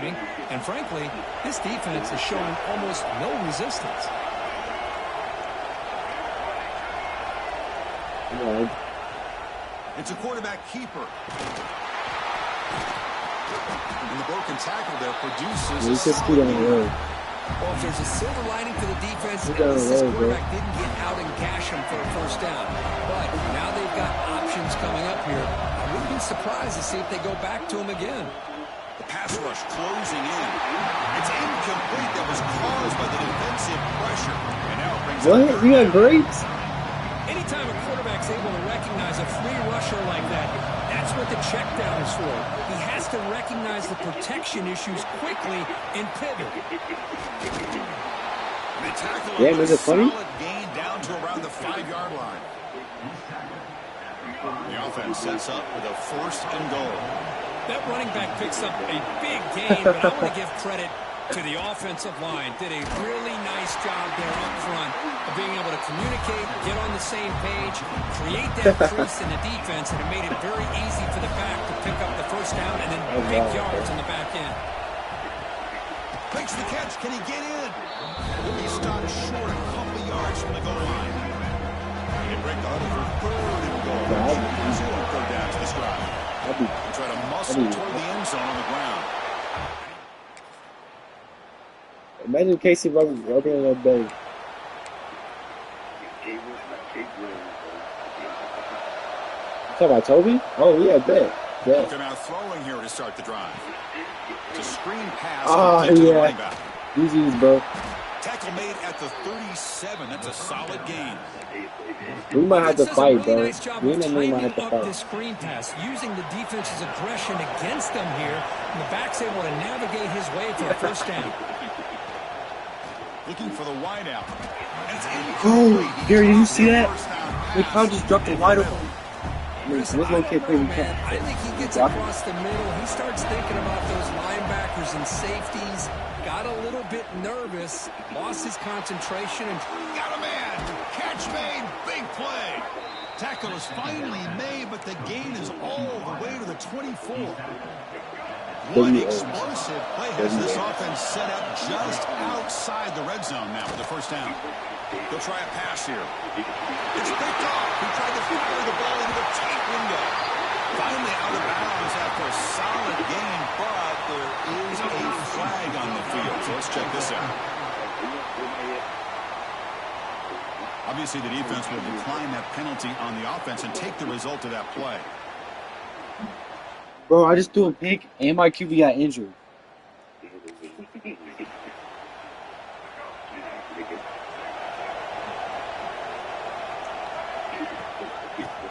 timing. And frankly, this defense is showing almost no resistance. Right. It's a quarterback keeper. And the broken tackle there produces a solid game. Well, if there's a silver lining for the defense, at least this quarterback didn't get out and gash him for a first down. But now they've got options coming up here. I wouldn't be surprised to see if they go back to him again. The pass rush closing in. It's incomplete. That was caused by the defensive pressure. And now it brings what? You got grapes? Anytime a quarterback's able to recognize a free rusher like that, that's what the check down is for. He has to recognize the protection issues quickly and pivot. The tackle is it funny? Solid gain down to around the 5-yard line. The offense sets up with a 1st and goal. That running back picks up a big gain, but I want to give credit to the offensive line. Did a really nice job there up front of being able to communicate, get on the same page, create that crease in the defense, and it made it very easy for the back to pick up the first down and then big yards on the back end. Makes the catch. Can he get in? He'll be stopped short a couple yards from the goal line. They break the huddle for 3rd and goal. Zero 3rd down to the scribe. Try to muscle toward the end zone on the ground. Imagine Casey rubbing on that belly. Talking about Toby? Oh, yeah, bet. Looking out throwing here to start the drive. It's a screen pass. Oh, yeah. Easy, bro. Tackle made at the 37. That's a solid gain. We might have to fight, bro. Nice job of timing up this screen pass, using the defense's aggression against them here, and the back's able to navigate his way for a first down. Looking for the wide out. Oh, Gary, did you see that? McCown just dropped a wide open. I think he gets across the middle. He starts thinking about those linebackers and safeties. Got a little bit nervous, lost his concentration, and got a man. Catch made, big play. Tackle is finally made, but the gain is all the way to the 24. One explosive play has this offense set up just outside the red zone now for the first down. He'll try a pass here. It's picked off. He tried to fire the ball into the tight window. Finally out of bounds after a solid gain, but there is a flag on the field. So let's check this out. Obviously, the defense will decline that penalty on the offense and take the result of that play. Bro, I just threw a pick and my QB got injured.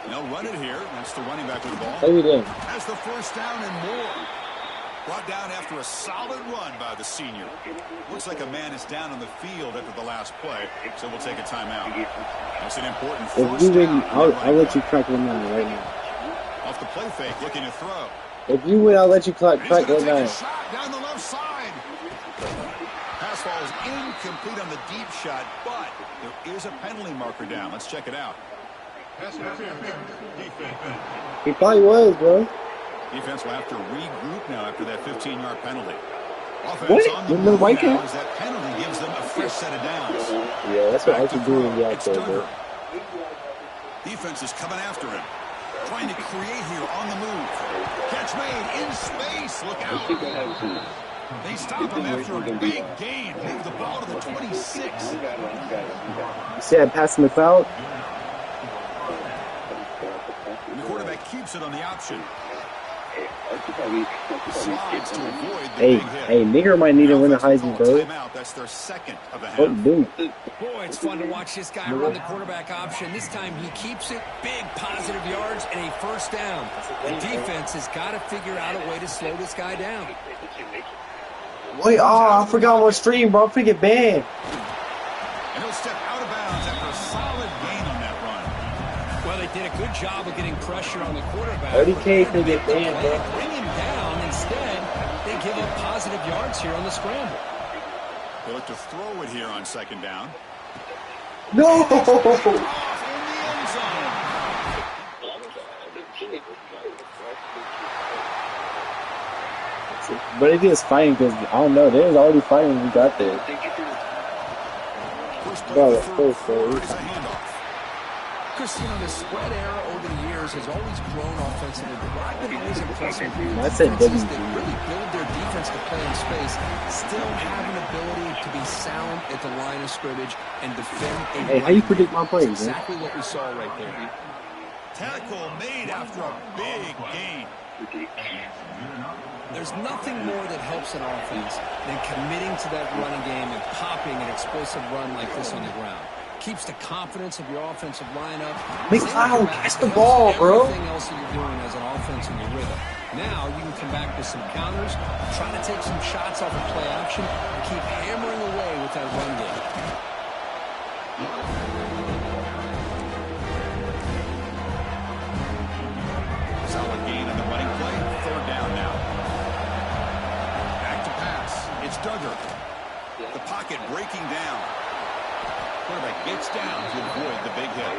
They'll run it here. That's the running back with the ball. Has the first down and more. Brought down after a solid run by the senior. Looks like a man is down on the field after the last play, so we'll take a timeout. That's an important first down. I'll let you crack one now right now. Off the play fake, looking to throw. If you win, I'll let you crack one now. Down the left side. Pass ball is incomplete on the deep shot, but there is a penalty marker down. Let's check it out. He probably was, bro. Defense will have to regroup now after that 15-yard penalty. Offense what? On the Remember the white now as that penalty gives them a fresh set of downs. Yeah, that's what I can do when you're out there, bro. Defense is coming after him. Trying to create here on the move. Catch made in space. Look out. They stop him after a big gain. Move the ball to the 26. You see that pass McLeod? And the quarterback keeps it on the option. Slides to avoid the big hit. Hey, nigger might need to win the Heisman, bro. That's their second of the half. What do? Boy, it's fun to watch this guy run the quarterback option. This time he keeps it, big positive yards, and a first down. The defense has got to figure out a way to slow this guy down. Wait, I forgot what stream, bro. I'm freaking bad. And he'll step out of bounds after a solid gain on that run. Well, they did a good job of getting pressure on the quarterback. 30K to get banned, bro. Bring him down. Instead, they give up positive yards here on the scramble. They look to throw it here on second down. No! Off in the end zone. But it is fighting because I don't know. They was already fighting when we got there. Bro, Chris, you know, the spread era over the years has always grown offensively, but what I've been always impressed with defenses that really build their defense to play in space still have an ability to be sound at the line of scrimmage and defend a Hey, how you predict my plays, man? Exactly what we saw right there. Tackle made after a big gain. There's nothing more that helps an offense than committing to that running game and popping an explosive run like this on the ground. Keeps the confidence of your offensive lineup. McLeod, catch the ball, bro. Everything else that you're doing as an offense in your rhythm. Now you can come back with some counters, try to take some shots off of play action, and keep hammering away with that run game. Solid gain on the running play. Third down now. Back to pass. It's Duggar. The pocket breaking down. Quarterback gets down to avoid the big hit.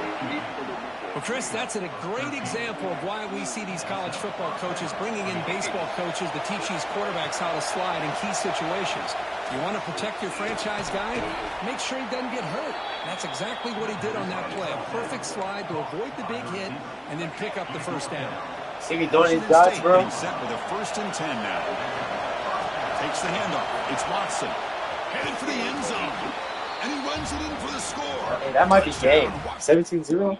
Well, Chris, that's a great example of why we see these college football coaches bringing in baseball coaches to teach these quarterbacks how to slide in key situations. You want to protect your franchise guy? Make sure he doesn't get hurt. That's exactly what he did on that play. A perfect slide to avoid the big hit and then pick up the first down. See me doing these dots, bro? Set with a 1st and 10 now. Takes the handoff. It's Watson. Headed for the end zone. And he runs it in for the score. Hey, that might be game. 17-0?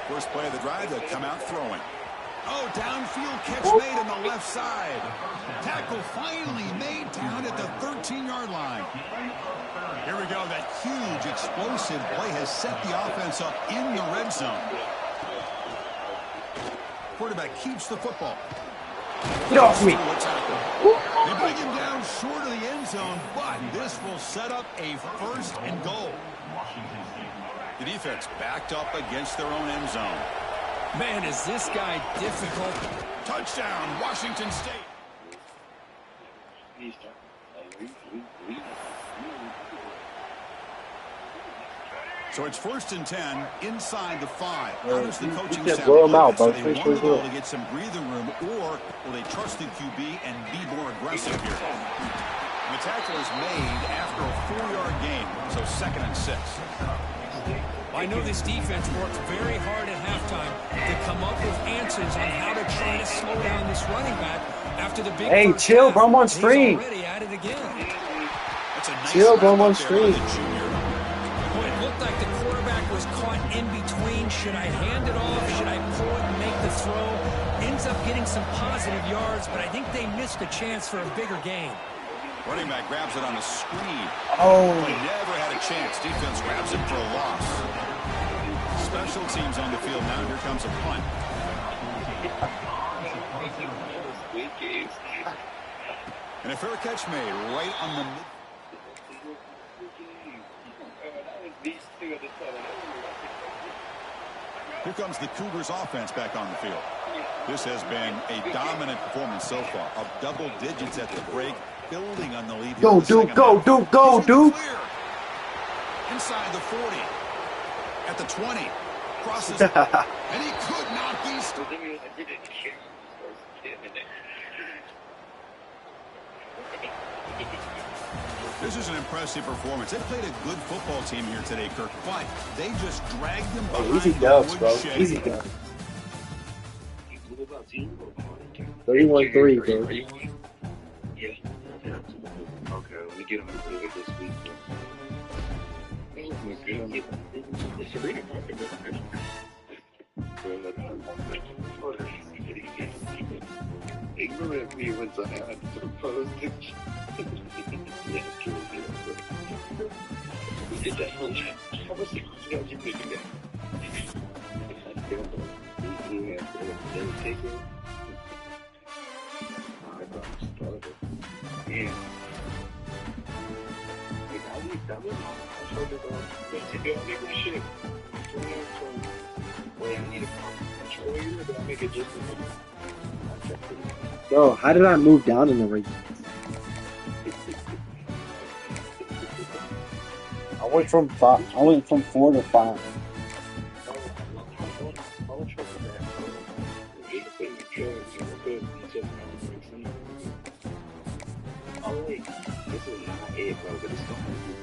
First play of the drive, they'll come out throwing. Oh, downfield catch made on the left side. Tackle finally made down at the 13-yard line. Here we go. That huge explosive play has set the offense up in the red zone. Quarterback keeps the football. Get off me. They bring him down short of the end zone, but this will set up a 1st and goal. The defense backed up against their own end zone. Man, is this guy difficult. Touchdown, Washington State. So it's 1st and 10 inside the 5. How does the coaching staff blow them out, do bro. they want the ball to get some breathing room, or will they trust the QB and be more aggressive here? The tackle is made after a 4-yard gain, so 2nd and 6. I know this defense worked very hard at halftime to come up with answers on how to try to slow down this running back after the big. Hey, chill, bro. I'm on stream. He's already at it again. That's a nice chill, bro. I'm on route there by stream. the junior. Well, it looked like the quarterback was caught in between. Should I hand it off? Should I pull it and make the throw? Ends up getting some positive yards, but I think they missed a chance for a bigger gain. Running back grabs it on a screen. Oh. But never had a chance. Defense grabs it for a loss. Special teams on the field now. Here comes a punt. And a fair catch made right on the mid. Here comes the Cougars offense back on the field. This has been a dominant performance so far. Of double digits at the break, building on the lead. Go, Duke, go, Duke, go, Duke. Inside the 40. At the 20. Crosses. And he could not be stopped. This is an impressive performance. They played a good football team here today, Kirk, but they just dragged them behind Easy dubs, bro. Easy dubs. 31-3, bro. Yeah. Okay, let me get him a little this week. It's a reading market. Ignorant me once I had to propose to it definitely I was going to make it. I don't know. They take it. I started. And I need that one. I told it to do bigger shit. Wait, I need a control you, but I make it just Bro, how did I move down in the ring? I went from 5. I went from 4 to 5. How much was that? Just put in the drugs, you know, good. Oh wait, this is not it, bro. But it's still gonna be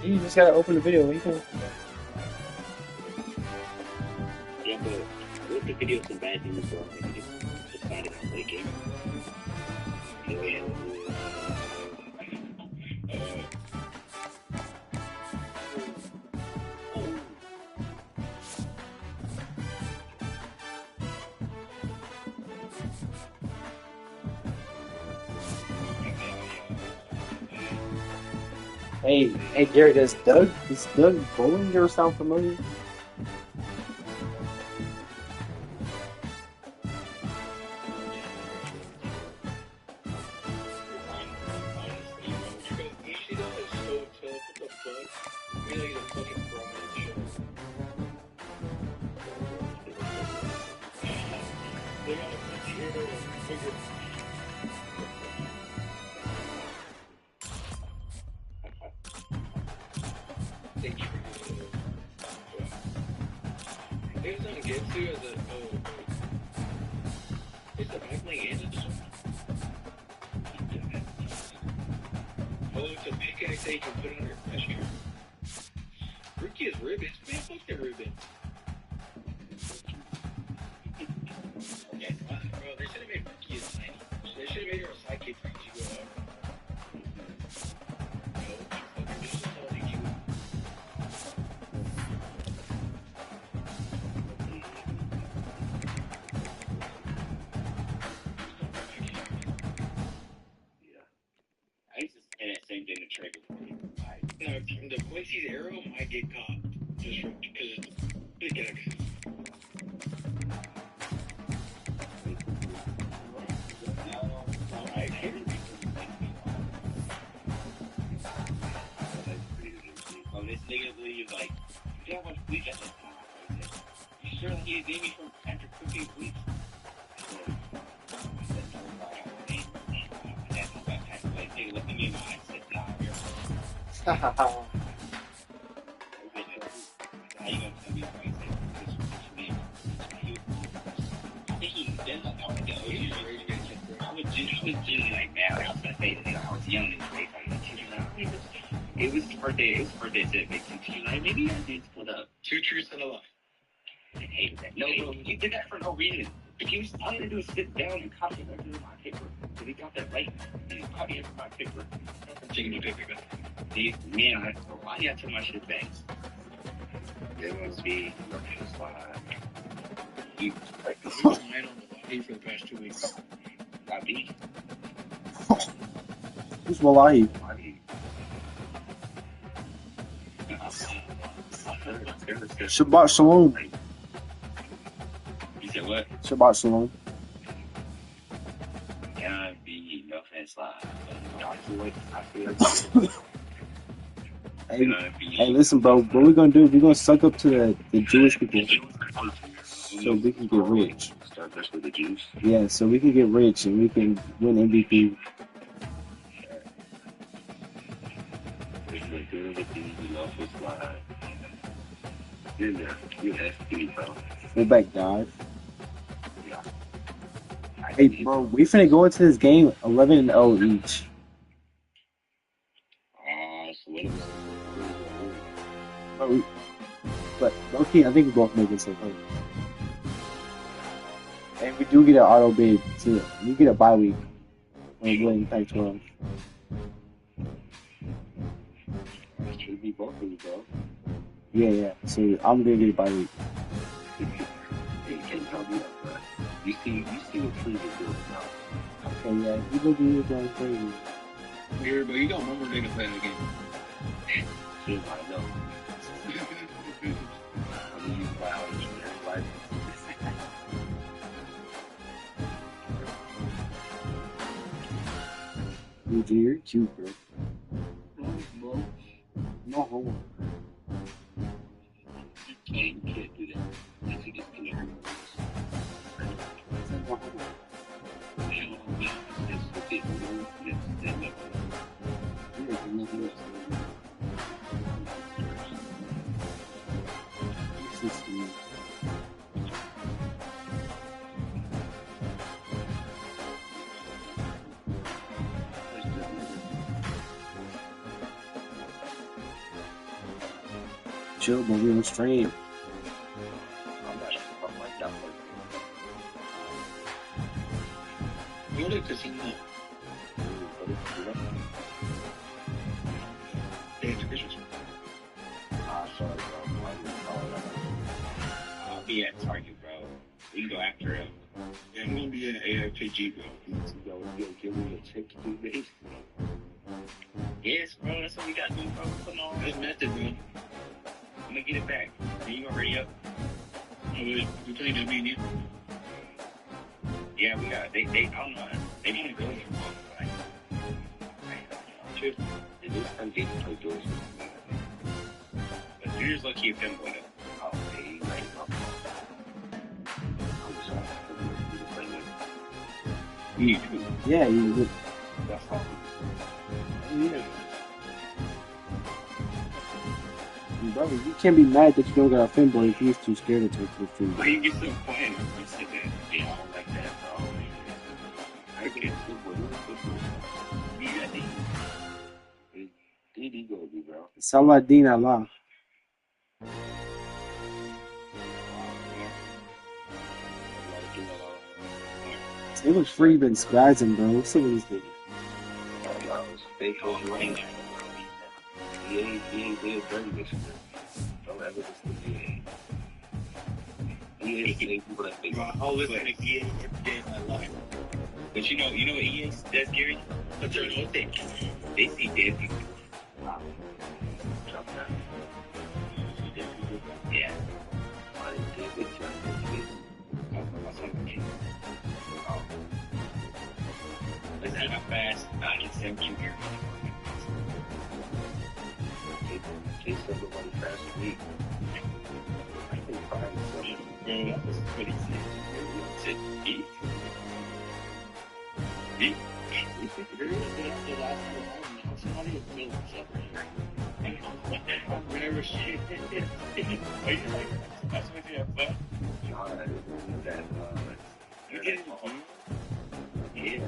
You just gotta open the video. You can. yeah, but what the video some bad things, bro? Like, you just decided to play a game. Hey, Gary, is Doug Bollinger sound familiar? The Quincy's arrow might get caught just because it's big X. Oh, this nigga believes like, you know how much bleach I said? You sure he gave me from after cooking bleach? Nigga looked at me in my eyes and said, nah, you're I was genuinely like mad. I was gonna say that I was young and crazy. It was his birthday. It was his birthday. Said big teacher. Like maybe I did split up. 2 truths and a lie. I hated that. No, bro, he did that for no reason. He was all he had to do was sit down and copy everything in my paper. So he got that right. He just copied everything in my paper. Taking your paper back. Man, why do you have to my shit back? It must be just like you like this was mine on the body for the past 2 weeks. Bobby. Who's Wallahi? Shabbat Shalom. You said what? Shabbat Shalom. Yeah, be no offense, Hey, listen, bro. What we're gonna do? We're gonna suck up to the Jewish people, so we can get rich. Start this with the Jews. Yeah, so we can get rich and we can win MVP. Fullback dive. Yeah. Hey, bro, we finna go into this game 11-0 each. But okay, I think we both make it so close. And we do get an auto bid too. We get a bye week when we win Pac-12. Should be both of you, bro. Yeah. So I'm gonna get a bye week. You can't tell me that, bro. You see what Freeze is doing now. Okay, yeah, you look good, going crazy. Weird, but you got one more day to play the game. Shit, I know. Dude, you're cute, bro. No 4. You can't do that. That's against the law. Chill, but we on stream. I'm not sure if I'm like that one. You're the casino. Sorry, bro. I'll be at Target, bro. We can go after him. Yeah, I'm gonna be at AFKG, bro. Yo, give me a check to do this. Yes, bro. That's what we got to do, bro. Come on. Good method, bro. I'm gonna get it back. Are you already up? Oh, we playing that mania? Yeah, we got. They I don't know. They didn't go for both, right? They do some big play doors. But you're just lucky if them go to. Oh, they right up. I'm sorry. You do. Yeah, you would. That's all. Yeah. Bro, you can't be mad that you don't got a finboy if he's too scared to take to the field. Why you get so quiet? I said that. They all like that, bro. I can't do it. He go, bro. Saladin Allah. It was free been spazzing, bro. What's up with this nigga? They told you right now. He ain't dead dirty this year. Don't ever listen to EA. EA is the same people that think. Oh, listen to EA every day of my life. But you know what EA does, Gary? But you know what they see dead people. Wow. Drop that. See dead people? Yeah. Why they dead people? That's like a king. Oh. Listen how fast I can send you here. They said nobody fast as me. I think 5 and 7. Yeah, that's what he said. He said, eat. Eat. Whenever shit. Are you like, that's what you have fun? No, I didn't do that. You get it? Yeah.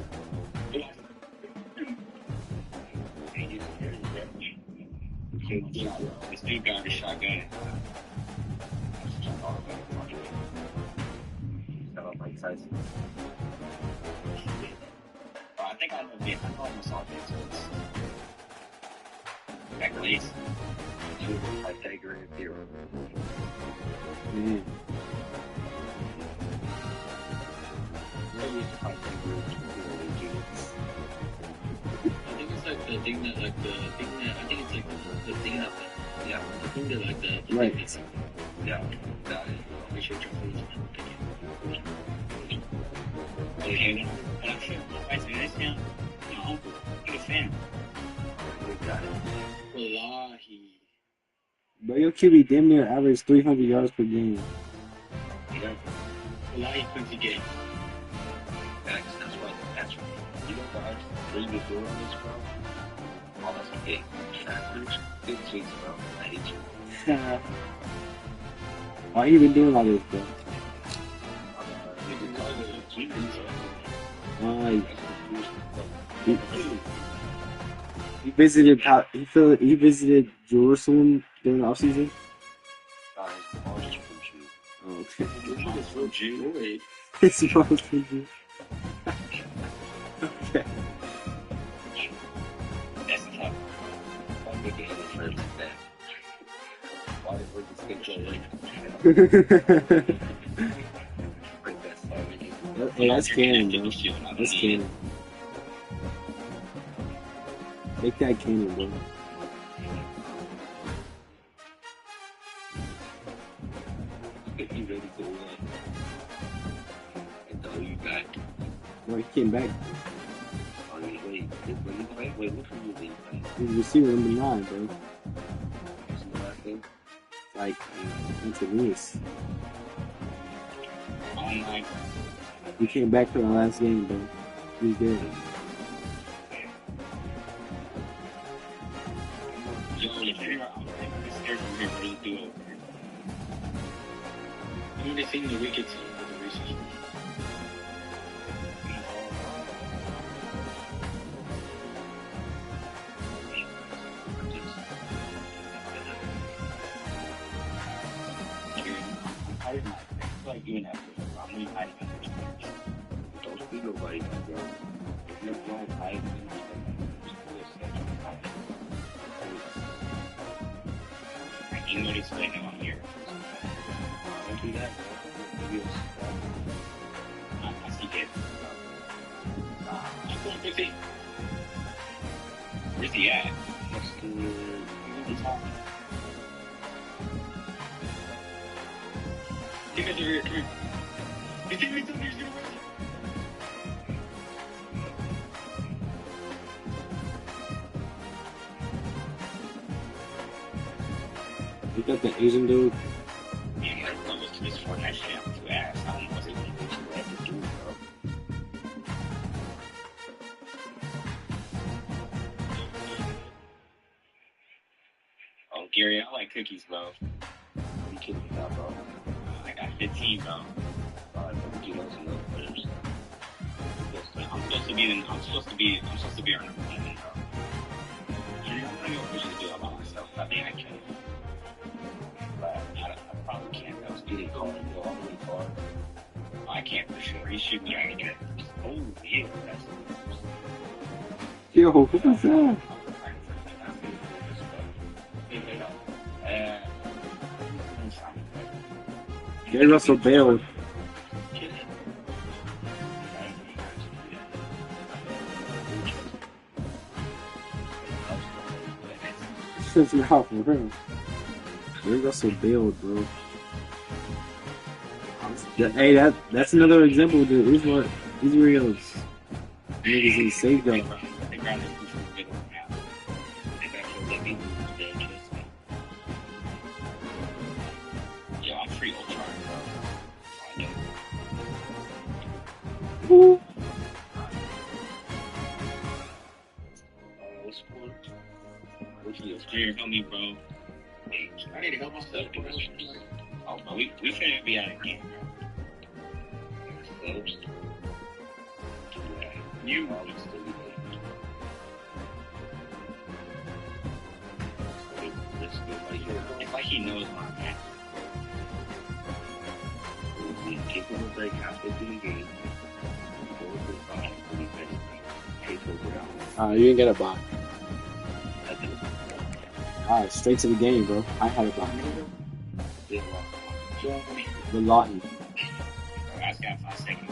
This dude got a shotgun. Mike Tyson. I think I know almost all the answers. Back least. Pythagorean theorem. Mm-hmm. I think it's like the thing that, I think it's like the thing that, yeah, the thing that, like, the right. Thing that, yeah, that is, we should try to okay, and I'm sure if I say this now, I'm a fan. We got it. Wallahi. But your QB damn near average 300 yards per game. Yeah. Wallahi puts a game. That's right. You know what I bring the door on this, bro? Oh, that's a big factors. Big cheeks, bro. I hate you. Why you been doing all this, bro? He visited Jerusalem during the off season. Oh, okay. It's from Jew. It's from Jew. Okay. That's tough. I'm making it first that. Why did we just get Hey, that's canon, bro. That's canon. Make that canon, bro. Get you ready to win. And though you back. Well, he came back. Oh, wait, what for you? He's receiver number 9, bro. like into Lewis. We came back for the last game, bro. We did. Yo, if you're scared from here, really do it. You need to see the wicked team for the research. I feel like you and that. I'm really hiding under the players. Don't be nobody, bro. If you're wrong, hide you know to explain it on here. Don't do that. I see it. I'm going 15. Where's he at? He's talking. You guys are here. Come here. You think he's going to run? You got the Asian dude? Yeah, you gotta run to this Fortnite shit. I'm too ass. I don't know what they do, bro. Oh, Gary, I like cookies, bro. What are you kidding me about, bro? I got 15, bro. Kilos and those players. I'm supposed to be our number one, bro. I'm gonna go push the deal by myself. I think I can. But I probably can't. I was getting called and go all the way far. I can't for sure. He should be able to get. Oh, yeah, that's Yo, what was that? Gary Russell bailed. Shit's not for him. Gary Russell bailed, bro. Hey, that's another example, dude. These reals. Niggas need saved up. Yo, I'm free ultra, bro. Ooh. Jared, help me, bro. I need to help myself. Oh, bro, we shouldn't be out of game, bro. You. It's like he knows where I'm at. We give him a break halfway through the game. You didn't get a block. Alright, straight to the game, bro. I had a block. The Lawton. I just got 5 seconds.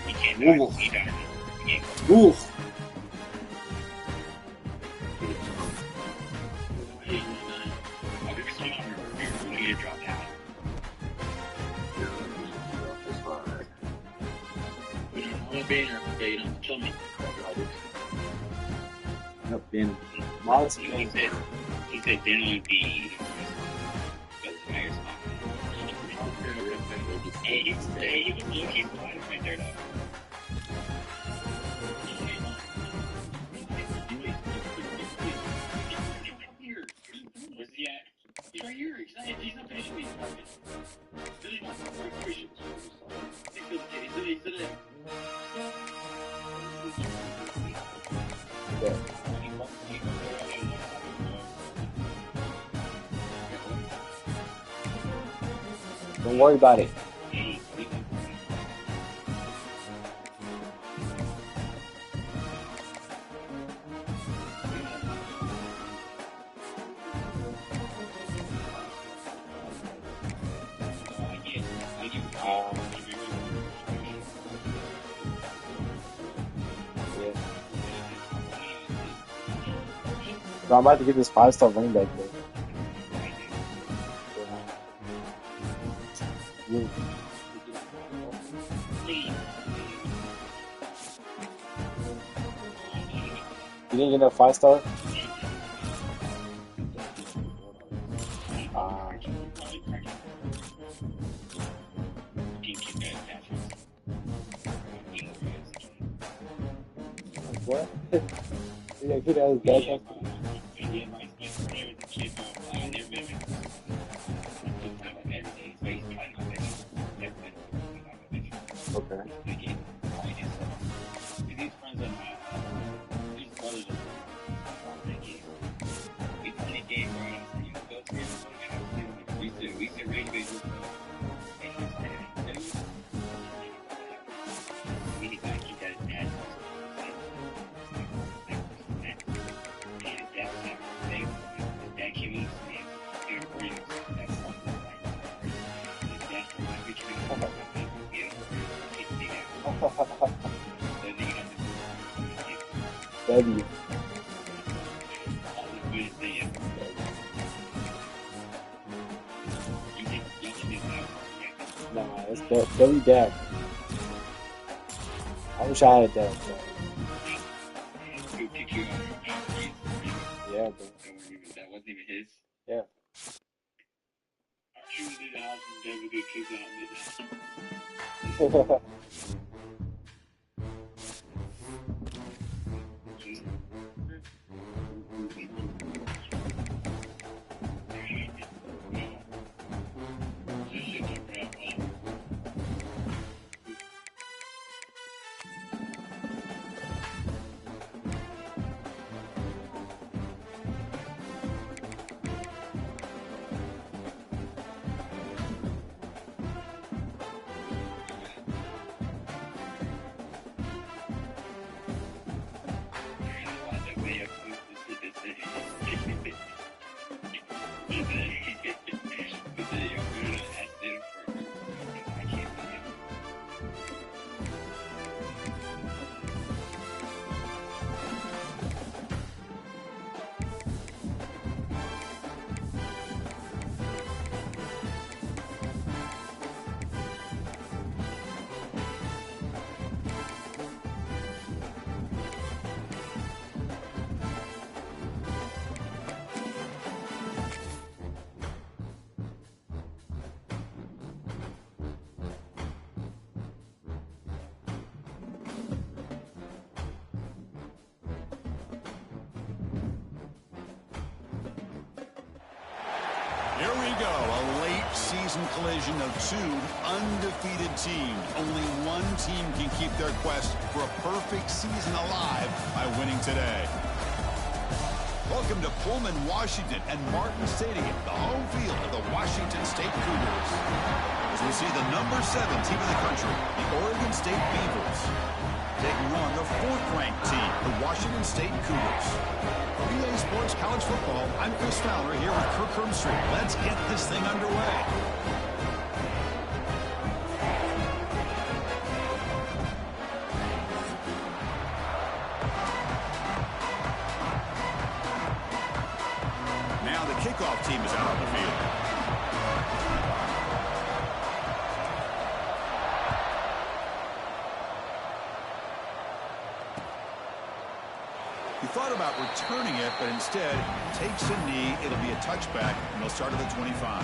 We can't Ooh. die. He died. Ooh. I'll give you some longer. We need to drop down. I'm a banner. Okay, you don't kill me. Yep, Ben. He said dinner would be. Hey, he was looking right there, though. Where's he at? He's right here. He's not finishing me. He's not finishing. He's still there. Don't worry about it. So I'm about to get this 5-star running back there. Yeah. You didn't get a 5-star? What? Yeah, kid that was bad. Okay. W. Nah, it's W Dak. I wish I had a Dak. Yeah, bro. That wasn't even his. Yeah. Here we go, a late season collision of two undefeated teams. Only one team can keep their quest for a perfect season alive by winning today. Welcome to Pullman, Washington and Martin Stadium, the home field of the Washington State Cougars. As we see the #7 team in the country, the Oregon State Beavers, taking on the 4th-ranked team, the Washington State Cougars. For EA Sports College Football, I'm Chris Fowler here with Kirk Hermstreet. Let's get this thing underway. Now the kickoff team is out on the field. He thought about returning it, but instead takes a knee. It'll be a touchback, and they'll start at the 25.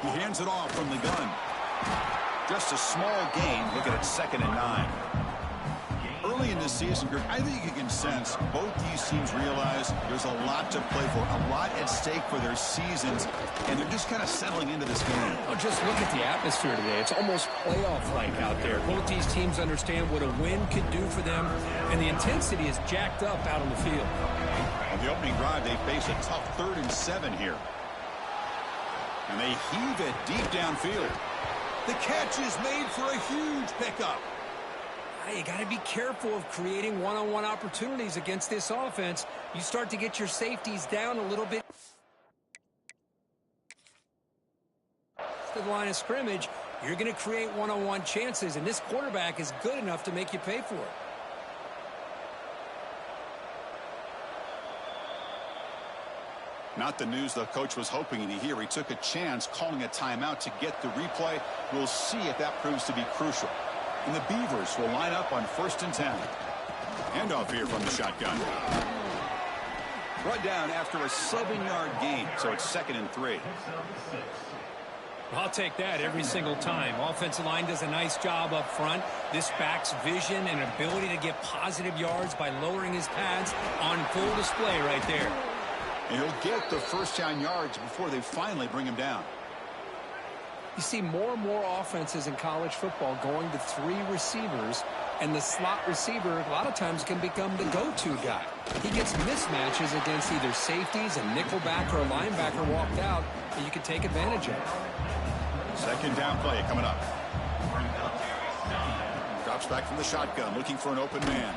He hands it off from the gun. Just a small gain. Looking at 2nd and 9. Early in this season, Kirk, I think you can sense both these teams realize there's a lot to play for, a lot at stake for their seasons, and they're just kind of settling into this game. Oh, just look at the atmosphere today. It's almost playoff-like out there. Both these teams understand what a win could do for them, and the intensity is jacked up out on the field. On the opening drive, they face a tough 3rd and 7 here. And they heave it deep downfield. The catch is made for a huge pickup. You got to be careful of creating one-on-one opportunities against this offense. You start to get your safeties down a little bit to the line of scrimmage, you're going to create one-on-one chances, and this quarterback is good enough to make you pay for it. Not the news the coach was hoping to hear. He took a chance calling a timeout to get the replay. We'll see if that proves to be crucial. And the Beavers will line up on 1st and 10. Handoff here from the shotgun. Brought down after a 7-yard gain, so it's 2nd and 3. I'll take that every single time. Offensive line does a nice job up front. This back's vision and ability to get positive yards by lowering his pads on full display right there. And he'll get the first down yards before they finally bring him down. You see more and more offenses in college football going to 3 receivers, and the slot receiver a lot of times can become the go-to guy. He gets mismatches against either safeties, a nickelback, or a linebacker walked out that you can take advantage of. 2nd down play coming up. Drops back from the shotgun, looking for an open man.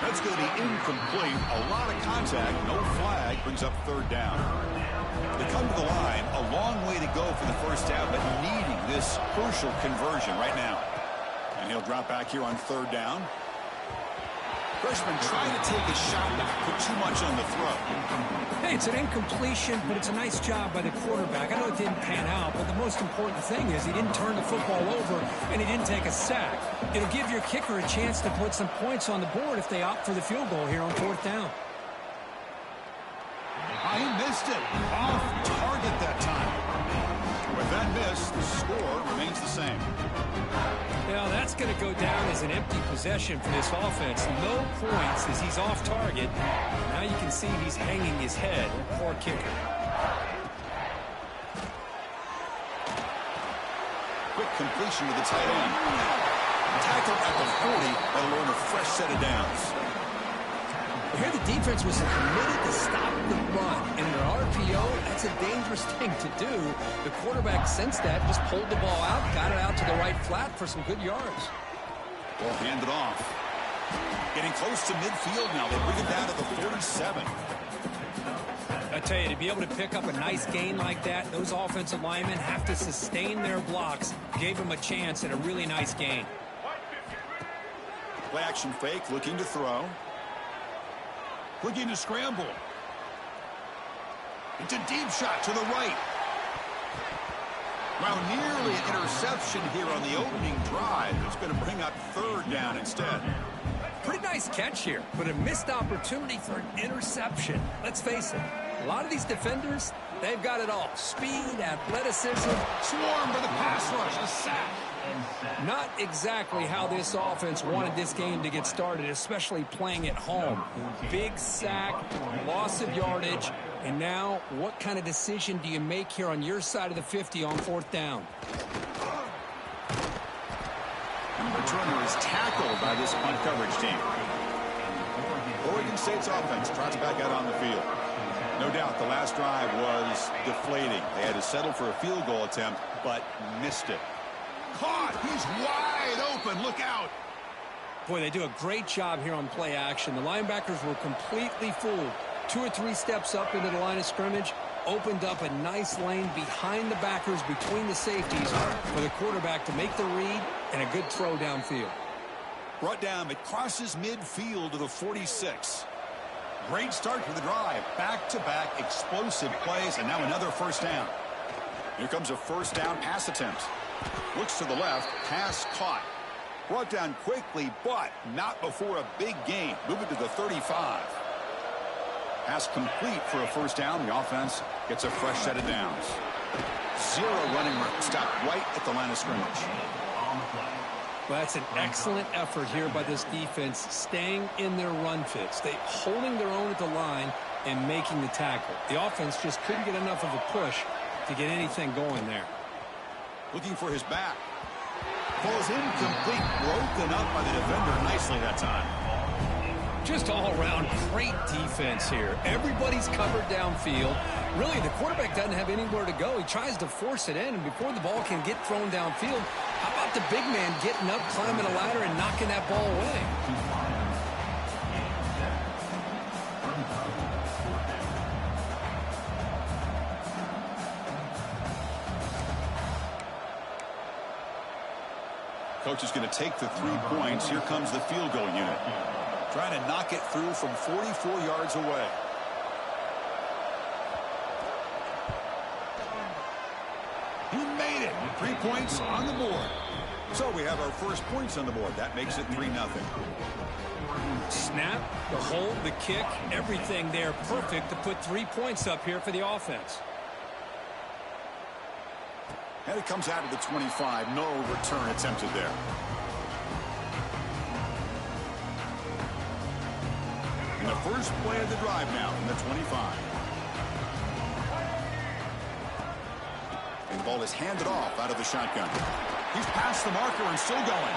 That's going to be incomplete. A lot of contact, no flag, brings up 3rd down. They come to the line, a long way to go for the first down, but needing this crucial conversion right now. And he'll drop back here on 3rd down. Freshman trying to take a shot back, put too much on the throw. Hey, it's an incompletion, but it's a nice job by the quarterback. I know it didn't pan out, but the most important thing is he didn't turn the football over and he didn't take a sack. It'll give your kicker a chance to put some points on the board if they opt for the field goal here on 4th down. He missed it. Off target that time. With that miss, the score remains the same. Now that's going to go down as an empty possession for this offense. No points as he's off target. Now you can see he's hanging his head. Poor kicker. Quick completion to the tight end. Tackle at the 40. That'll earn a fresh set of downs. Here the defense was committed to stop the run. And in an RPO, that's a dangerous thing to do. The quarterback sensed that, just pulled the ball out, got it out to the right flat for some good yards. Ball handed off. Getting close to midfield now. They bring it down to the 47. I tell you, to be able to pick up a nice gain like that, those offensive linemen have to sustain their blocks. Gave them a chance at a really nice gain. Play action fake, looking to throw. Looking to scramble. It's a deep shot to the right. Well, nearly an interception here on the opening drive. It's going to bring up 3rd down instead. Pretty nice catch here, but a missed opportunity for an interception. Let's face it, a lot of these defenders, they've got it all. Speed, athleticism. Swarmed by the pass rush, a sack. Not exactly how this offense wanted this game to get started, especially playing at home. Big sack, loss of yardage, and now what kind of decision do you make here on your side of the 50 on 4th down? And the returner is tackled by this punt coverage team. Oregon State's offense trots back out on the field. No doubt the last drive was deflating. They had to settle for a field goal attempt, but missed it. Caught! He's wide open. Look out! Boy, they do a great job here on play action. The linebackers were completely fooled. 2 or 3 steps up into the line of scrimmage, opened up a nice lane behind the backers, between the safeties, for the quarterback to make the read and a good throw downfield. Brought down, it crosses midfield to the 46. Great start for the drive. Back-to-back explosive plays, and now another first down. Here comes a first down pass attempt. Looks to the left, pass caught. Brought down quickly, but not before a big gain. Moving to the 35. Pass complete for a first down. The offense gets a fresh set of downs. 0 running room. Stopped right at the line of scrimmage. Well, that's an excellent effort here by this defense, staying in their run fits. They holding their own at the line and making the tackle. The offense just couldn't get enough of a push to get anything going there. Looking for his back. Falls incomplete, broken up by the defender nicely that time. Just all around great defense here. Everybody's covered downfield. Really, the quarterback doesn't have anywhere to go. He tries to force it in, and before the ball can get thrown downfield, how about the big man getting up, climbing a ladder, and knocking that ball away? Coach is going to take the 3 points. Here comes the field goal unit. Trying to knock it through from 44 yards away. He made it. 3 points on the board. So we have our first points on the board. That makes it 3-0. Snap, the hold, the kick, everything there perfect to put 3 points up here for the offense. And it comes out of the 25. No return attempted there. And the first play of the drive now from the 25. And the ball is handed off out of the shotgun. He's past the marker and still going.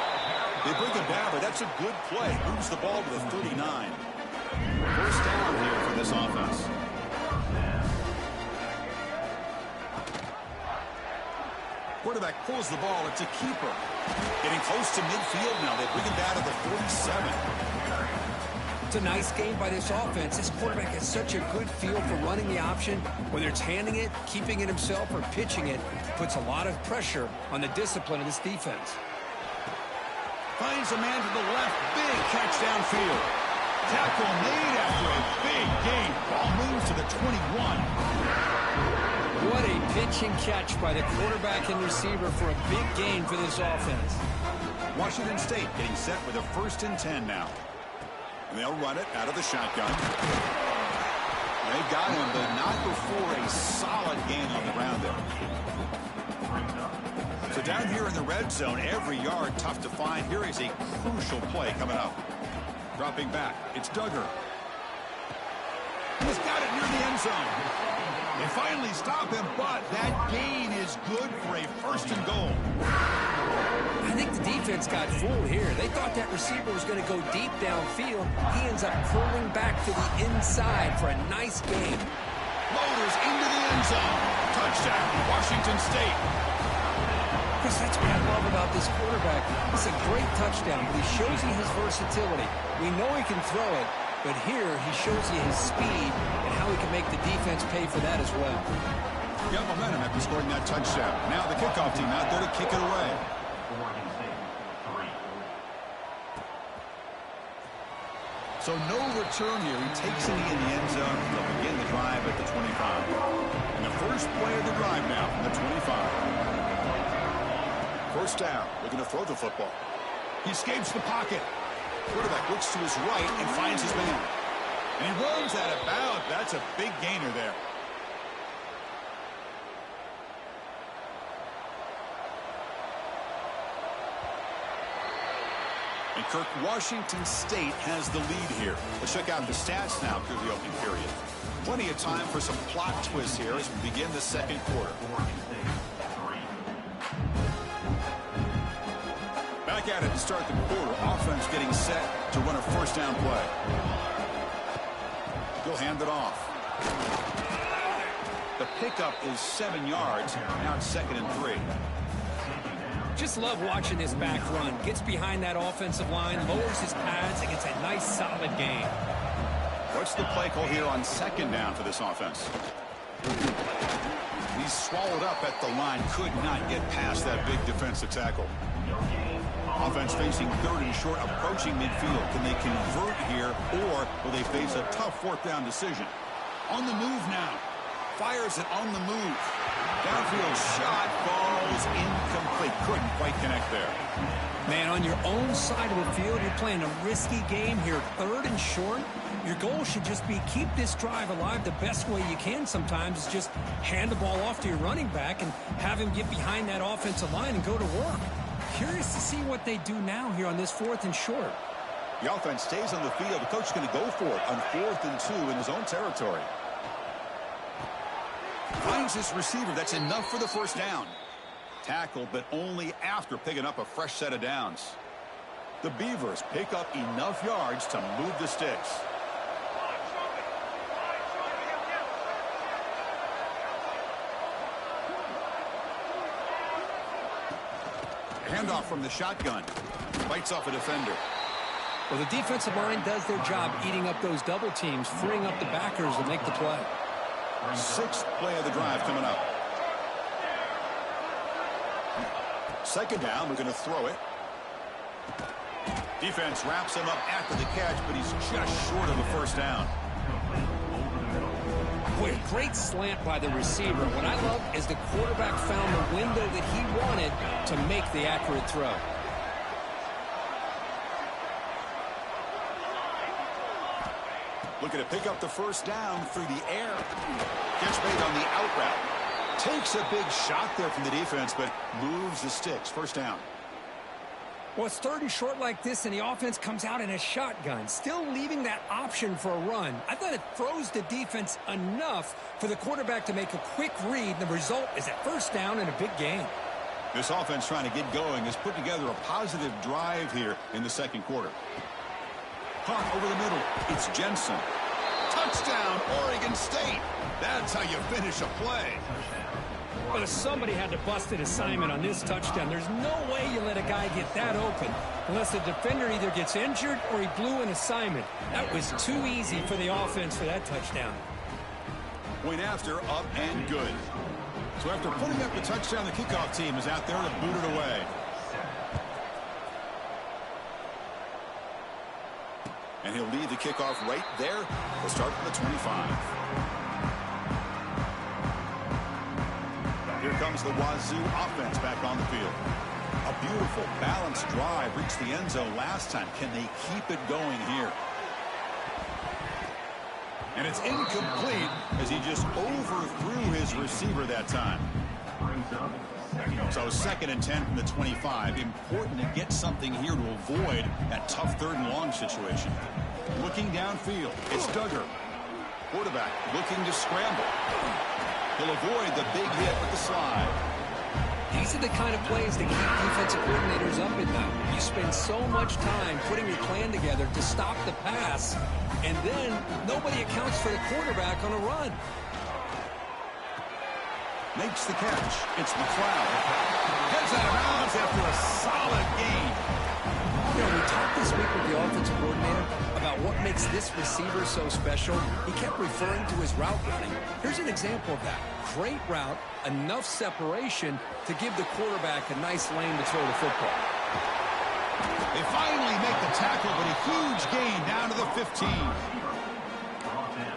They bring him down, but that's a good play. Moves the ball to the 39. First down here for this offense. Quarterback pulls the ball. It's a keeper. Getting close to midfield now. They bring him down to the 47. It's a nice game by this offense. This quarterback has such a good feel for running the option. Whether it's handing it, keeping it himself, or pitching it, puts a lot of pressure on the discipline of this defense. Finds a man to the left. Big catch downfield. Tackle made after a big gain. Ball moves to the 21. What a pitch and catch by the quarterback and receiver for a big gain for this offense. Washington State getting set with a 1st and 10 now. And they'll run it out of the shotgun. They got him, but not before a solid gain on the ground there. So down here in the red zone, every yard tough to find. Here is a crucial play coming up. Dropping back, it's Duggar. He's got it near the end zone. They finally stop him, but that gain is good for a 1st and goal. I think the defense got fooled here. They thought that receiver was going to go deep downfield. He ends up pulling back to the inside for a nice gain. Loaders into the end zone. Touchdown, Washington State. Chris, that's what I love about this quarterback. It's a great touchdown, but he shows you his versatility. We know he can throw it, but here he shows you his speed and how he can make the defense pay for that as well. Got momentum after scoring that touchdown. Now the kickoff team out there to kick it away. So no return here. He takes it in the end zone. They'll begin the drive at the 25. And the first play of the drive now from the 25. First down. Looking to throw the football. He escapes the pocket. Quarterback looks to his right and finds his man. And he runs out of bounds. That's a big gainer there. And Kirk, Washington State has the lead here. Let's check out the stats now through the opening period. Plenty of time for some plot twists here as we begin the second quarter. Back at it to start the quarter. Offense getting set to run a 1st down play. He'll hand it off. The pickup is 7 yards. Now it's 2nd and 3. Just love watching this back run. Gets behind that offensive line, lowers his pads, and gets a nice solid gain. What's the play call here on 2nd down for this offense? He's swallowed up at the line. Could not get past that big defensive tackle. Offense facing 3rd and short, approaching midfield. Can they convert here, or will they face a tough 4th down decision? On the move now. Fires it on the move. Downfield shot falls incomplete. Couldn't quite connect there. Man, on your own side of the field, you're playing a risky game here. 3rd and short. Your goal should just be keep this drive alive the best way you can sometimes is just hand the ball off to your running back and have him get behind that offensive line and go to work. Curious to see what they do now here on this 4th and short. The offense stays on the field. The coach is going to go for it on 4th and 2 in his own territory. Finds his receiver. That's enough for the 1st down. Tackled, but only after picking up a fresh set of downs. The Beavers pick up enough yards to move the sticks. Handoff from the shotgun. Bites off a defender. Well, the defensive line does their job eating up those double teams, freeing up the backers to make the play. 6th play of the drive coming up. 2nd down, we're going to throw it. Defense wraps him up after the catch, but he's just short of the 1st down. Boy, a great slant by the receiver. What I love is the quarterback found the window that he wanted to make the accurate throw. Looking to pick up the first down through the air. Catch made on the out route. Takes a big shot there from the defense, but moves the sticks. First down. Well, it's 3rd and short like this, and the offense comes out in a shotgun, still leaving that option for a run. I thought it throws the defense enough for the quarterback to make a quick read. The result is a first down and a big gain. This offense trying to get going has put together a positive drive here in the second quarter. Caught over the middle. It's Jensen. Touchdown, Oregon State. That's how you finish a play. Well, somebody had to bust an assignment on this touchdown. There's no way you let a guy get that open unless the defender either gets injured or he blew an assignment. That was too easy for the offense for that touchdown. Point after, up and good. So after putting up the touchdown, the kickoff team is out there to boot it away. And he'll lead the kickoff right there. We'll start from the 25. Here comes the Wazoo offense back on the field. A beautiful, balanced drive reached the end zone last time. Can they keep it going here? And it's incomplete as he just overthrew his receiver that time. So 2nd and 10 from the 25. Important to get something here to avoid that tough 3rd and long situation. Looking downfield, it's Duggar. Quarterback looking to scramble. He'll avoid the big hit with the slide. These are the kind of plays that keep defensive coordinators up at night. You spend so much time putting your plan together to stop the pass, and then nobody accounts for the quarterback on a run. Makes the catch. It's McLeod. Heads out of bounds after a solid gain. You know, we talked this week with the offensive coordinator about what makes this receiver so special. He kept referring to his route running. Here's an example of that. Great route, enough separation to give the quarterback a nice lane to throw the football. They finally make the tackle, but a huge gain down to the 15.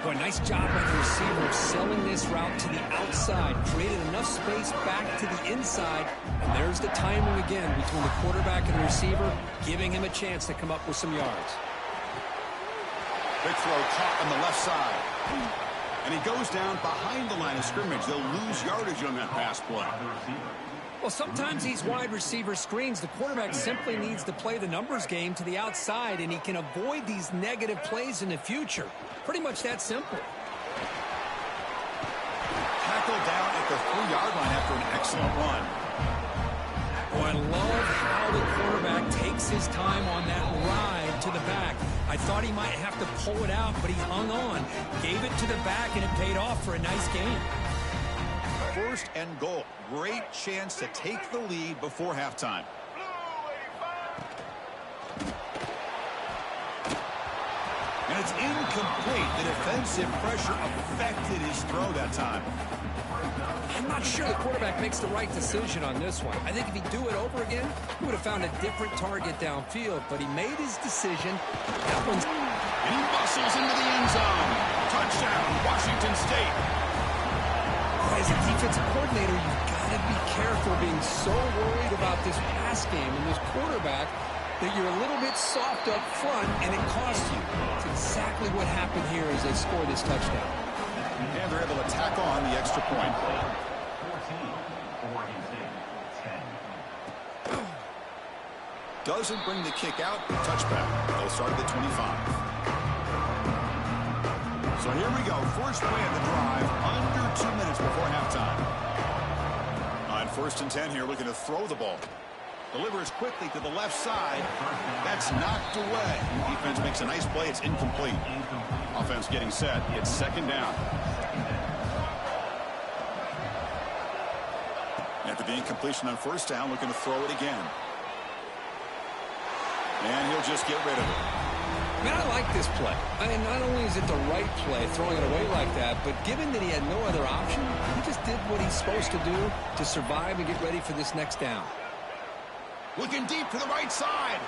Boy, nice job by the receiver of selling this route to the outside. Created enough space back to the inside. And there's the timing again between the quarterback and the receiver, giving him a chance to come up with some yards. Big throw caught on the left side. And he goes down behind the line of scrimmage. They'll lose yardage on that pass play. Well, sometimes these wide receiver screens, the quarterback simply needs to play the numbers game to the outside, and he can avoid these negative plays in the future. Pretty much that simple. Tackled down at the 3-yard line after an excellent run. Oh, I love how the quarterback takes his time on that ride to the back. I thought he might have to pull it out, but he hung on. Gave it to the back, and it paid off for a nice gain. 1st and goal. Great chance to take the lead before halftime. And it's incomplete. The defensive pressure affected his throw that time. I'm not sure the quarterback makes the right decision on this one. I think if he'd do it over again, he would have found a different target downfield, but he made his decision. That one's... And he muscles into the end zone. Touchdown, Washington State. As a defensive coordinator, you've got to be careful being so worried about this pass game and this quarterback that you're a little bit soft up front, and it costs you. It's exactly what happened here as they score this touchdown. And they're able to tack on the extra point. Doesn't bring the kick out. Touchback. They'll start at the 25. So here we go. First play of the drive. Under 2 minutes before halftime. On 1st and 10 here, looking to throw the ball. Delivers quickly to the left side. That's knocked away. Defense makes a nice play. It's incomplete. Offense getting set. It's 2nd down. After the incompletion on 1st down, looking to throw it again. And he'll just get rid of it. Man, I like this play. I mean, not only is it the right play, throwing it away like that, but given that he had no other option, he just did what he's supposed to do to survive and get ready for this next down. Looking deep to the right side.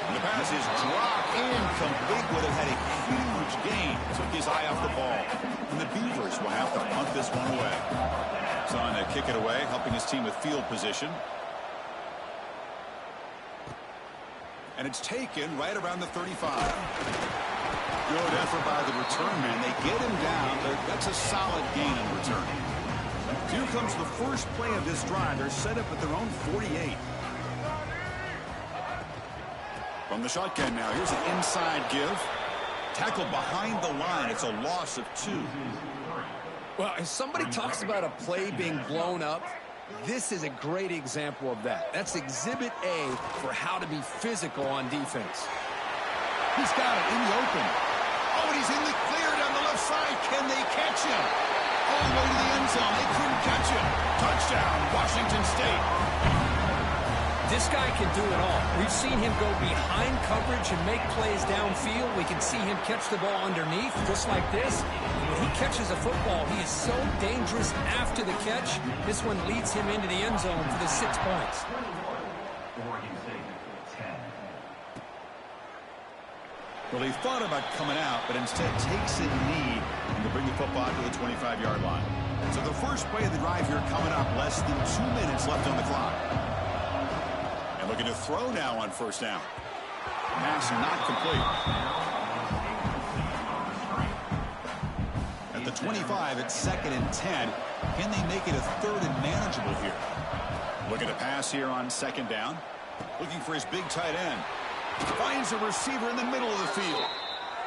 And the pass is dropped incomplete. Would have had a huge Huge gain. Took his eye off the ball. And the Beavers will have to punt this one away. Trying to kick it away, helping his team with field position. And it's taken right around the 35. Good effort by the return man. They get him down, but that's a solid gain in return. Here comes the first play of this drive. They're set up at their own 48. From the shotgun now, here's an inside give. Tackled behind the line. It's a loss of 2. Well, if somebody talks about a play being blown up, this is a great example of that. That's exhibit A for how to be physical on defense. He's got it in the open. Oh, and he's in the clear down the left side. Can they catch him? All the way to the end zone. They couldn't catch him. Touchdown, Washington State. This guy can do it all. We've seen him go behind coverage and make plays downfield. We can see him catch the ball underneath, just like this. When he catches a football, he is so dangerous after the catch. This one leads him into the end zone for the 6 points. Well, he thought about coming out, but instead takes a knee to bring the football to the 25-yard line. So the first play of the drive here coming up, less than 2 minutes left on the clock. And looking to throw now on first down. Pass not complete. At the 25, it's 2nd and 10. Can they make it a 3rd and manageable here? Looking to pass here on 2nd down. Looking for his big tight end. Finds a receiver in the middle of the field.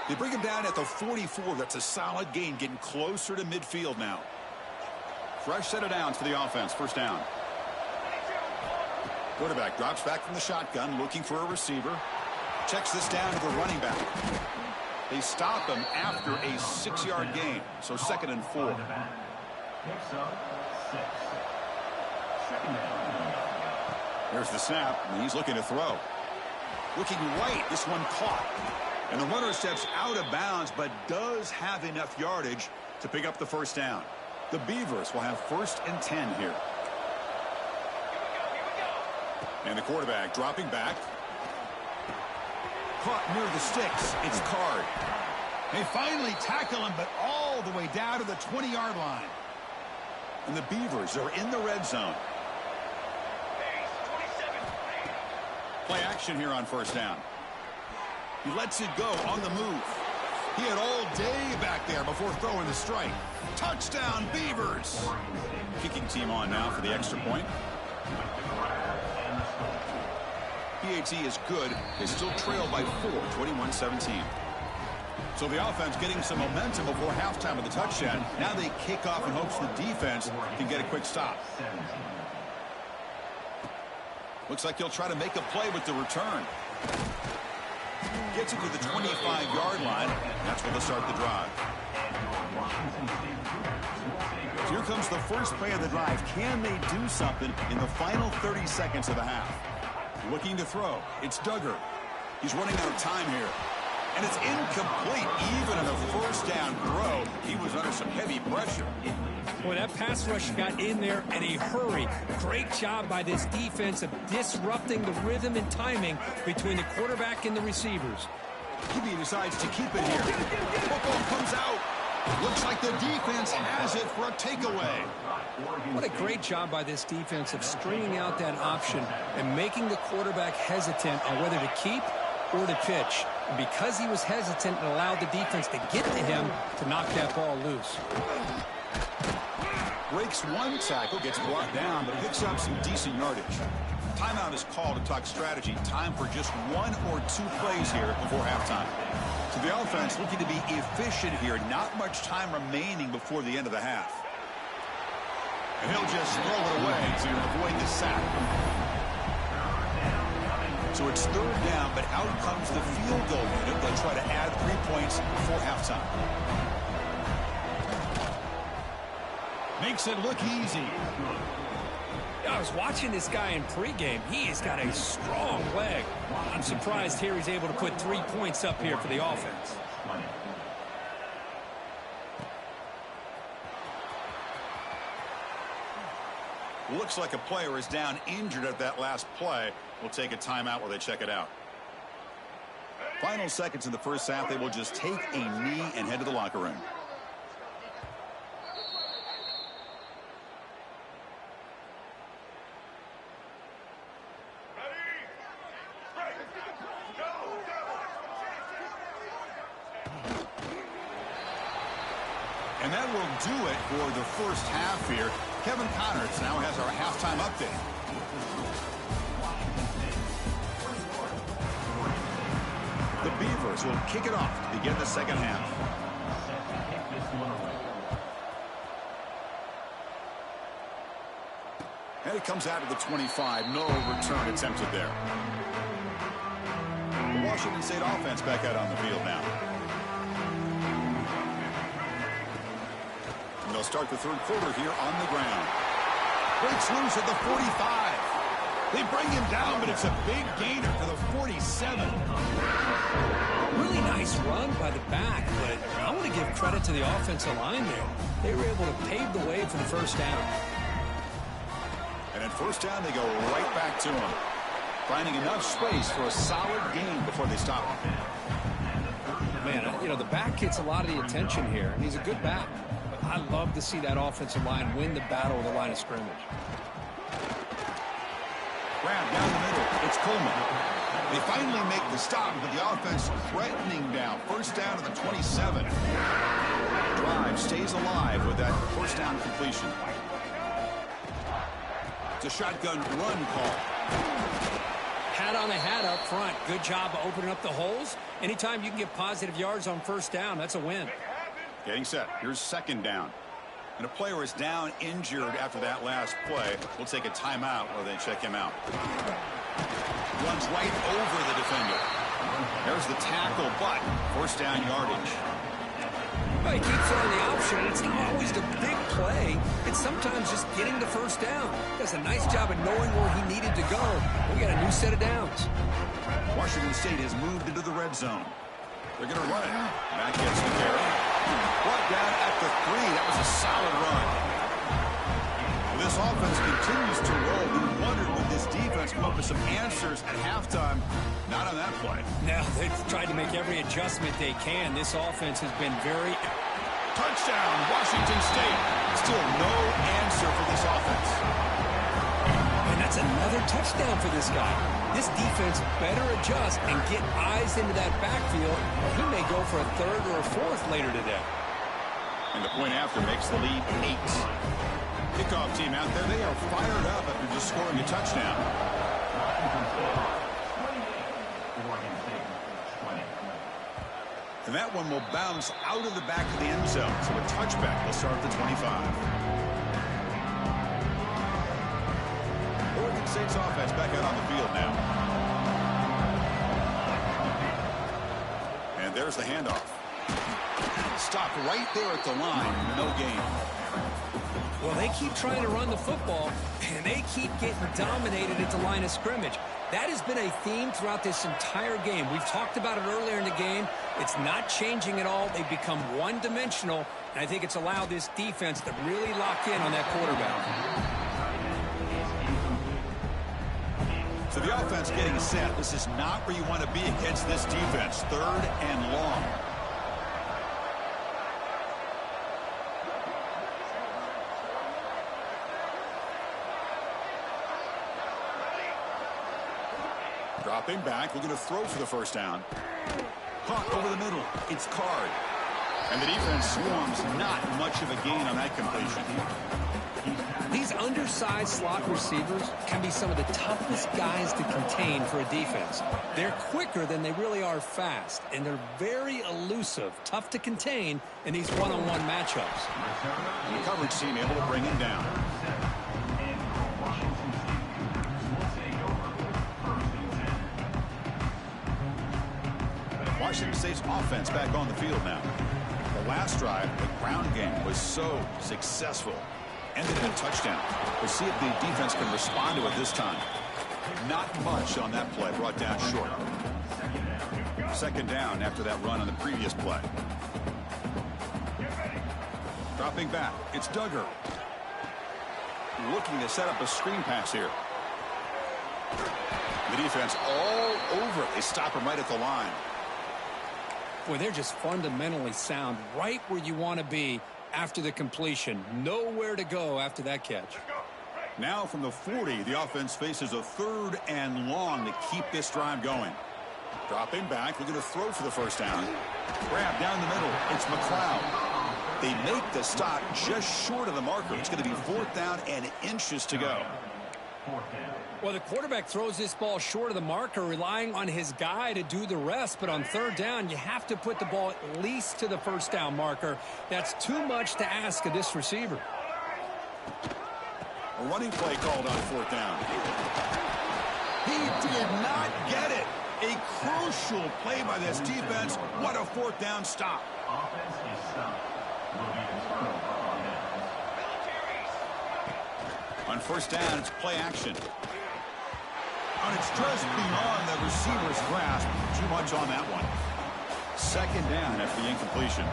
They bring him down at the 44. That's a solid gain, getting closer to midfield now. Fresh set of downs for the offense. First down. Quarterback drops back from the shotgun, looking for a receiver. Checks this down to the running back. They stop him after a 6-yard gain, so 2nd and 4. There's the snap, and he's looking to throw. Looking right, this one caught. And the runner steps out of bounds, but does have enough yardage to pick up the first down. The Beavers will have 1st and 10 here. And the quarterback dropping back. Caught near the sticks. It's Card. They finally tackle him, but all the way down to the 20-yard line. And the Beavers are in the red zone. Play action here on first down. He lets it go on the move. He had all day back there before throwing the strike. Touchdown, Beavers. Kicking team on now for the extra point. PAT is good. They still trail by 4, 21-17. So the offense getting some momentum before halftime with the touchdown. Now they kick off in hopes the defense can get a quick stop. Looks like he'll try to make a play with the return. Gets it to the 25-yard line. That's where they'll start the drive. Here comes the first play of the drive. Can they do something in the final 30 seconds of the half? Looking to throw. It's Duggar. He's running out of time here. And it's incomplete. Even in a first down throw, he was under some heavy pressure. Boy, that pass rush got in there in a hurry. Great job by this defense of disrupting the rhythm and timing between the quarterback and the receivers. QB decides to keep it here. Football comes out. Looks like the defense has it for a takeaway. What a great job by this defense of stringing out that option and making the quarterback hesitant on whether to keep or to pitch. And because he was hesitant, it allowed the defense to get to him to knock that ball loose. Breaks one tackle, gets brought down, but picks up some decent yardage. Timeout is called to talk strategy. Time for just 1 or 2 plays here before halftime. So the offense looking to be efficient here. Not much time remaining before the end of the half. And he'll just throw it away to avoid the sack. So it's 3rd down, but out comes the field goal unit. They'll try to add 3 points before halftime. Makes it look easy. I was watching this guy in pregame. He has got a strong leg. I'm surprised here he's able to put 3 points up here for the offense. Looks like a player is down injured at that last play. We'll take a timeout while they check it out. Final seconds in the first half, they will just take a knee and head to the locker room. And that will do it for the first half here. Kevin Connors now has our halftime update. The Beavers will kick it off to begin the second half. And it comes out of the 25. No return attempted there. The Washington State offense back out on the field now. And they'll start the third quarter here on the ground. Breaks loose at the 45. They bring him down, but it's a big gainer to the 47. Really nice run by the back, but I want to give credit to the offensive line there. They were able to pave the way for the first down. And at first down, they go right back to him, finding enough space for a solid gain before they stop him. Man, you know, the back gets a lot of the attention here, and he's a good back. But I love to see that offensive line win the battle of the line of scrimmage. Grab down the middle. It's Coleman. They finally make the stop, but the offense threatening down. First down to the 27. Drive stays alive with that first down completion. It's a shotgun run call. Hat on the hat up front. Good job of opening up the holes. Anytime you can get positive yards on first down, that's a win. Getting set. Here's second down. And a player is down injured after that last play. We'll take a timeout while they check him out. Runs right over the defender. There's the tackle, but first down yardage. Well, he keeps it on the option. It's not always the big play. It's sometimes just getting the first down. Does a nice job of knowing where he needed to go. We got a new set of downs. Washington State has moved into the red zone. They're going to run it. That gets the carry. Brought down at the 3. That was a solid run. This offense continues to roll. We wondered would this defense come up with some answers at halftime. Not on that play. Now they've tried to make every adjustment they can. This offense has been very... Touchdown, Washington State. Still no answer for this offense. And that's another touchdown for this guy. This defense better adjust and get eyes into that backfield, or he may go for a third or a fourth later today. And the point after makes the lead 8. Kickoff team out there, they are fired up after just scoring a touchdown. And that one will bounce out of the back of the end zone, so a touchback will start at the 25. Oregon State's offense back out on the field now. And there's the handoff. Stopped right there at the line. No gain. Well, they keep trying to run the football, and they keep getting dominated at the line of scrimmage. That has been a theme throughout this entire game. We've talked about it earlier in the game. It's not changing at all. They've become one-dimensional, and I think it's allowed this defense to really lock in on that quarterback. So the offense getting set. This is not where you want to be against this defense. Third and long. Dropping back, looking to throw for the first down. Caught over the middle. It's Card. And the defense swarms. Not much of a gain on that completion. These undersized slot receivers can be some of the toughest guys to contain for a defense. They're quicker than they really are fast, and they're very elusive, tough to contain in these one-on-one matchups. The coverage team able to bring him down. Washington State's offense back on the field now. The last drive, the ground game was so successful. Ended in a touchdown. We'll see if the defense can respond to it this time. Not much on that play, brought down short. Second down after that run on the previous play. Dropping back, it's Duggar. Looking to set up a screen pass here. The defense all over it. They stop him right at the line. Boy, they're just fundamentally sound right where you want to be after the completion. Nowhere to go after that catch. Now from the 40, the offense faces a 3rd and long to keep this drive going. Dropping back, looking to throw for the first down. Grab down the middle. It's McLeod. They make the stop just short of the marker. It's going to be 4th down and inches to go. Well, the quarterback throws this ball short of the marker, relying on his guy to do the rest. But on 3rd down, you have to put the ball at least to the first down marker. That's too much to ask of this receiver. A running play called on 4th down. He did not get it. A crucial play by this defense. What a 4th down stop. On 1st down, it's play action. And it's just beyond the receiver's grasp. Too much on that one. 2nd down after the incompletion.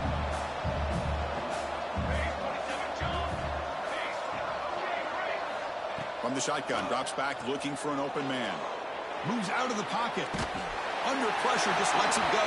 From the shotgun, drops back looking for an open man. Moves out of the pocket. Under pressure, just lets it go.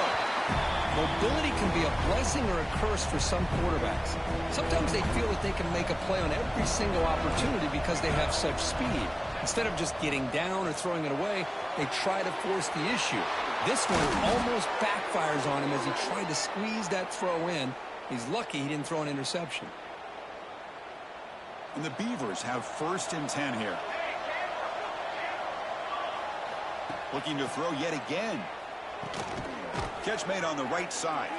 Mobility can be a blessing or a curse for some quarterbacks. Sometimes they feel that they can make a play on every single opportunity because they have such speed. Instead of just getting down or throwing it away, they try to force the issue. This one almost backfires on him as he tried to squeeze that throw in. He's lucky he didn't throw an interception. And the Beavers have 1st and 10 here. Looking to throw yet again. Catch made on the right side.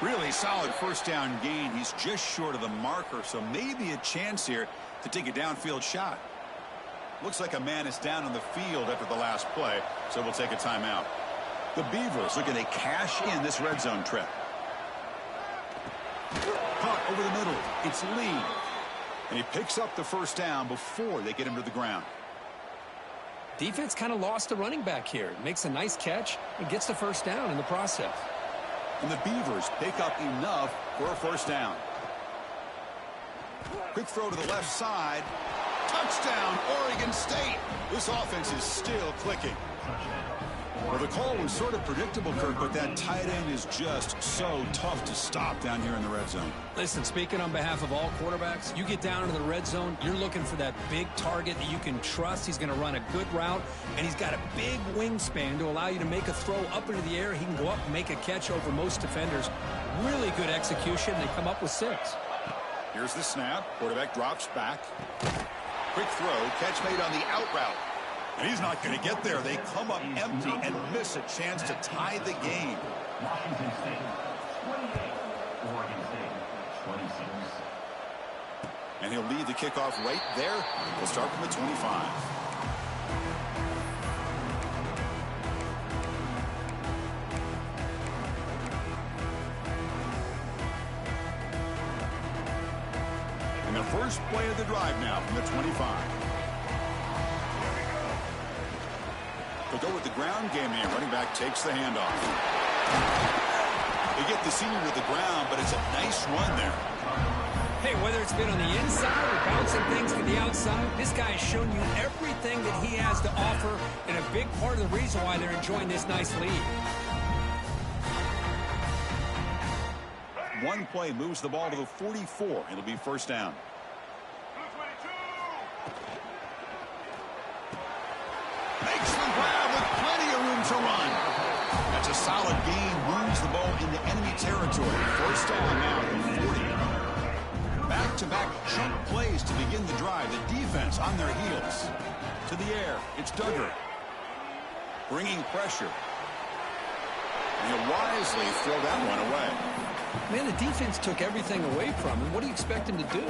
Really solid 1st down gain. He's just short of the marker, so maybe a chance here to take a downfield shot. Looks like a man is down on the field after the last play, so we'll take a timeout. The Beavers looking to cash in this red zone trip. Caught over the middle. It's Lee. And he picks up the 1st down before they get him to the ground. Defense kind of lost the running back here. Makes a nice catch and gets the 1st down in the process. And the Beavers pick up enough for a 1st down. Quick throw to the left side. Touchdown, Oregon State. This offense is still clicking. Well, the call was sort of predictable, Kirk, but that tight end is just so tough to stop down here in the red zone. Listen, speaking on behalf of all quarterbacks, you get down into the red zone, you're looking for that big target that you can trust. He's going to run a good route, and he's got a big wingspan to allow you to make a throw up into the air. He can go up and make a catch over most defenders. Really good execution. They come up with 6. Here's the snap. Quarterback drops back. Quick throw. Catch made on the out route. And he's not going to get there. They come up empty and miss a chance to tie the game. Washington State, 28. Oregon State, 26. And he'll lead the kickoff right there. We'll start from the 25. And the first play of the drive now from the 25. They'll go with the ground game here. Running back takes the handoff. They get the senior to the ground, but it's a nice run there. Hey, whether it's been on the inside or bouncing things to the outside, this guy has shown you everything that he has to offer, and a big part of the reason why they're enjoying this nice lead. One play moves the ball to the 44. It'll be 1st down. Makes the grab with plenty of room to run. That's a solid gain. Moves the ball into enemy territory. 1st down now at the 40. Back-to-back chunk plays to begin the drive. The defense on their heels. To the air. It's Duggar. Bringing pressure. And he'll wisely throw that one away. Man, the defense took everything away from him. What do you expect him to do?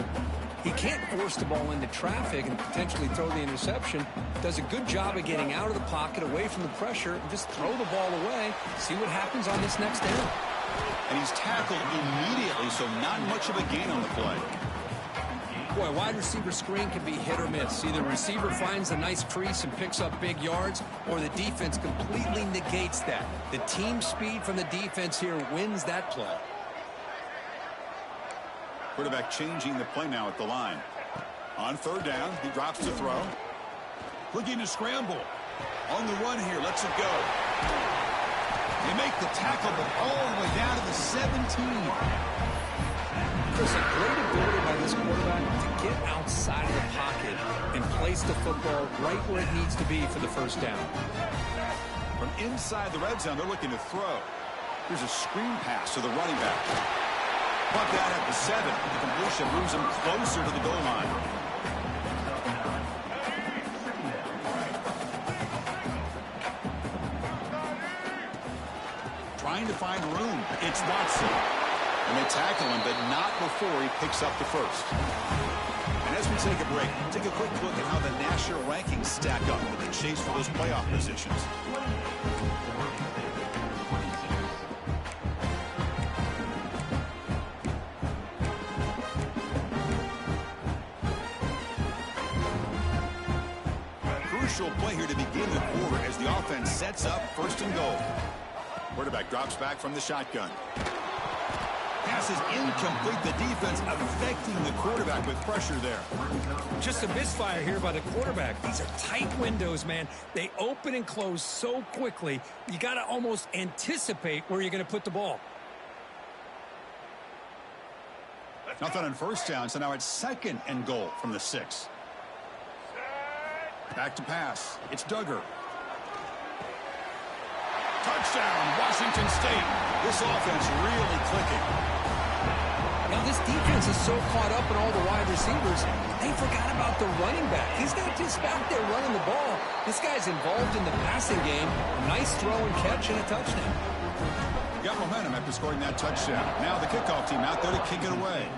He can't force the ball into traffic and potentially throw the interception. Does a good job of getting out of the pocket, away from the pressure, and just throw the ball away. See what happens on this next down. And he's tackled immediately, so not much of a gain on the play. Boy, wide receiver screen can be hit or miss. Either receiver finds a nice crease and picks up big yards, or the defense completely negates that. The team speed from the defense here wins that play. Quarterback changing the play now at the line. On 3rd down, he drops to throw. Looking to scramble. On the run here, lets it go. They make the tackle, but all the way down to the 17. There's a great ability by this quarterback to get outside of the pocket and place the football right where it needs to be for the first down. From inside the red zone, they're looking to throw. Here's a screen pass to the running back. Put that at the 7. The completion moves him closer to the goal line. Trying to find room. It's Watson. And they tackle him, but not before he picks up the first. And as we take a break, take a quick look at how the national rankings stack up with the chase for those playoff positions. Crucial play here to begin the quarter as the offense sets up 1st and goal. Quarterback drops back from the shotgun. Pass is incomplete. The defense affecting the quarterback with pressure there. Just a misfire here by the quarterback. These are tight windows, man. They open and close so quickly. You got to almost anticipate where you're going to put the ball. Nothing on 1st down, so now it's 2nd and goal from the 6. Back to pass. It's Duggar. Touchdown, Washington State. This offense really clicking. Now, this defense is so caught up in all the wide receivers, they forgot about the running back. He's not just back there running the ball. This guy's involved in the passing game. A nice throw and catch and a touchdown. Got momentum after scoring that touchdown. Now the kickoff team out there to kick it away.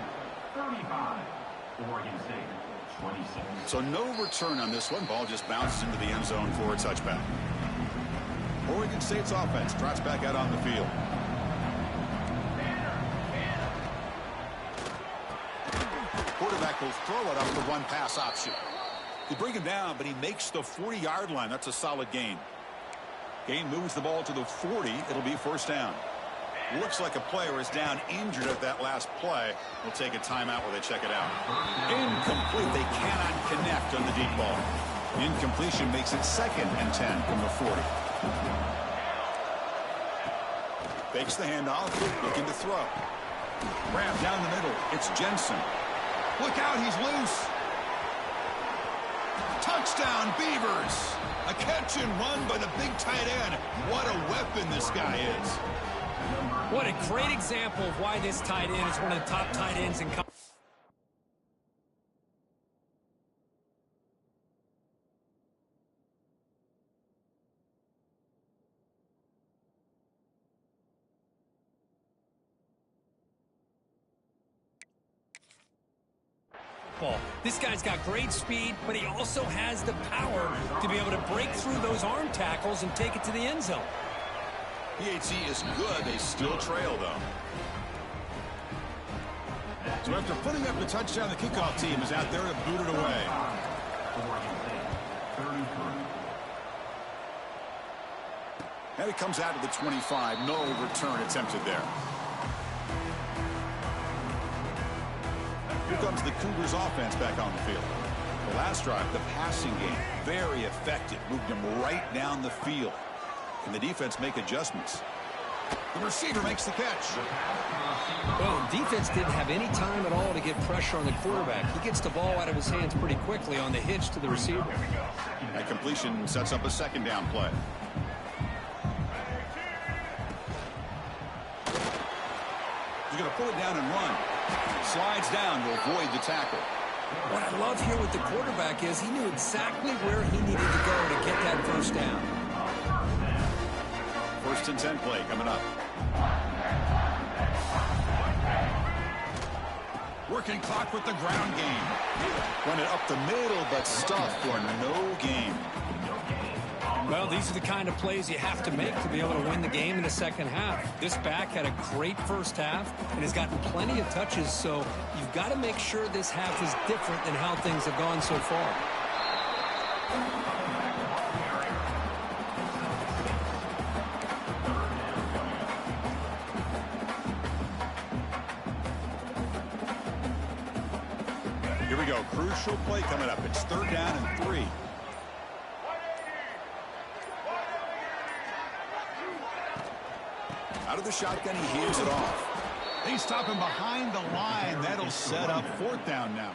35. Oregon State, 26. So no return on this one. Ball just bounces into the end zone for a touchback. Oregon State's offense trots back out on the field. Quarterback will throw it up the run-pass option. They bring him down, but he makes the 40-yard line. That's a solid gain. Gain moves the ball to the 40. It'll be 1st down. Looks like a player is down injured at that last play. We'll take a timeout while they check it out. Incomplete. They cannot connect on the deep ball. Incompletion makes it 2nd and 10 from the 40. Fakes the handoff, looking to throw. Grab down the middle. It's Jensen. Look out, he's loose. Touchdown, Beavers. A catch and run by the big tight end. What a weapon this guy is. What a great example of why this tight end is one of the top tight ends in college. This guy's got great speed, but he also has the power to be able to break through those arm tackles and take it to the end zone. PHC is good. They still trail, though. So after putting up the touchdown, the kickoff team is out there to boot it away. And it comes out to the 25. No return attempted there. Here comes the Cougars offense back on the field. The last drive, the passing game, very effective. Moved them right down the field. Can the defense make adjustments? The receiver makes the catch. Well, the defense didn't have any time at all to get pressure on the quarterback. He gets the ball out of his hands pretty quickly on the hitch to the receiver. That completion sets up a 2nd down play. He's going to pull it down and run. Slides down to avoid the tackle. What I love here with the quarterback is he knew exactly where he needed to go to get that 1st down. 1st and 10 play coming up. Working clock with the ground game. Run it up the middle, but stuffed for no gain. Well, these are the kind of plays you have to make to be able to win the game in the 2nd half. This back had a great 1st half and has gotten plenty of touches, so you've got to make sure this half is different than how things have gone so far. Here we go. Crucial play coming up. It's 3rd down and 3. the shotgun, he heaves it off. They stop him behind the line. That'll set up 4th down now.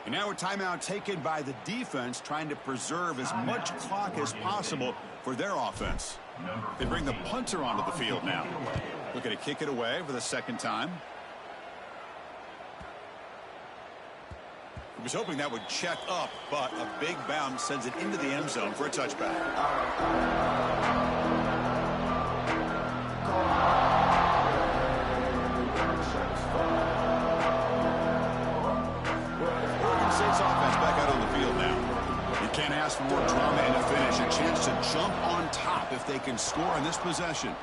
And now a timeout taken by the defense, trying to preserve as much clock as possible for their offense. They bring the punter onto the field now. Looking to kick it away for the 2nd time. He was hoping that would check up, but a big bounce sends it into the end zone for a touchback. Oregon State's offense back out on the field now. You can't ask for more drama in a finish. A chance to jump on top if they can score on this possession.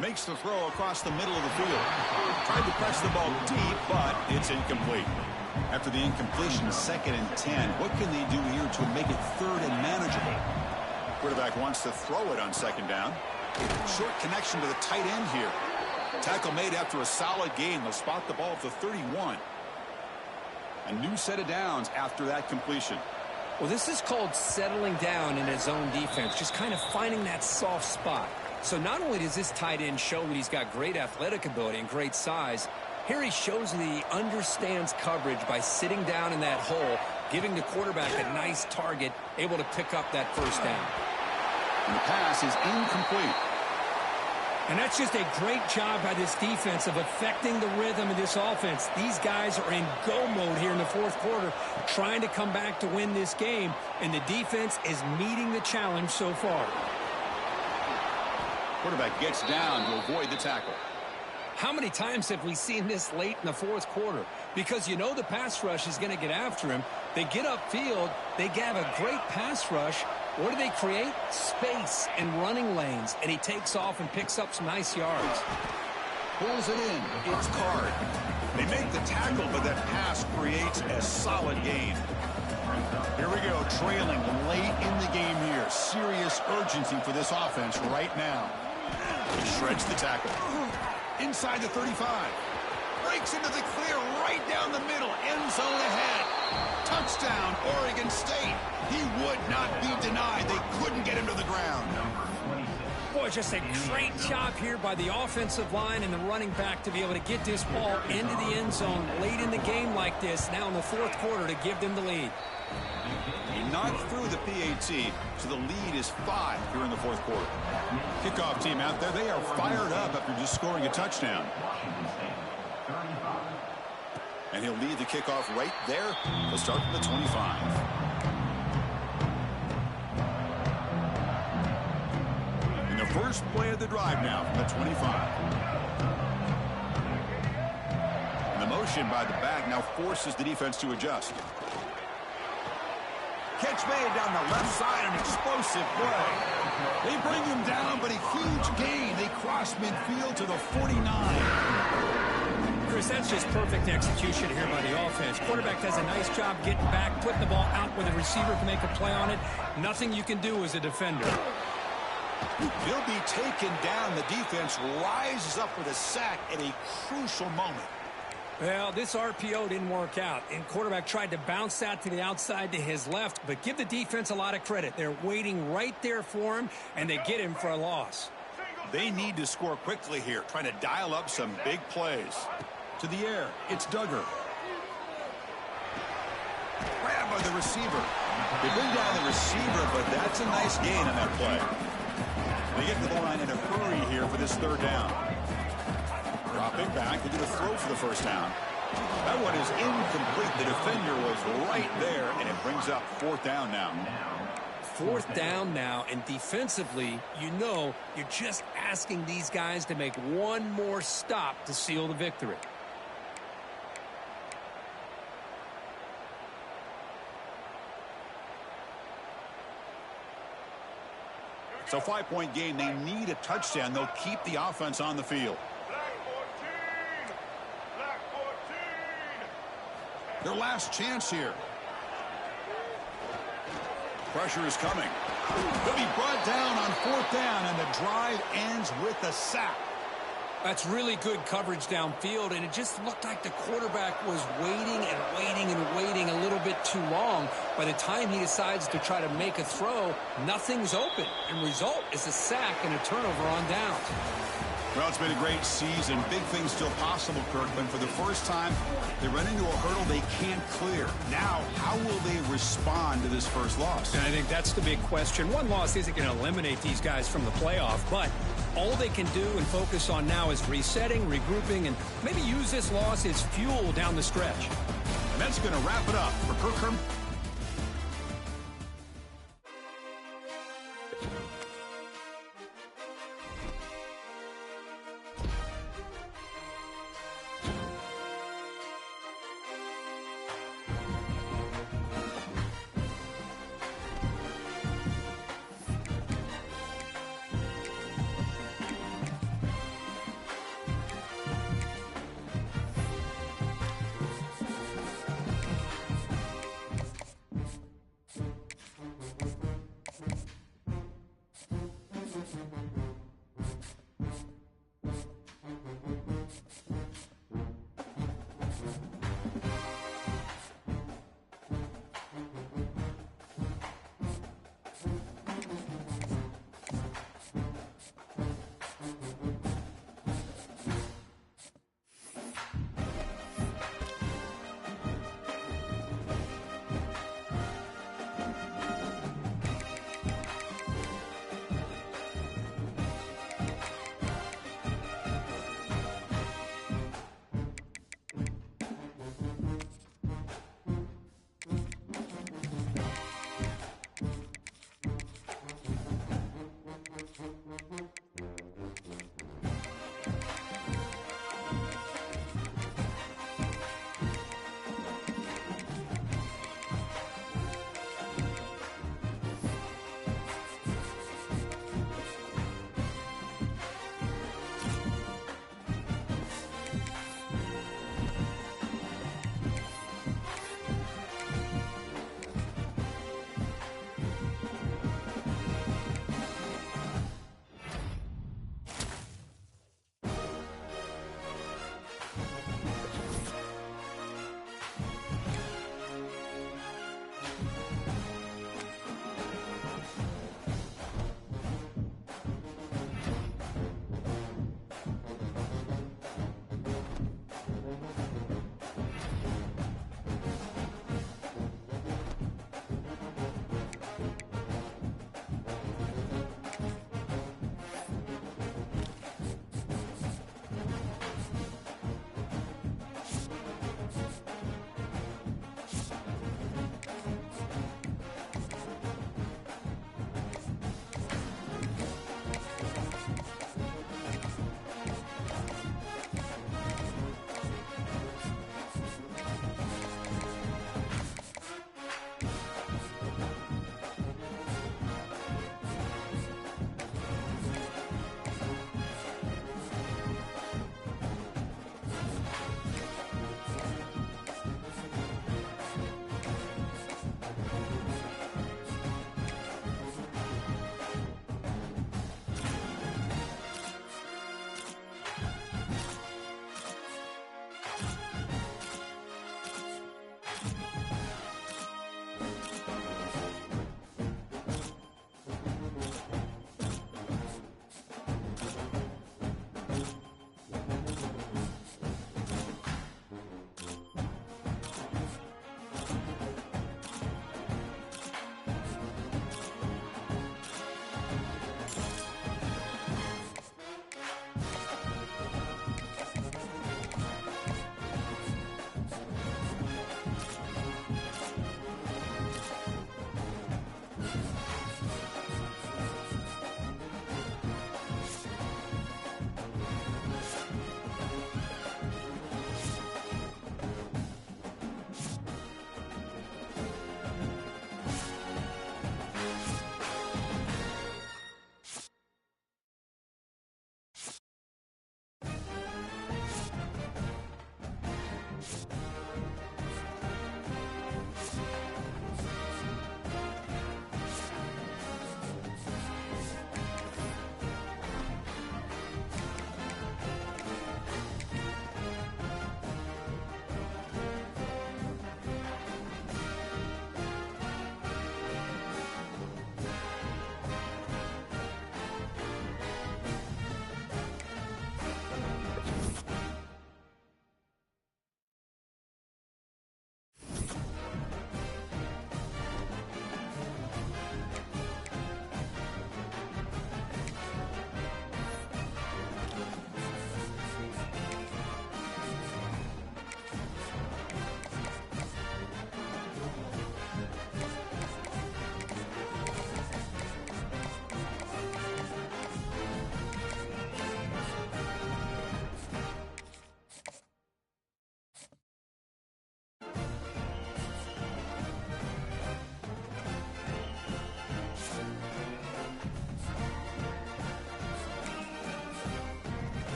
Makes the throw across the middle of the field. Tried to press the ball deep, but it's incomplete. After the incompletion, 2nd and 10. What can they do here to make it 3rd and manageable? Quarterback wants to throw it on 2nd down. Short connection to the tight end here. Tackle made after a solid gain. They'll spot the ball at the 31. A new set of downs after that completion. Well, this is called settling down in his own defense, just kind of finding that soft spot. So not only does this tight end show that he's got great athletic ability and great size, here he shows that he understands coverage by sitting down in that hole, giving the quarterback a nice target, able to pick up that 1st down. And the pass is incomplete. And that's just a great job by this defense of affecting the rhythm of this offense. These guys are in go mode here in the 4th quarter, trying to come back to win this game, and the defense is meeting the challenge so far. Quarterback gets down to avoid the tackle. How many times have we seen this late in the 4th quarter? Because you know the pass rush is going to get after him. They get upfield. They have a great pass rush. What do they create? Space and running lanes. And he takes off and picks up some nice yards. Pulls it in. It's Card. They make the tackle, but that pass creates a solid gain. Here we go, trailing late in the game here. Serious urgency for this offense right now. He shreds the tackle. Inside the 35. Breaks into the clear right down the middle. End zone ahead. Touchdown, Oregon State. He would not be denied. They couldn't get him to the ground. Boy, just a great job here by the offensive line and the running back to be able to get this ball into the end zone late in the game like this, now in the 4th quarter, to give them the lead. He knocked through the PAT, so the lead is 5 here in the 4th quarter. Kickoff team out there, they are fired up after just scoring a touchdown. And he'll lead the kickoff right there. He'll start from the 25. In the first play of the drive now from the 25. And the motion by the back now forces the defense to adjust. Catch made down the left side, an explosive play. They bring him down, but a huge gain. They cross midfield to the 49. Chris, that's just perfect execution here by the offense. Quarterback does a nice job getting back, putting the ball out where the receiver can make a play on it. Nothing you can do as a defender. He'll be taken down. The defense rises up with a sack at a crucial moment. Well, this RPO didn't work out, and quarterback tried to bounce that to the outside to his left, but give the defense a lot of credit. They're waiting right there for him, and they get him for a loss. They need to score quickly here, trying to dial up some big plays. To the air, it's Duggar. Grab by the receiver. They bring down the receiver, but that's a nice gain on that play. They get to the line in a hurry here for this 3rd down. Drop it back. They get a throw for the 1st down. That one is incomplete. The defender was right there, and it brings up 4th down now. 4th down now, and defensively, you know, you're just asking these guys to make one more stop to seal the victory. So 5-point game. They need a touchdown. They'll keep the offense on the field. Their last chance here. Pressure is coming. They'll be brought down on 4th down, and the drive ends with a sack. That's really good coverage downfield, and it just looked like the quarterback was waiting and waiting and waiting a little bit too long. By the time he decides to try to make a throw, nothing's open, and result is a sack and a turnover on downs. Well, it's been a great season. Big things still possible, Kirkland. For the first time, they run into a hurdle they can't clear. Now, how will they respond to this first loss? And I think that's the big question. One loss isn't going to eliminate these guys from the playoff, but all they can do and focus on now is resetting, regrouping, and maybe use this loss as fuel down the stretch. And that's going to wrap it up for Kirkland.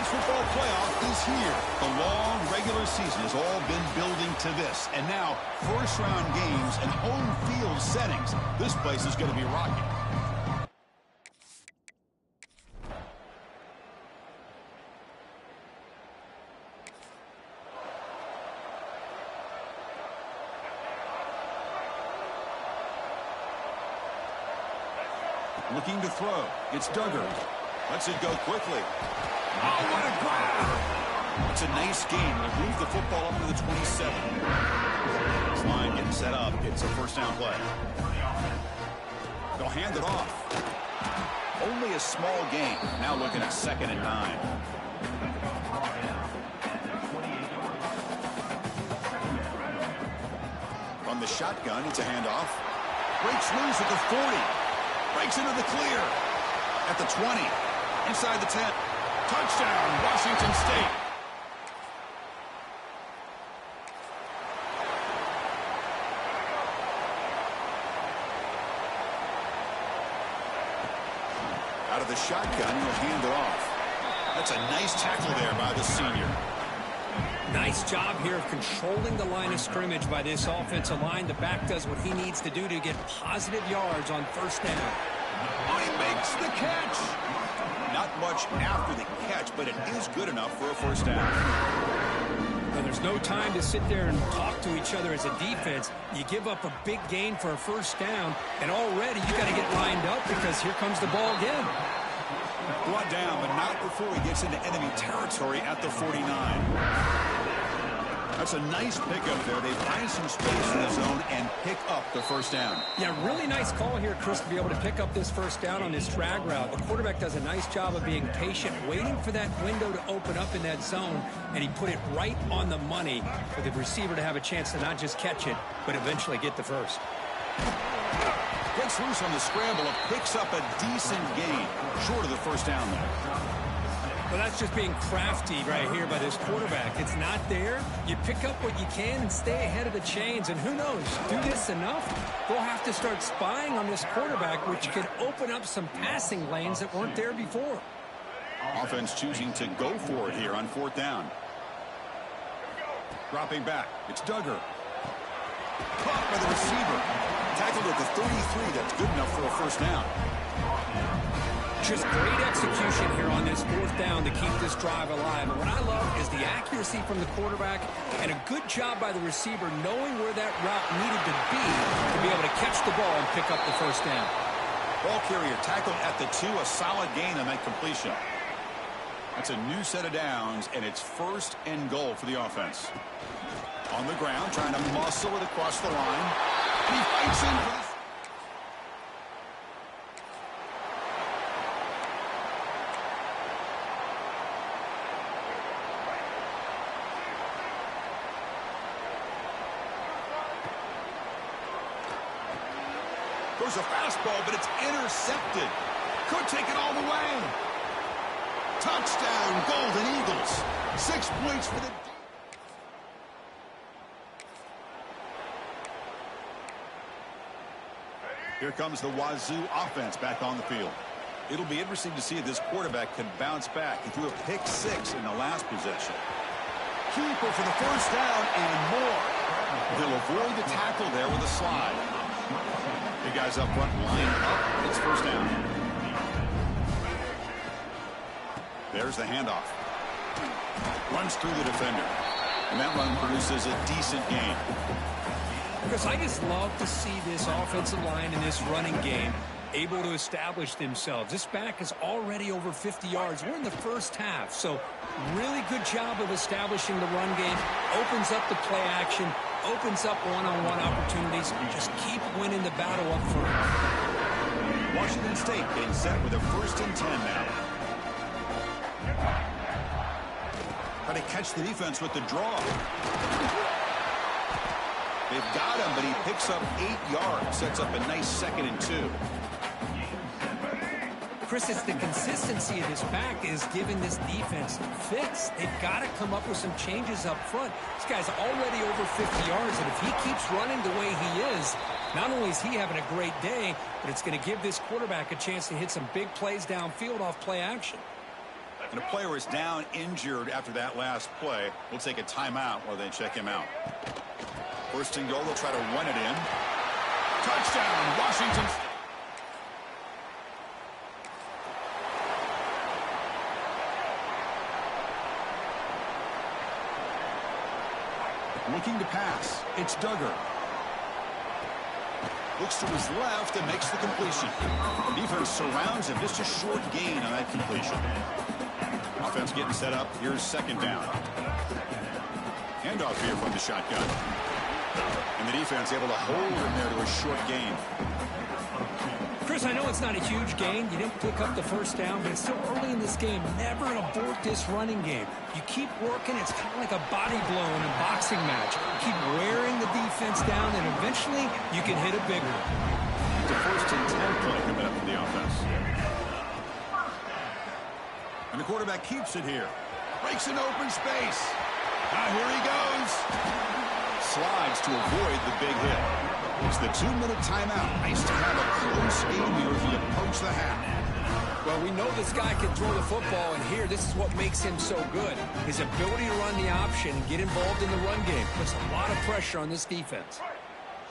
college football playoff is here. The long regular season has all been building to this. And now, first-round games and home field settings. This place is going to be rocking. Looking to throw. It's Duggar. Lets it go quickly. Oh, what a grab! It's a nice game. They'll move the football up to the 27. This line getting set up. It's a first down play. They'll hand it off. Only a small gain. Now looking at 2nd and 9. From the shotgun, it's a handoff. Breaks loose at the 40. Breaks into the clear. At the 20. Inside the 10. Touchdown, Washington State. Out of the shotgun, he'll hand it off. That's a nice tackle there by the senior. Nice job here of controlling the line of scrimmage by this offensive line. The back does what he needs to do to get positive yards on first down. Oh, he makes the catch. Not much after the catch, but it is good enough for a first down. And there's no time to sit there and talk to each other as a defense. You give up a big gain for a first down, and already you got to get lined up because here comes the ball again. Brought down, but not before he gets into enemy territory at the 49. That's a nice pickup there. They find some space in the zone and pick up the first down. Yeah, really nice call here, Chris, to be able to pick up this first down on this drag route. The quarterback does a nice job of being patient, waiting for that window to open up in that zone, and he put it right on the money for the receiver to have a chance to not just catch it, but eventually get the first. Gets loose on the scramble and picks up a decent gain, short of the first down there. Well, that's just being crafty right here by this quarterback. It's not there. You pick up what you can and stay ahead of the chains. And who knows, do this enough, they'll have to start spying on this quarterback, which could open up some passing lanes that weren't there before. Offense choosing to go for it here on 4th down. Dropping back. It's Duggar. Caught by the receiver. Tackled at the 33. That's good enough for a first down. Just great execution here on this 4th down to keep this drive alive. And what I love is the accuracy from the quarterback and a good job by the receiver knowing where that route needed to be able to catch the ball and pick up the first down. Ball carrier tackled at the 2, a solid gain on that completion. That's a new set of downs, and it's 1st and goal for the offense. On the ground, trying to muscle it across the line. He fights in for the... There's a fastball, but it's intercepted. Could take it all the way. Touchdown, Golden Eagles. 6 points for the... Here comes the Wazoo offense back on the field. It'll be interesting to see if this quarterback can bounce back. He threw a pick-6 in the last possession. Keeper for the first down and more. They'll avoid the tackle there with a slide. The guys up front line up. It's first down. There's the handoff. Runs through the defender. And that run produces a decent gain. Because I just love to see this offensive line in this running game able to establish themselves. This back is already over 50 yards. We're in the first half, so really good job of establishing the run game. Opens up the play action, opens up one-on-one opportunities. Just keep winning the battle up front. Washington State getting set with a 1st and 10 now. Trying to catch the defense with the draw. They've got him, but he picks up 8 yards. Sets up a nice 2nd and 2. Chris, it's the consistency of this back is giving this defense fits. They've got to come up with some changes up front. This guy's already over 50 yards, and if he keeps running the way he is, not only is he having a great day, but it's going to give this quarterback a chance to hit some big plays downfield off play action. And a player is down injured after that last play. We'll take a timeout while they check him out. First and goal, they'll try to run it in. Touchdown, Washington. Looking to pass. It's Duggar. Looks to his left and makes the completion. The defense surrounds him. Just a short gain on that completion. Offense getting set up. Here's second down. Handoff here from the shotgun. And the defense able to hold him there to a short gain. Chris, I know it's not a huge gain. You didn't pick up the first down, but it's still early in this game. Never abort this running game. You keep working. It's kind of like a body blow in a boxing match. Keep wearing the defense down, and eventually you can hit a big one. It's a first and 10 play coming up for the offense. And the quarterback keeps it here. Breaks an open space. Now here he goes. Slides to avoid the big hit. It's the 2-minute timeout. Nice to have a close game here as we approach the half. Well, we know this guy can throw the football, and here, this is what makes him so good. His ability to run the option and get involved in the run game puts a lot of pressure on this defense.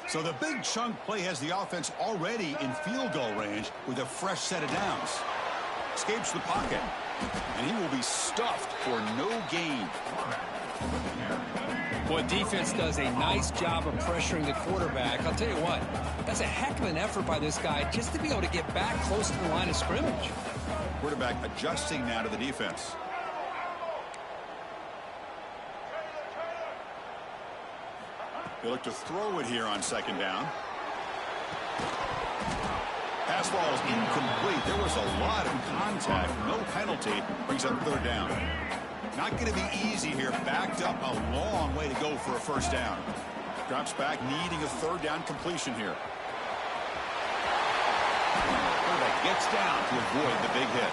So the big chunk play has the offense already in field goal range with a fresh set of downs. Escapes the pocket, and he will be stuffed for no gain. Boy, defense does a nice job of pressuring the quarterback. I'll tell you what, that's a heck of an effort by this guy just to be able to get back close to the line of scrimmage. Quarterback adjusting now to the defense. They look to throw it here on second down. Pass ball is incomplete. There was a lot of contact. No penalty. Brings up third down. Not going to be easy here. Backed up a long way to go for a first down. Drops back, needing a third down completion here. Quarterback gets down to avoid the big hit.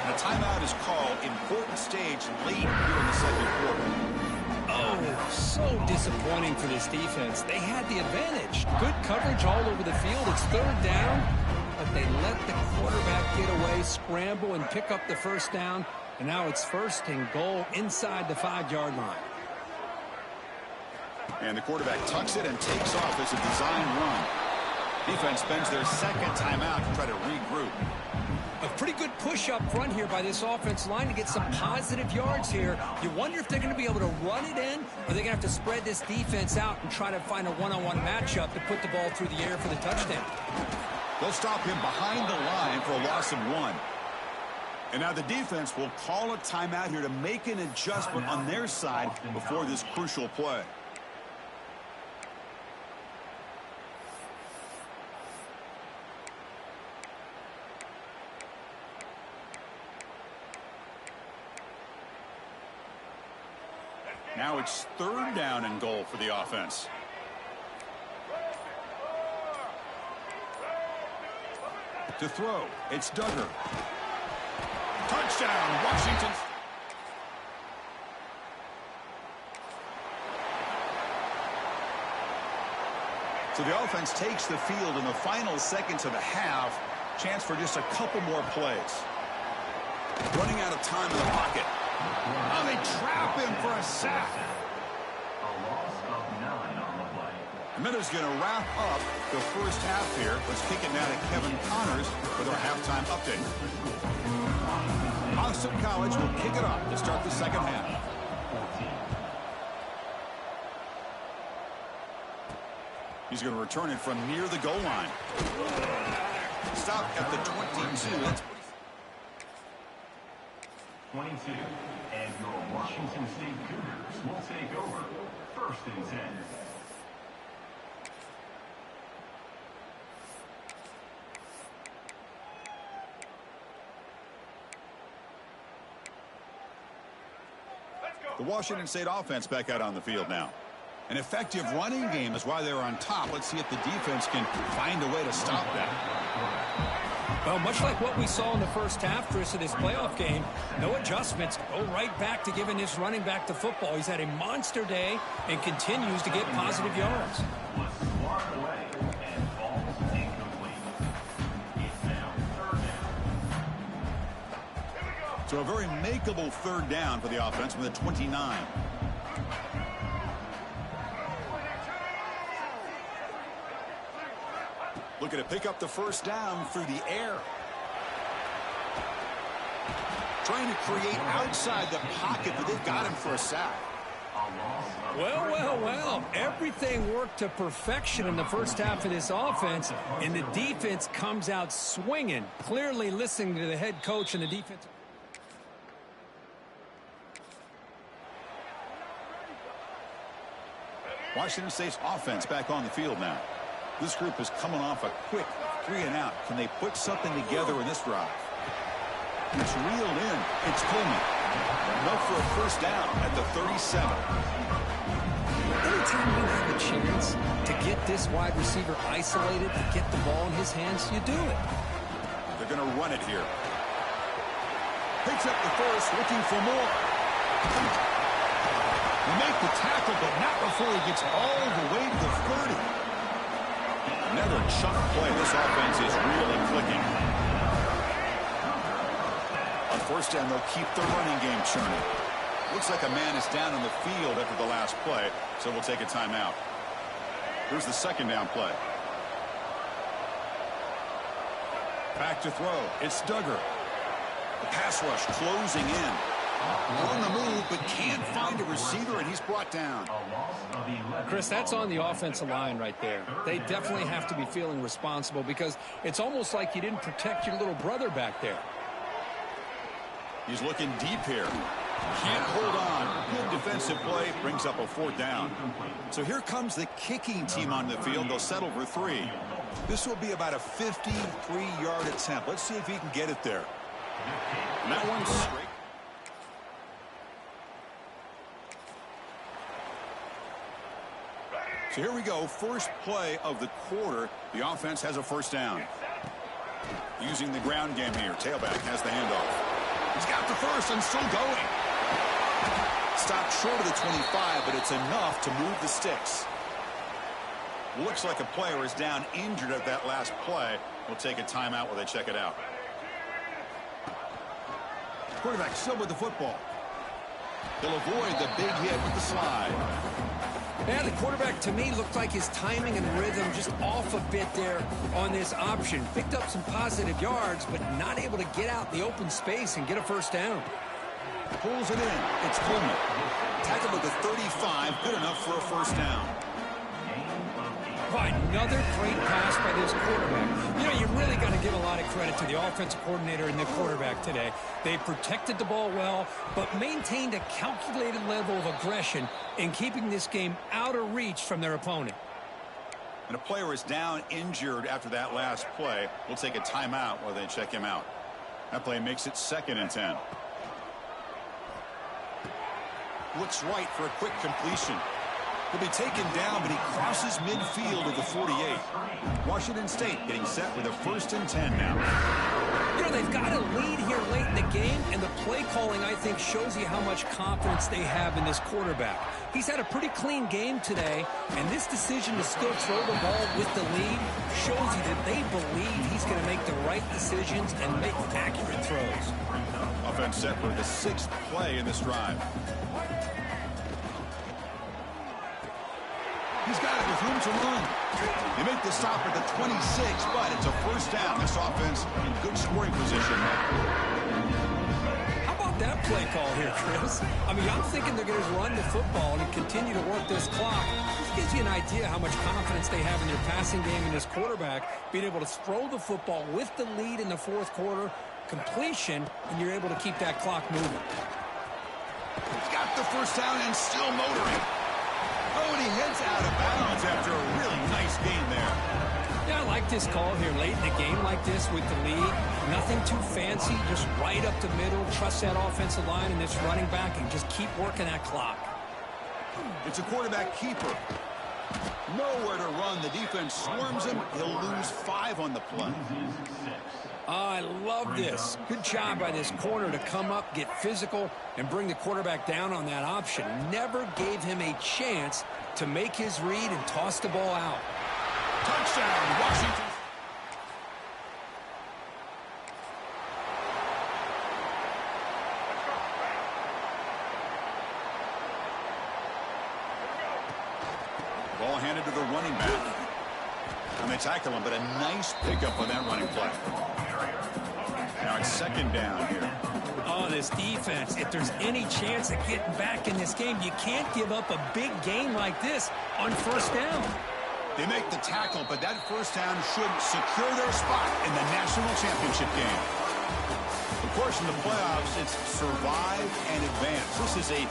And a timeout is called. Important stage late here in the second quarter. Oh, so disappointing for this defense. They had the advantage. Good coverage all over the field. It's third down, but they let the quarterback get away, scramble, and pick up the first down. And now it's first and goal inside the 5-yard line. And the quarterback tucks it and takes off. It's a design run. Defense spends their second timeout to try to regroup. A pretty good push up front here by this offense line to get some positive yards here. You wonder if they're going to be able to run it in, or they're going to have to spread this defense out and try to find a one-on-one matchup to put the ball through the air for the touchdown. They'll stop him behind the line for a loss of 1. And now the defense will call a timeout here to make an adjustment on their side before this crucial play. Now it's third down and goal for the offense. To throw, it's Duggar. Touchdown, Washington. So the offense takes the field in the final seconds of the half. Chance for just a couple more plays. Running out of time in the pocket. Oh, they trap him for a sack. A loss of 9 on the play. And that is going to wrap up the first half here. Let's kick it now to Kevin Connors with our halftime update. Boston College will kick it off to start the second half. He's going to return it from near the goal line. Stop at the 22. That's 22, and your Washington State Cougars will take over. First and 10. The Washington State offense back out on the field now. An effective running game is why they're on top. Let's see if the defense can find a way to stop that. Well, much like what we saw in the first half, Chris, of this playoff game, no adjustments. Go right back to giving this running back the football. He's had a monster day and continues to get positive yards. Was swatted away and falls incomplete. It's now third down. So a very makeable third down for the offense with a 29. Looking to pick up the first down through the air. Trying to create outside the pocket, but they've got him for a sack. Well, well, well. Everything worked to perfection in the first half of this offense, and the defense comes out swinging, clearly listening to the head coach and the defense. Washington State's offense back on the field now. This group is coming off a quick 3-and-out. Can they put something together in this drive? It's reeled in. It's Coleman. Enough for a first down at the 37. Anytime you have a chance to get this wide receiver isolated, to get the ball in his hands, you do it. They're going to run it here. Picks up the first, looking for more. He make the tackle, but not before he gets all the way to the 30. Another chunk play. This offense is really clicking. On first down, they'll keep the running game churning. Looks like a man is down on the field after the last play, so we'll take a timeout. Here's the second down play. Back to throw. It's Duggar. The pass rush closing in. On the move, but can't find a receiver, and he's brought down. Chris, that's on the offensive line right there. They definitely have to be feeling responsible because it's almost like you didn't protect your little brother back there. He's looking deep here. Can't hold on. Good defensive play. Brings up a fourth down. So here comes the kicking team on the field. They'll settle for 3. This will be about a 53-yard attempt. Let's see if he can get it there. And that one's straight. So here we go. First play of the quarter. The offense has a first down. Using the ground game here. Tailback has the handoff. He's got the first and still going. Stopped short of the 25, but it's enough to move the sticks. Looks like a player is down injured at that last play. We'll take a timeout while they check it out. Quarterback still with the football. He'll avoid the big hit with the slide. Yeah, the quarterback, to me, looked like his timing and rhythm just off a bit there on this option. Picked up some positive yards, but not able to get out in the open space and get a first down. Pulls it in. It's Coleman. Tackled at the 35. Good enough for a first down. Another great pass by this quarterback. You know, you really got to give a lot of credit to the offensive coordinator and the quarterback today. They protected the ball well, but maintained a calculated level of aggression in keeping this game out of reach from their opponent. And a player is down injured after that last play. We'll take a timeout while they check him out. That play makes it 2nd and 10. Looks right for a quick completion. He'll be taken down, but he crosses midfield of the 48. Washington State getting set with a 1st and 10 now. You know, they've got a lead here late in the game, and the play calling, I think, shows you how much confidence they have in this quarterback. He's had a pretty clean game today, and this decision to still throw the ball with the lead shows you that they believe he's going to make the right decisions and make accurate throws. Offense set for the 6th play in this drive. He's got it with room to run. They make the stop at the 26, but it's a first down. This offense in good scoring position. How about that play call here, Chris? I mean, I'm thinking they're going to run the football and continue to work this clock. This gives you an idea how much confidence they have in their passing game and this quarterback being able to throw the football with the lead in the 4th quarter, completion, and you're able to keep that clock moving. He's got the first down and still motoring. Oh, and he heads out of bounds after a really nice game there. Yeah, I like this call here late in the game like this with the lead. Nothing too fancy, just right up the middle. Trust that offensive line and this running back and just keep working that clock. It's a quarterback keeper. Nowhere to run. The defense swarms him. He'll lose 5 on the play. I love this. Good job by this corner to come up, get physical, and bring the quarterback down on that option. Never gave him a chance to make his read and toss the ball out. Touchdown, Washington. Ball handed to the running back. And they tackle him, but a nice pickup on that running play. Now it's second down here. Oh, this defense, if there's any chance of getting back in this game, you can't give up a big gain like this on first down. They make the tackle, but that first down should secure their spot in the national championship game. Of course, in the playoffs, it's survive and advance. This is a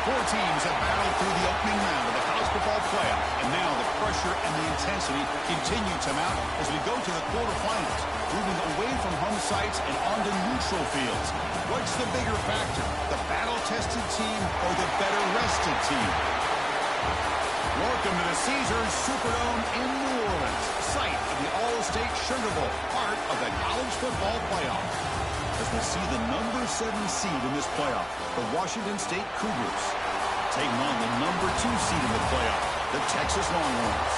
Four teams have battled through the opening round of the college football playoff, and now the pressure and the intensity continue to mount as we go to the quarterfinals, moving away from home sites and onto neutral fields. What's the bigger factor, the battle-tested team or the better-rested team? Welcome to the Caesars Superdome in New Orleans, site of the All-State Sugar Bowl, part of the college football playoff. As we see the number 7 seed in this playoff, the Washington State Cougars, taking on the number 2 seed in the playoff, the Texas Longhorns.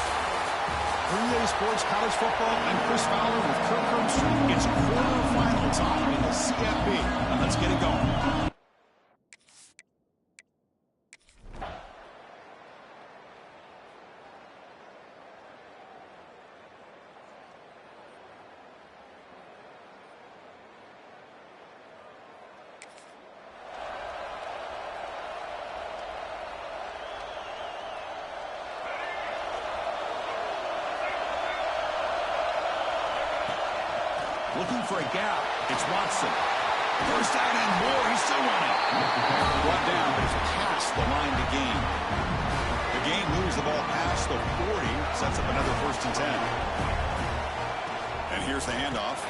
3A Sports College Football, I'm Chris Fowler with Kirk Herbstreit. It's quarterfinal time in the CFB, and let's get it going. Looking for a gap, it's Watson. First down and more, he's still running. Brought down, but it's past the line to gain. The gain moves the ball past the 40, sets up another 1st and 10. And here's the handoff.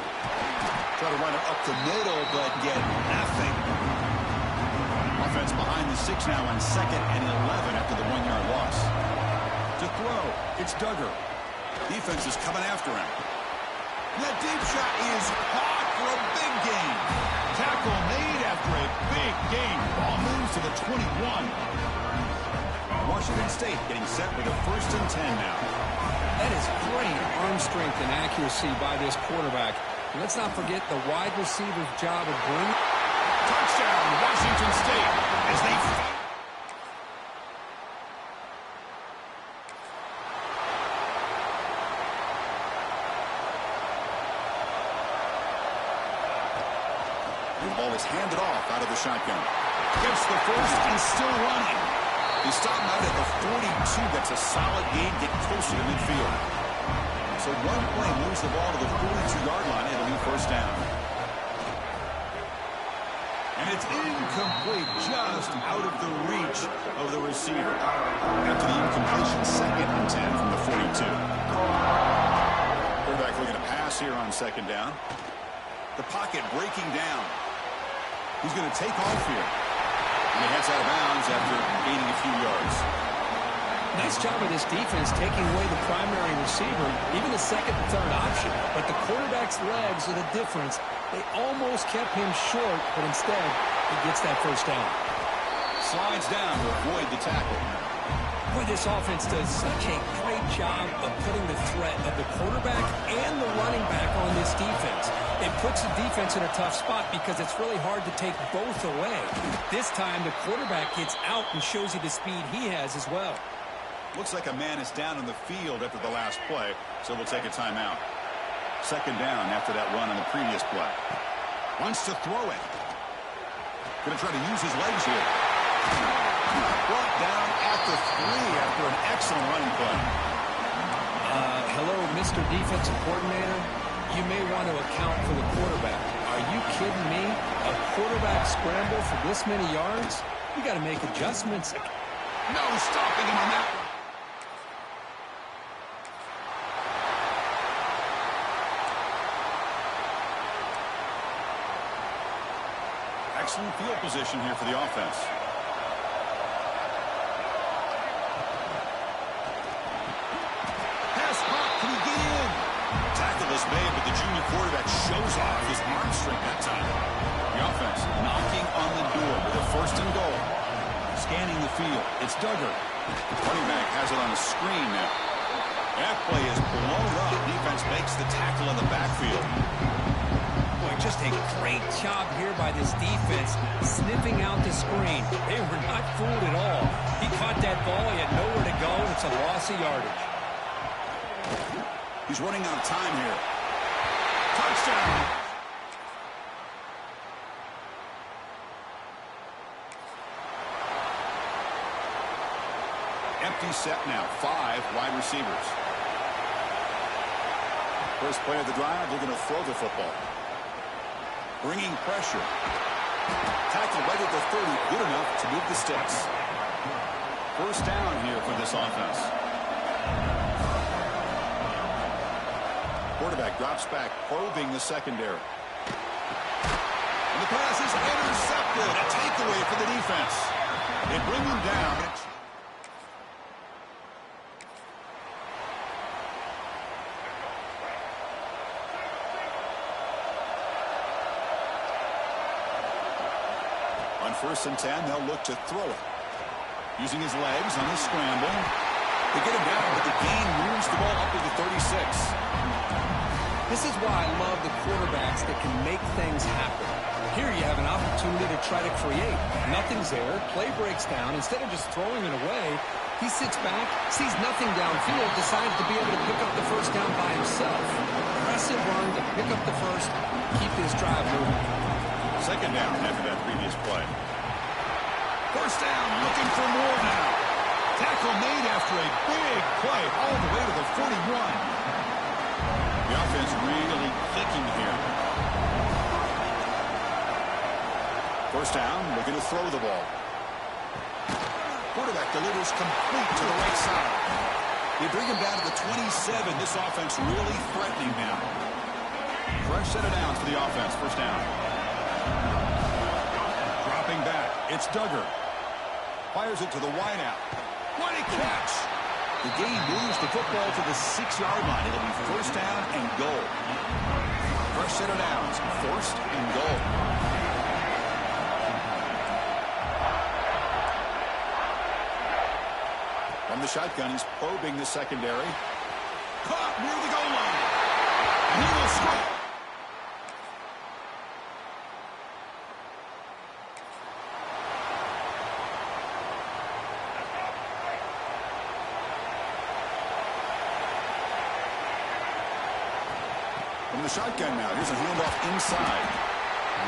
Try to run it up the middle, but get nothing. Offense behind the 6 now on 2nd and 11 after the 1-yard loss. To throw, it's Duggar. Defense is coming after him. That deep shot is caught for a big gain. Tackle made after a big gain. Ball moves to the 21. Washington State getting set with a 1st and 10 now. That is great arm strength and accuracy by this quarterback. And let's not forget the wide receiver's job of bringing. Touchdown, Washington State, as they fight. The ball is handed off out of the shotgun. Gets the 1st and still running. He stopped out at the 42. That's a solid gain. Get closer to midfield. So one play moves the ball to the 42-yard line. It'll be 1st down. And it's incomplete, just out of the reach of the receiver. After the incompletion, 2nd and 10 from the 42. Quarterback looking to pass here on 2nd down. The pocket breaking down. He's going to take off here. And he heads out of bounds after gaining a few yards. Nice job of this defense taking away the primary receiver, even the 2nd and 3rd option. But the quarterback's legs are the difference. They almost kept him short, but instead, he gets that 1st down. Slides down to avoid the tackle. Boy, this offense does such a great job of putting the threat of the quarterback and the running back on this defense. It puts the defense in a tough spot because it's really hard to take both away. This time, the quarterback gets out and shows you the speed he has as well. Looks like a man is down on the field after the last play, so we'll take a timeout. 2nd down after that run on the previous play. Wants to throw it. Going to try to use his legs here. Brought down at the 3 after an excellent running play. Hello, Mr. Defensive Coordinator. You may want to account for the quarterback. Are you kidding me? A quarterback scramble for this many yards? You got to make adjustments. No stopping him on that one. Excellent field position here for the offense. Pass hot. Can he get in? Tackle is made, but the junior quarterback shows off his arm strength that time. The offense knocking on the door with a 1st and goal. Scanning the field. It's Duggar. Running back has it on the screen now. That play is blown up. Defense makes the tackle in the backfield. Boy, just a great job here by this defense, sniffing out the screen. They were not fooled at all. He caught that ball. He had nowhere to go, and it's a loss of yardage. He's running out of time here. Touchdown! Empty set now. 5 wide receivers. First play of the drive, looking to throw the football. Bringing pressure. Tackle right at the 30. Good enough to move the sticks. 1st down here for this offense. Quarterback drops back, probing the secondary. And the pass is intercepted. A takeaway for the defense. They bring him down. On 1st and 10, they'll look to throw it. Using his legs on the scramble. They get him down, but the gain moves the ball up to the 36. This is why I love the quarterbacks that can make things happen. Here you have an opportunity to try to create. Nothing's there. Play breaks down. Instead of just throwing it away, he sits back, sees nothing downfield, decides to be able to pick up the 1st down by himself. Impressive run to pick up the 1st, keep this drive moving. 2nd down after that previous play. 1st down, looking for more now. Tackle made after a big play all the way to the 41. The offense really clicking here. 1st down, looking to throw the ball. Quarterback delivers complete to the right side. They bring him down to the 27. This offense really threatening now. Fresh set of downs for the offense. First down. Dropping back. It's Duggar. Fires it to the wideout. What a catch! The game moves the football to the 6-yard line. It'll be first down and goal. Fresh set of downs. First and goal. From the shotgun, he's probing the secondary. Caught near the goal line. And he will score. From the shotgun now, here's a handoff inside.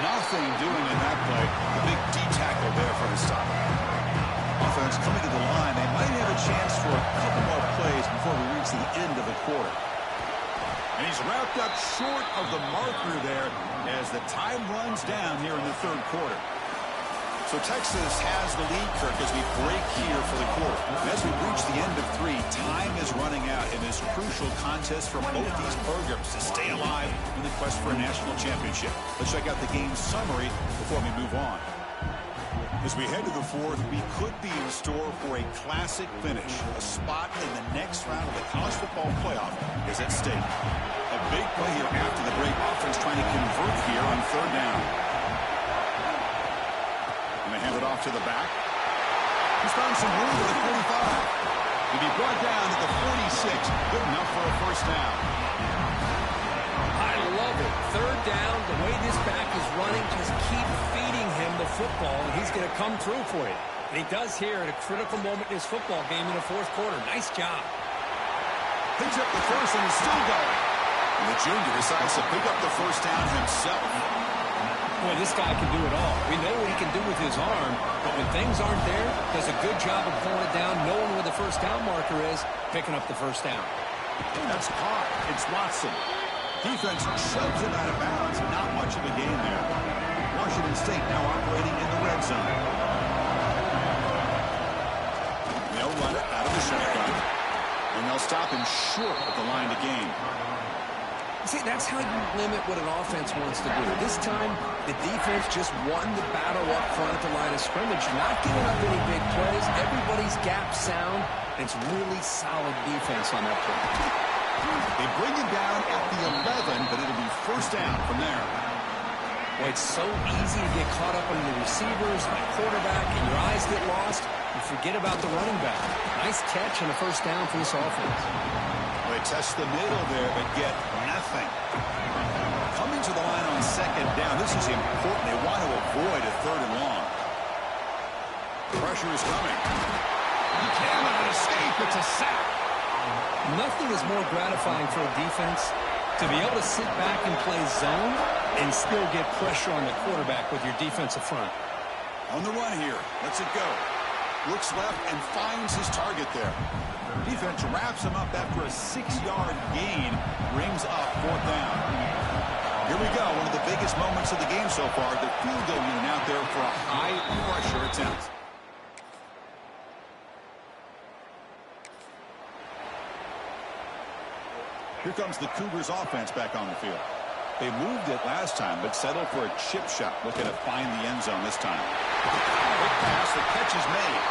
Nothing doing in that play. A big D tackle there for the stop. Offense coming to the line. They might have a chance for a couple more plays before we reach the end of the quarter. And he's wrapped up short of the marker there as the time runs down here in the third quarter. So Texas has the lead, Kirk, as we break here for the quarter. And as we reach the end of 3, time is running out in this crucial contest for both these programs to stay alive in the quest for a national championship. Let's check out the game summary before we move on. As we head to the fourth, we could be in store for a classic finish. A spot in the next round of the college football playoff is at stake. A big play here after the break. Offense trying to convert here on third down. And they hand it off to the back. He's found some room to the 45. He'll be brought down at the 46. Good enough for a first down. I love it. Third down, the way this back is running, just keep feeding him the football, and he's going to come through for you. And he does here at a critical moment in his football game in the fourth quarter. Nice job. Picks up the first and is still going. And the junior decides to pick up the first down himself. Boy, this guy can do it all. We know what he can do with his arm, but when things aren't there, does a good job of pulling it down, knowing where the first down marker is, picking up the first down. That's caught. It's Watson. Defense shoves him out of bounds. Not much of a gain there. Washington State now operating in the red zone. They'll run it out of the shotgun. And they'll stop him short of the line to gain. See, that's how you limit what an offense wants to do. This time, the defense just won the battle up front at the line of scrimmage, not giving up any big plays. Everybody's gap sound. It's really solid defense on that play. They bring him down at the 11, but it'll be first down from there. Boy, it's so easy to get caught up in the receivers, the quarterback, and your eyes get lost. You forget about the running back. Nice catch and a first down for this offense. Well, they test the middle there, but get nothing. Coming to the line on second down, this is important. They want to avoid a third and long. Pressure is coming. He cannot escape. It's a sack. Nothing is more gratifying for a defense to be able to sit back and play zone and still get pressure on the quarterback with your defensive front. On the run here. Lets it go. Looks left and finds his target there. Defense wraps him up after a 6-yard gain. Brings up fourth down. Here we go. One of the biggest moments of the game so far. The field goal unit out there for a high-pressure attempt. Here comes the Cougars offense back on the field. They moved it last time, but settled for a chip shot. Looking to find the end zone this time. Quick pass, the catch is made.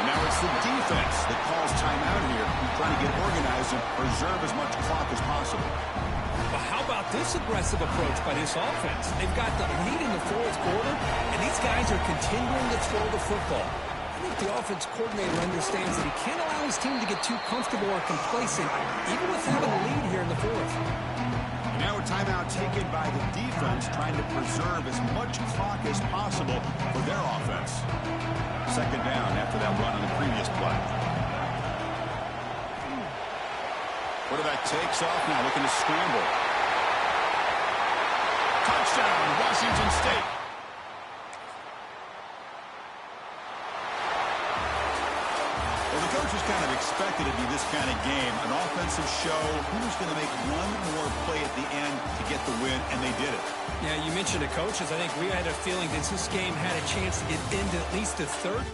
And now it's the defense that calls timeout here, trying to get organized and preserve as much clock as possible. Well, how about this aggressive approach by this offense? They've got the lead in the fourth quarter, and these guys are continuing to throw the football. I think the offense coordinator understands that he can't allow his team to get too comfortable or complacent, even with having a lead here in the fourth. Now a timeout taken by the defense, trying to preserve as much clock as possible for their offense. Second down after that run on the previous play. Quarterback takes off now, looking to scramble. Touchdown, Washington State. Well, the coaches kind of expected it to be this kind of game, an offensive show. Who's going to make one more play at the end to get the win, and they did it. Yeah, you mentioned the coaches. I think we had a feeling that this game had a chance to get into at least a third.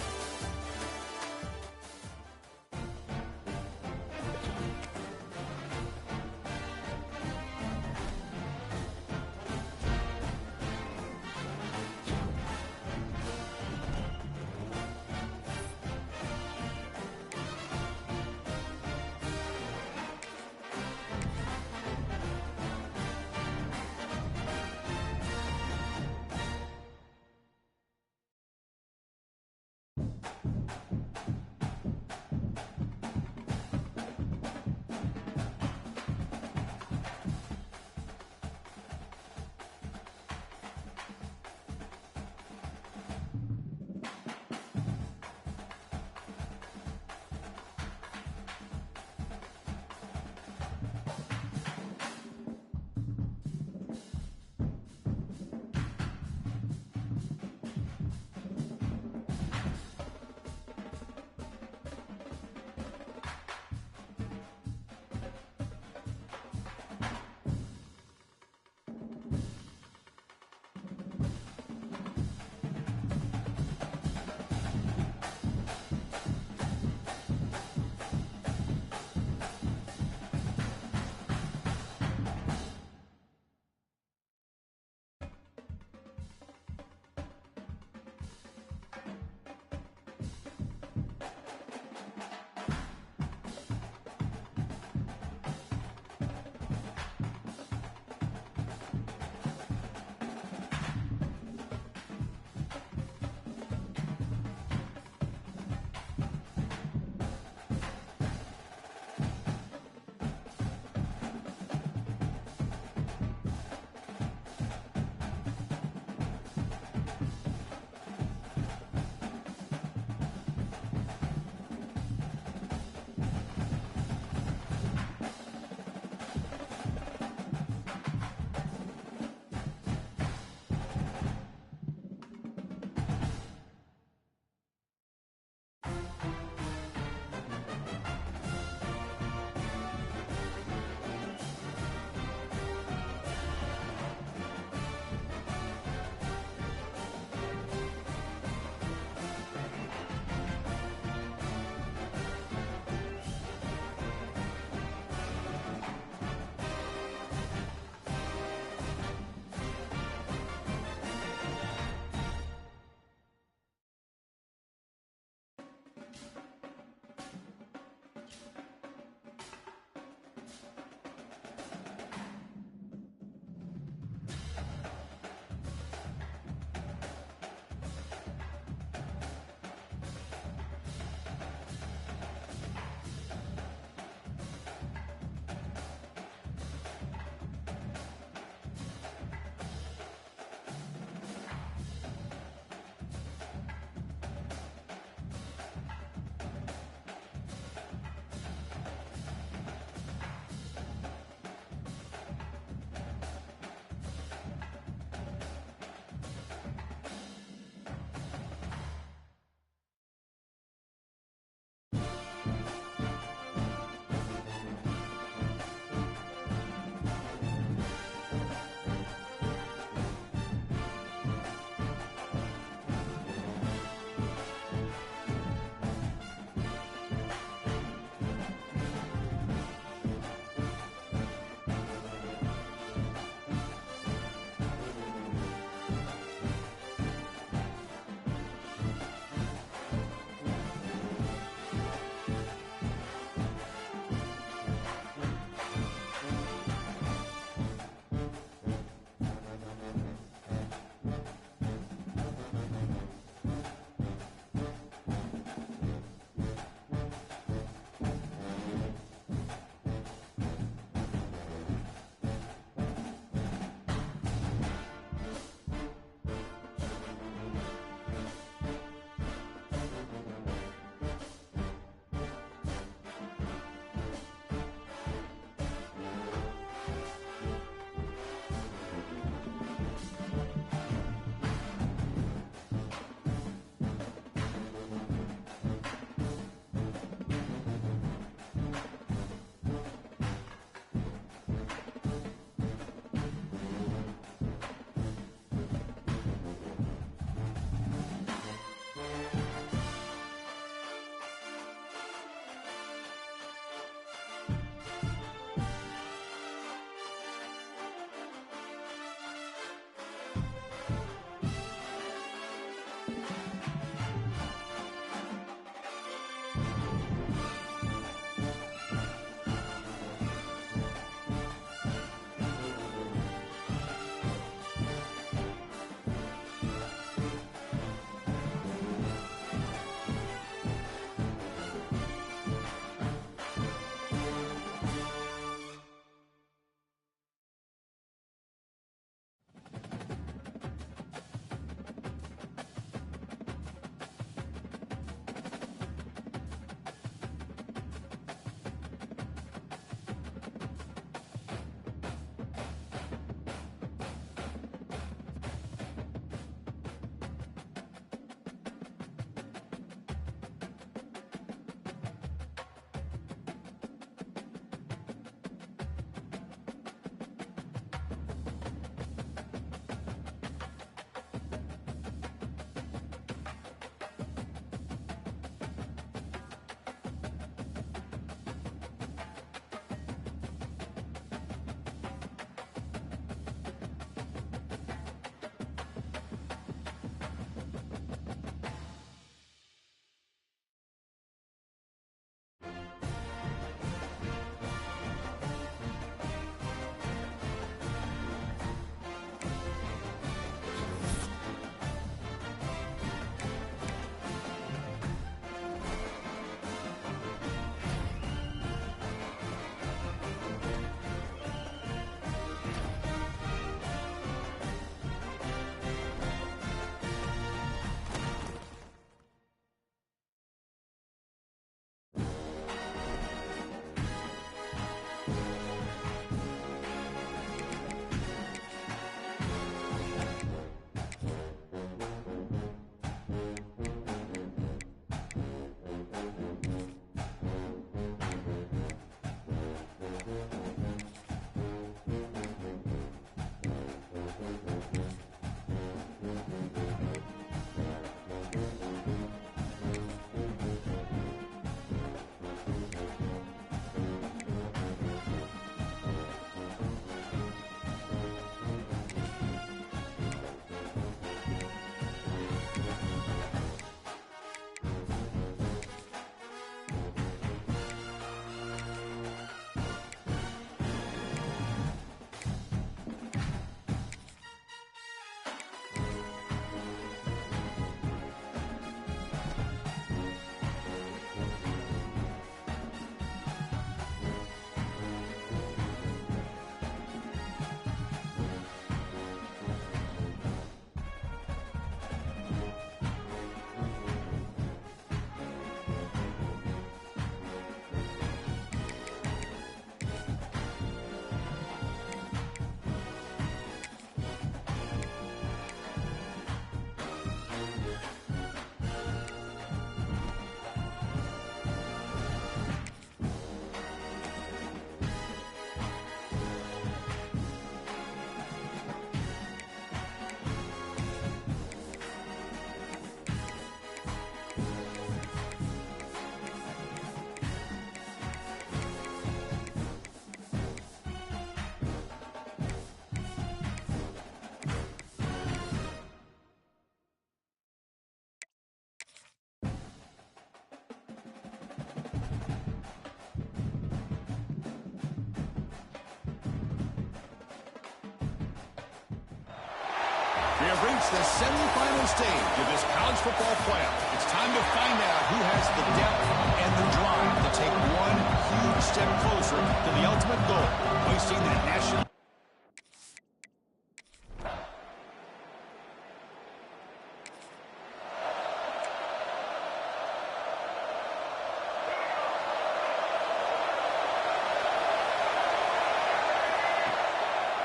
have reached the semifinal stage of this college football playoff. It's time to find out who has the depth and the drive to take one huge step closer to the ultimate goal, hoisting that national.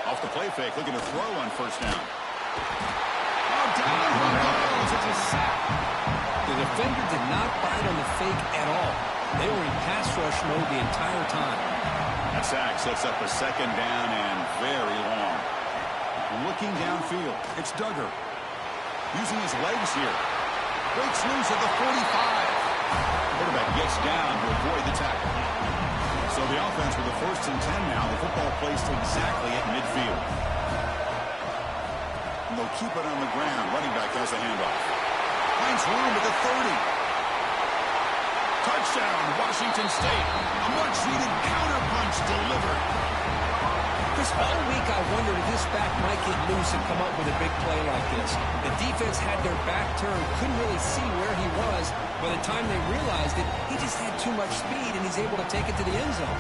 Off the play fake, looking to throw on first down. Oh, down he goes. It's a sack. The defender did not bite on the fake at all. They were in pass rush mode the entire time. That sack sets up a second down and very long. Looking downfield, it's Duggar. Using his legs here. Breaks loose at the 45. Quarterback gets down to avoid the tackle. So the offense with the 1st and 10 now. The football placed exactly at midfield. And they'll keep it on the ground. Running back has a handoff. Finds room at the 30. Touchdown, Washington State. A much-needed counterpunch delivered. Chris, all week I wondered if this back might get loose and come up with a big play like this. The defense had their back turned, couldn't really see where he was. By the time they realized it, he just had too much speed, and he's able to take it to the end zone.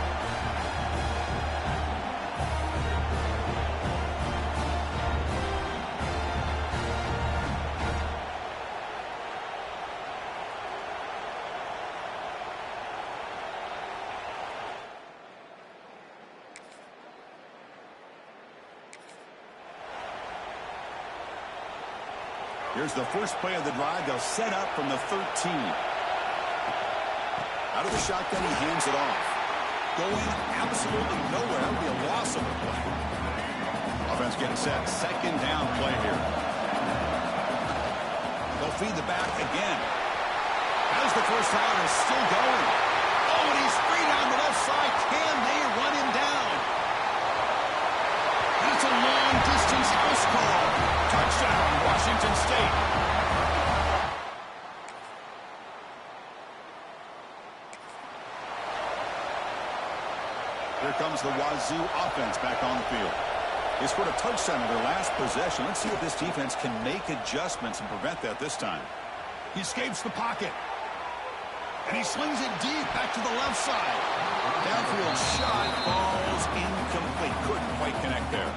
Here's the first play of the drive. They'll set up from the 13. Out of the shotgun, he hands it off. Going absolutely nowhere. That would be a loss of a play. Offense getting set. Second down play here. They'll feed the back again. As the first down is still going. Oh, and he's free down the left side. Can they run him down? That's a long-distance house call. Touchdown, Washington State. Here comes the Wazoo offense back on the field. They scored a touchdown in their last possession. Let's see if this defense can make adjustments and prevent that this time. He escapes the pocket. And he slings it deep back to the left side. Downfield shot falls incomplete. Couldn't quite connect there.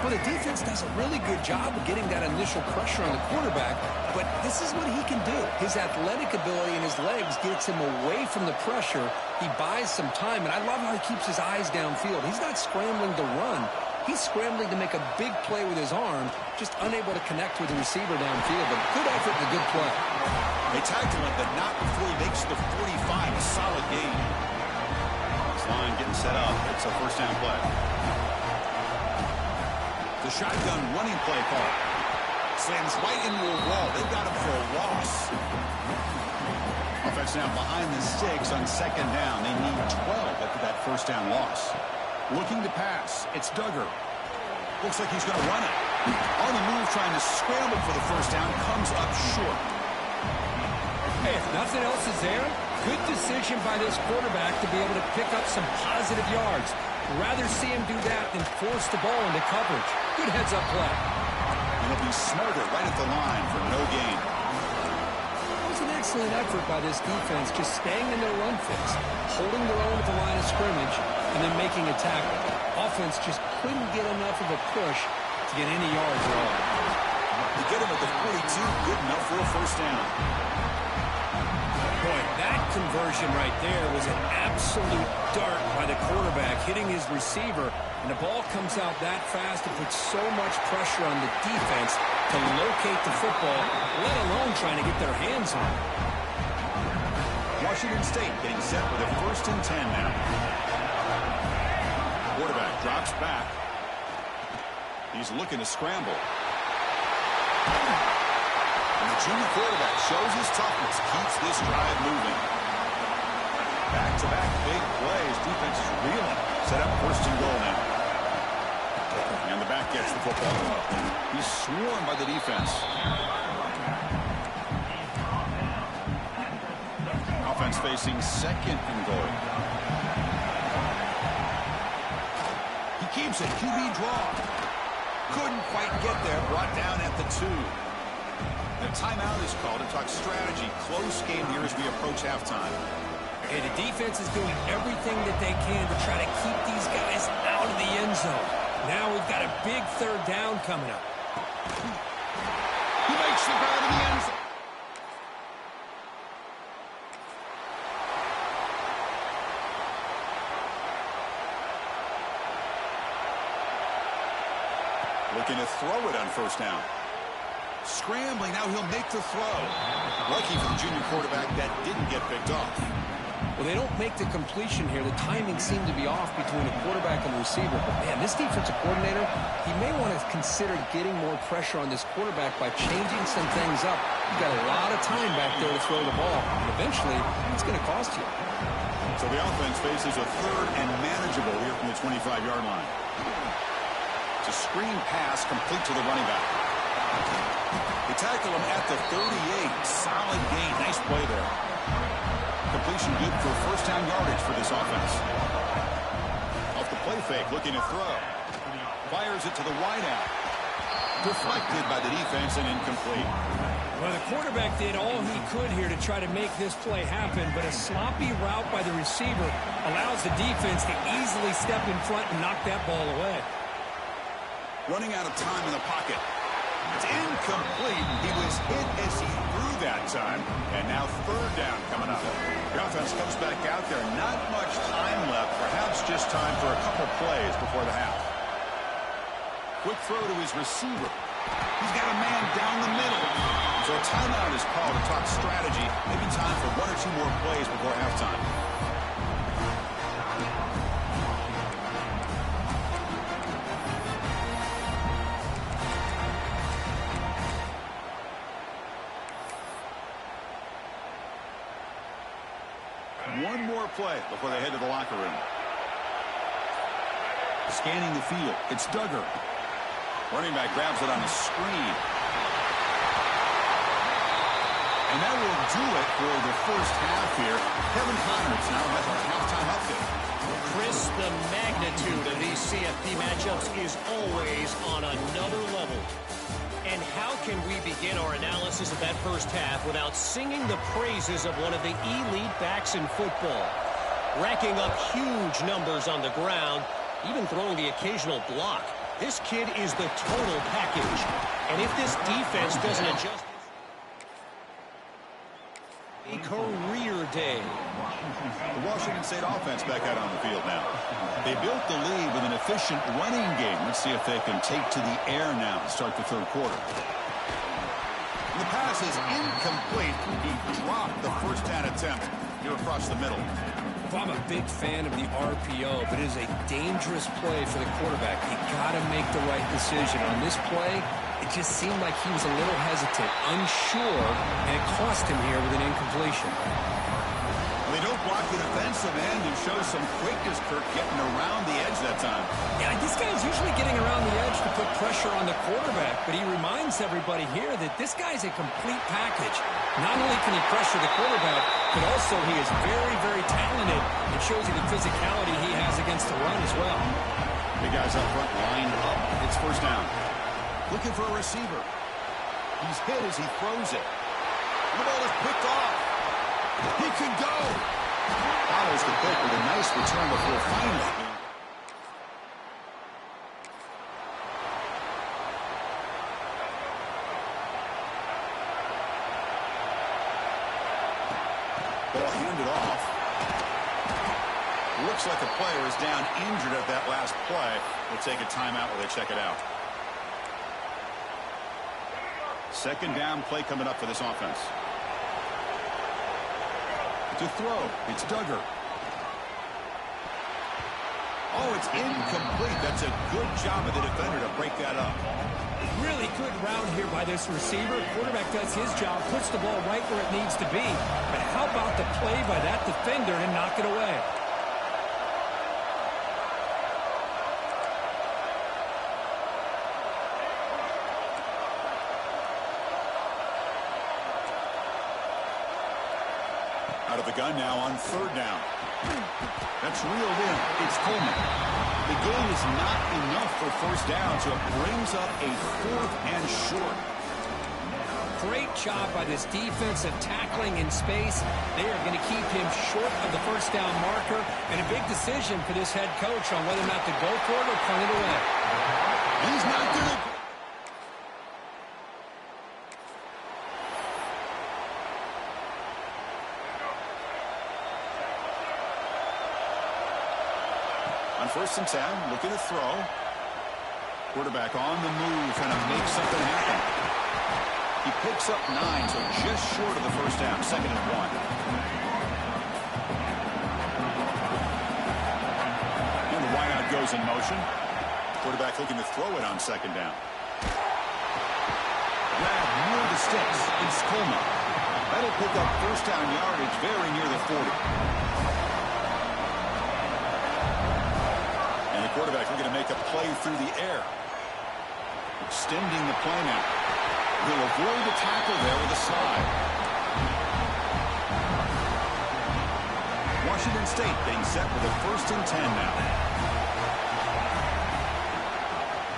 Well, the defense does a really good job of getting that initial pressure on the quarterback, but this is what he can do. His athletic ability and his legs gets him away from the pressure. He buys some time, and I love how he keeps his eyes downfield. He's not scrambling to run. He's scrambling to make a big play with his arm, just unable to connect with the receiver downfield. But good effort and a good play. They tagged him, but not before he makes the 45. A solid gain. This line getting set up. It's a first down play. The shotgun running play call. Slams right into a wall. They've got him for a loss. Offense now behind the 6 on second down. They need 12 after that first down loss. Looking to pass. It's Duggar. Looks like he's going to run it. On the move, trying to scramble for the first down. Comes up short. Hey, if nothing else is there, good decision by this quarterback to be able to pick up some positive yards. Rather see him do that than force the ball into coverage. Good heads-up play. And he'll be smarter right at the line for no gain. It was an excellent effort by this defense, just staying in their run fix, holding their own at the line of scrimmage, and then making a tackle. Offense just couldn't get enough of a push to get any yards at all. To get him at the 42, good enough for a first down. Boy, that conversion right there was an absolute dart by the quarterback, hitting his receiver, and the ball comes out that fast. It puts so much pressure on the defense to locate the football, let alone trying to get their hands on it. Washington State getting set with a 1st and 10 now. Quarterback drops back. He's looking to scramble. And the junior quarterback shows his toughness, keeps this drive moving. Back-to-back big plays. Defense is reeling. Set up 1st and goal now. And the back gets the football. He's swarmed by the defense. Offense facing 2nd and goal. He keeps it. QB draw. Couldn't quite get there. Brought down at the 2. The timeout is called to talk strategy. Close game here as we approach halftime. And the defense is doing everything that they can to try to keep these guys out of the end zone. Now we've got a big 3rd down coming up. He makes the grab in the end zone. Looking to throw it on 1st down. Scrambling, now he'll make the throw. Lucky for the junior quarterback that didn't get picked off. Well, they don't make the completion here. The timing seemed to be off between the quarterback and the receiver. But, man, this defensive coordinator, he may want to consider getting more pressure on this quarterback by changing some things up. You've got a lot of time back there to throw the ball. And eventually, it's going to cost you. So the offense faces a 3rd and manageable here from the 25-yard line. It's a screen pass complete to the running back. They tackle him at the 38. Solid gain. Nice play there. Completion good for 1st down yardage for this offense. Off the play fake, looking to throw. Fires it to the wideout. Deflected by the defense and incomplete. Well, the quarterback did all he could here to try to make this play happen, but a sloppy route by the receiver allows the defense to easily step in front and knock that ball away. Running out of time in the pocket. It's incomplete. He was hit as he threw that time. And now 3rd down coming up. The offense comes back out there. Not much time left. Perhaps just time for a couple plays before the half. Quick throw to his receiver. He's got a man down the middle. So a timeout is called to talk strategy. Maybe time for 1 or 2 more plays before halftime. One more play before they head to the locker room. Scanning the field. It's Duggar. Running back grabs it on the screen. And that will do it for the 1st half here. Kevin Connors now has our halftime update. Chris, the magnitude of these CFP matchups is always on another level. And how can we begin our analysis of that 1st half without singing the praises of one of the elite backs in football? Racking up huge numbers on the ground, even throwing the occasional block. This kid is the total package. And if this defense doesn't adjust, a career day. The Washington State offense back out on the field now. They built the lead with an efficient running game. Let's see if they can take to the air now to start the 3rd quarter. The pass is incomplete. He dropped the 1st down attempt here across the middle. I'm a big fan of the RPO, but it is a dangerous play for the quarterback. You got to make the right decision. On this play, it just seemed like he was a little hesitant, unsure, and it cost him here with an incompletion. They don't block the defensive end and show some quickness, Kirk, getting around the edge that time. Yeah, this guy's usually getting around the edge to put pressure on the quarterback, but he reminds everybody here that this guy's a complete package. Not only can he pressure the quarterback, but also he is very, very talented. It shows you the physicality he has against the run as well. Big guys up front lined up. It's 1st down. Looking for a receiver. He's hit as he throws it. The ball is picked off. He can go. Follows the pick with a nice return before finally. Ball handed off. Looks like a player is down injured at that last play. We'll take a timeout while they check it out. 2nd down play coming up for this offense. To throw, it's Duggar. Oh, it's incomplete. That's a good job of the defender to break that up. Really good route here by this receiver. Quarterback does his job, puts the ball right where it needs to be. But how about the play by that defender to knock it away? Out of the gun now on 3rd down. That's reeled in. It's Coleman. The gain is not enough for first down, so it brings up a 4th and short. Great job by this defensive tackling in space. They are going to keep him short of the first down marker, and a big decision for this head coach on whether or not to go for it or punt it away. He's not going to... On 1st and 10, looking to throw. Quarterback on the move, trying to make something happen. He picks up 9, so just short of the first down. 2nd and 1. And the wideout goes in motion. Quarterback looking to throw it on 2nd down. Grab near the sticks. It's Coleman. That'll pick up first down yardage very near the 40. And the quarterback looking to make a play through the air. Extending the play now. He'll avoid the tackle there with a slide. Washington State getting set with a 1st and 10 now.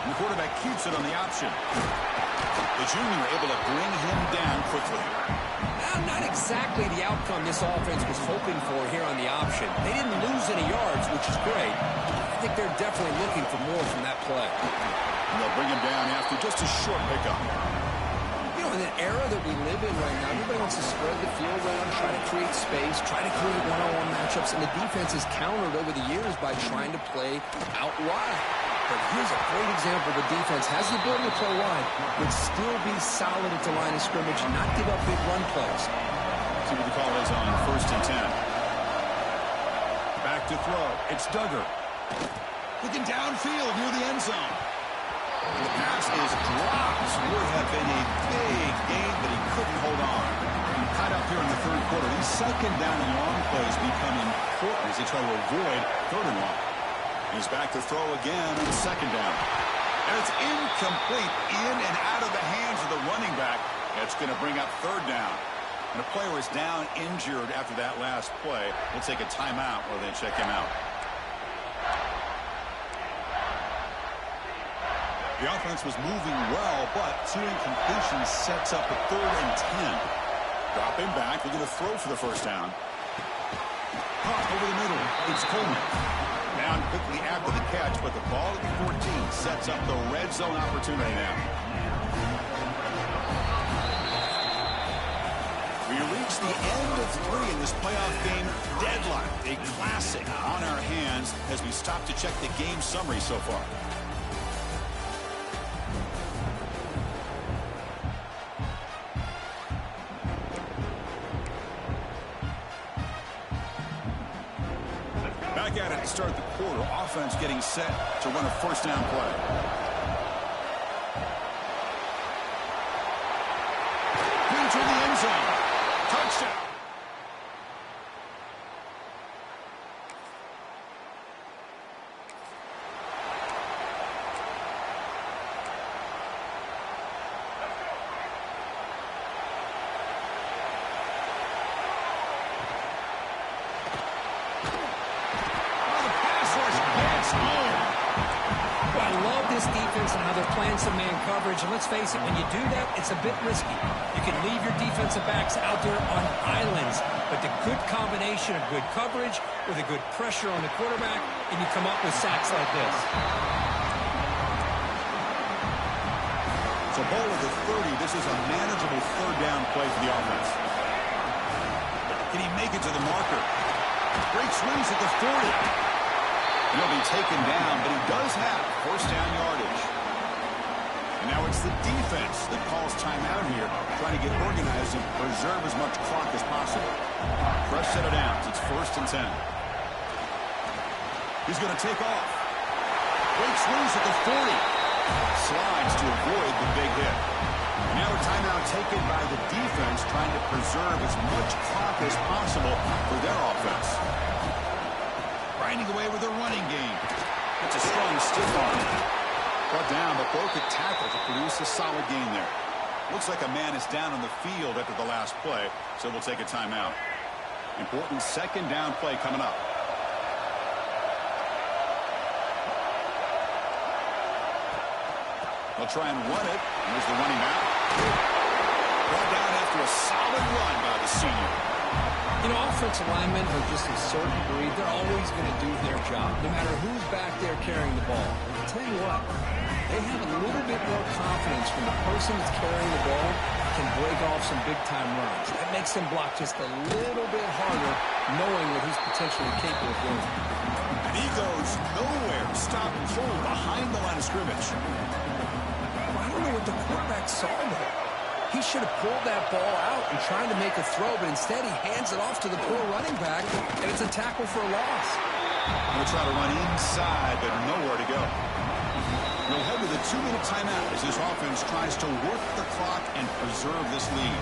And the quarterback keeps it on the option. The junior able to bring him down quickly. Not exactly the outcome this offense was hoping for here on the option. They didn't lose any yards, which is great. I think they're definitely looking for more from that play. And they'll bring him down after just a short pickup. In an era that we live in right now, everybody wants to spread the field around, try to create space, try to create one-on-one matchups, and the defense has countered over the years by trying to play out wide. But here's a great example. The defense has the ability to play wide, but still be solid at the line of scrimmage and not give up big run plays. See what the call is on 1st and 10. Back to throw. It's Duggar. Looking downfield near the end zone. The pass is dropped. Would have been a big gain, but he couldn't hold on. Tied up here in the 3rd quarter. These 2nd down and long plays become important as they try to avoid 3rd and long. He's back to throw again on 2nd down. And it's incomplete, in and out of the hands of the running back. It's going to bring up 3rd down. And a player is down injured after that last play. We'll take a timeout while they check him out. The offense was moving well, but 2 incompletions sets up a 3rd and 10. Drop him back. We're going to throw for the first down. Pop over the middle. It's Coleman. Down quickly after the catch, but the ball at the 14 sets up the red zone opportunity now. We reach the end of 3 in this playoff game. Deadlock, a classic on our hands as we stop to check the game summary so far. Back at it to start the quarter. Offense getting set to run a first down play. Into the end zone. Touchdown. And how they're playing some man coverage. And let's face it, when you do that, it's a bit risky. You can leave your defensive backs out there on islands, but the good combination of good coverage with a good pressure on the quarterback, and you come up with sacks like this. So ball at the 30. This is a manageable 3rd down play for the offense. Can he make it to the marker? Great swings at the 40. He'll be taken down, but he does have first down yardage. And now it's the defense that calls timeout here, trying to get organized and preserve as much clock as possible. Fresh set of downs. It's 1st and 10. He's going to take off. Great swings at the 40. Slides to avoid the big hit. And now a timeout taken by the defense, trying to preserve as much clock as possible for their offense. Grinding away with their running game. It's a strong stiff arm. Brought down, but broke a tackle to produce a solid gain there. Looks like a man is down on the field after the last play, so we'll take a timeout. Important 2nd down play coming up. They'll try and run it. Here's the running back. Brought down after a solid run by the senior. You know, offensive linemen are just a certain breed. They're always going to do their job, no matter who's back there carrying the ball. I'll tell you what, they have a little bit more confidence when the person that's carrying the ball can break off some big-time runs. That makes them block just a little bit harder, knowing what he's potentially capable of doing. And he goes nowhere. Stop cold behind the line of scrimmage. I don't know what the quarterback saw there. He should have pulled that ball out and tried to make a throw, but instead he hands it off to the poor running back, and it's a tackle for a loss. He'll try to run inside, but nowhere to go. We'll head to the 2-minute timeout as this offense tries to work the clock and preserve this lead.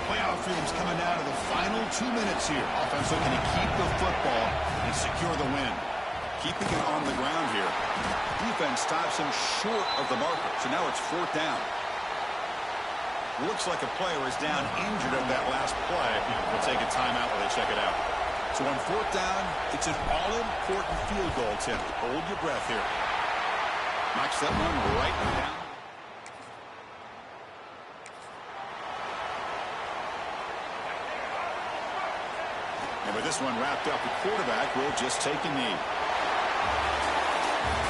Playoff dreams coming down to the final 2 minutes here. Offense looking to keep the football and secure the win. Keeping it on the ground here. Defense stops him short of the marker, so now it's 4th down. Looks like a player is down injured at that last play. We'll take a timeout while they check it out. So on 4th down, it's an all-important field goal attempt. Hold your breath here. Knocks that one right down. And with this one wrapped up, the quarterback will just take a knee.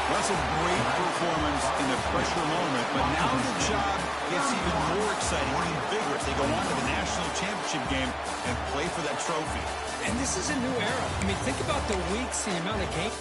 That's a great performance in the pressure moment, but now the job gets even more exciting, even bigger as they go on to the national championship game and play for that trophy. And this is a new era. I mean, think about the weeks, the amount of games.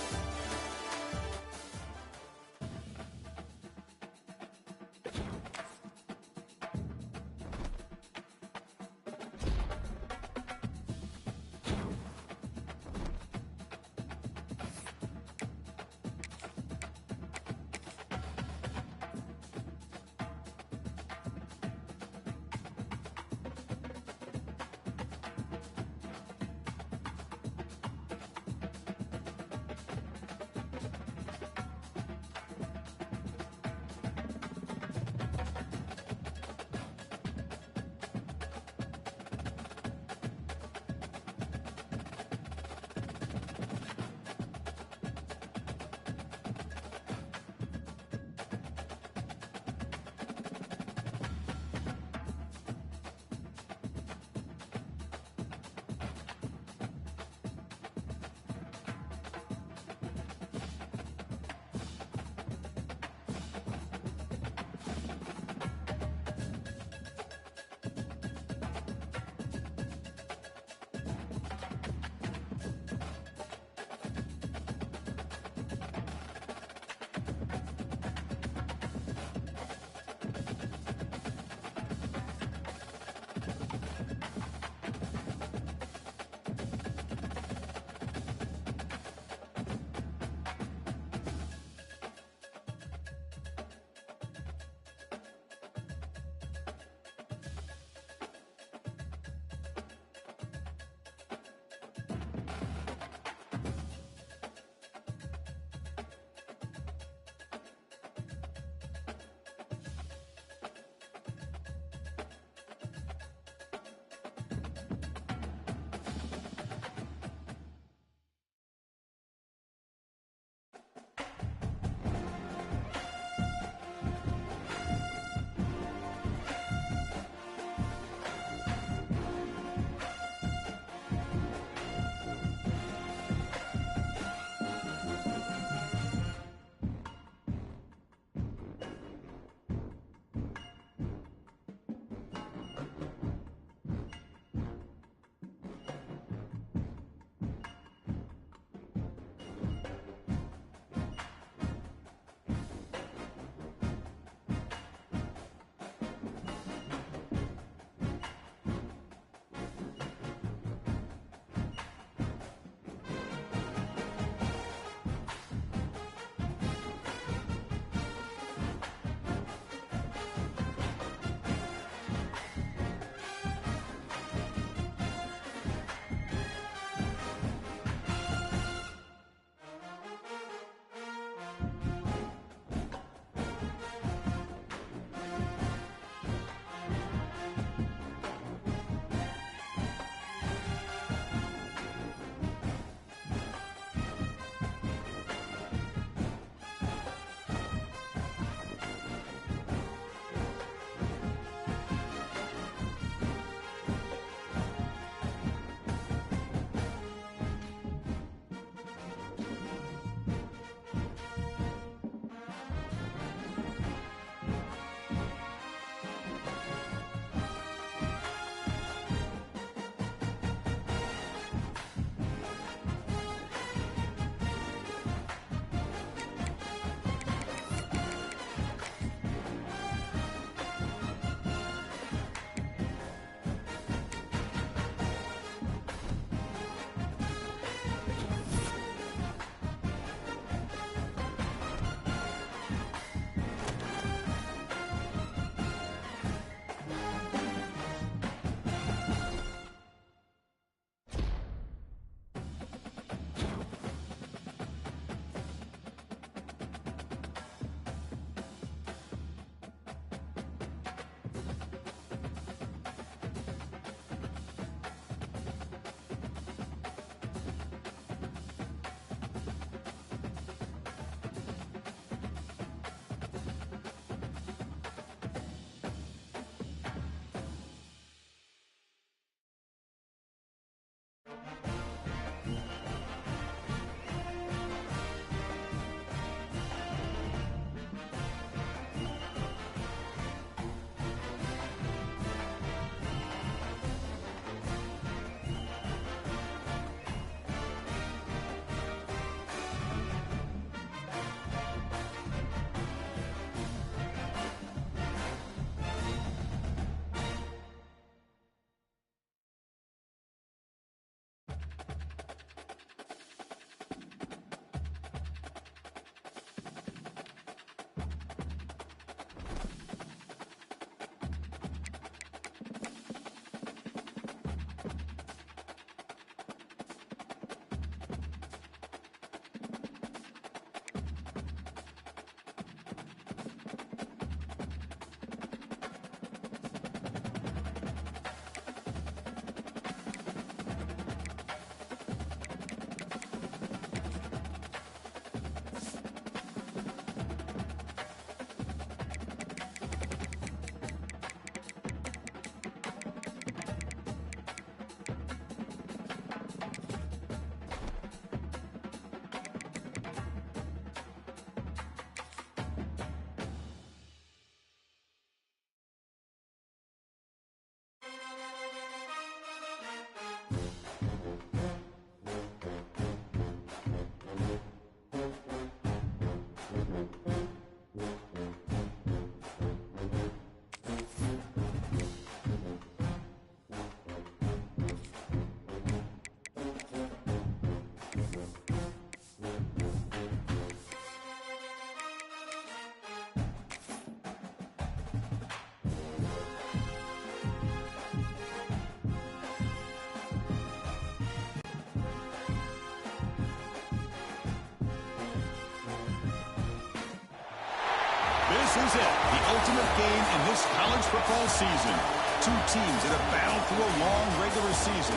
This is it, the ultimate game in this college football season. Two teams that have battled through a long regular season,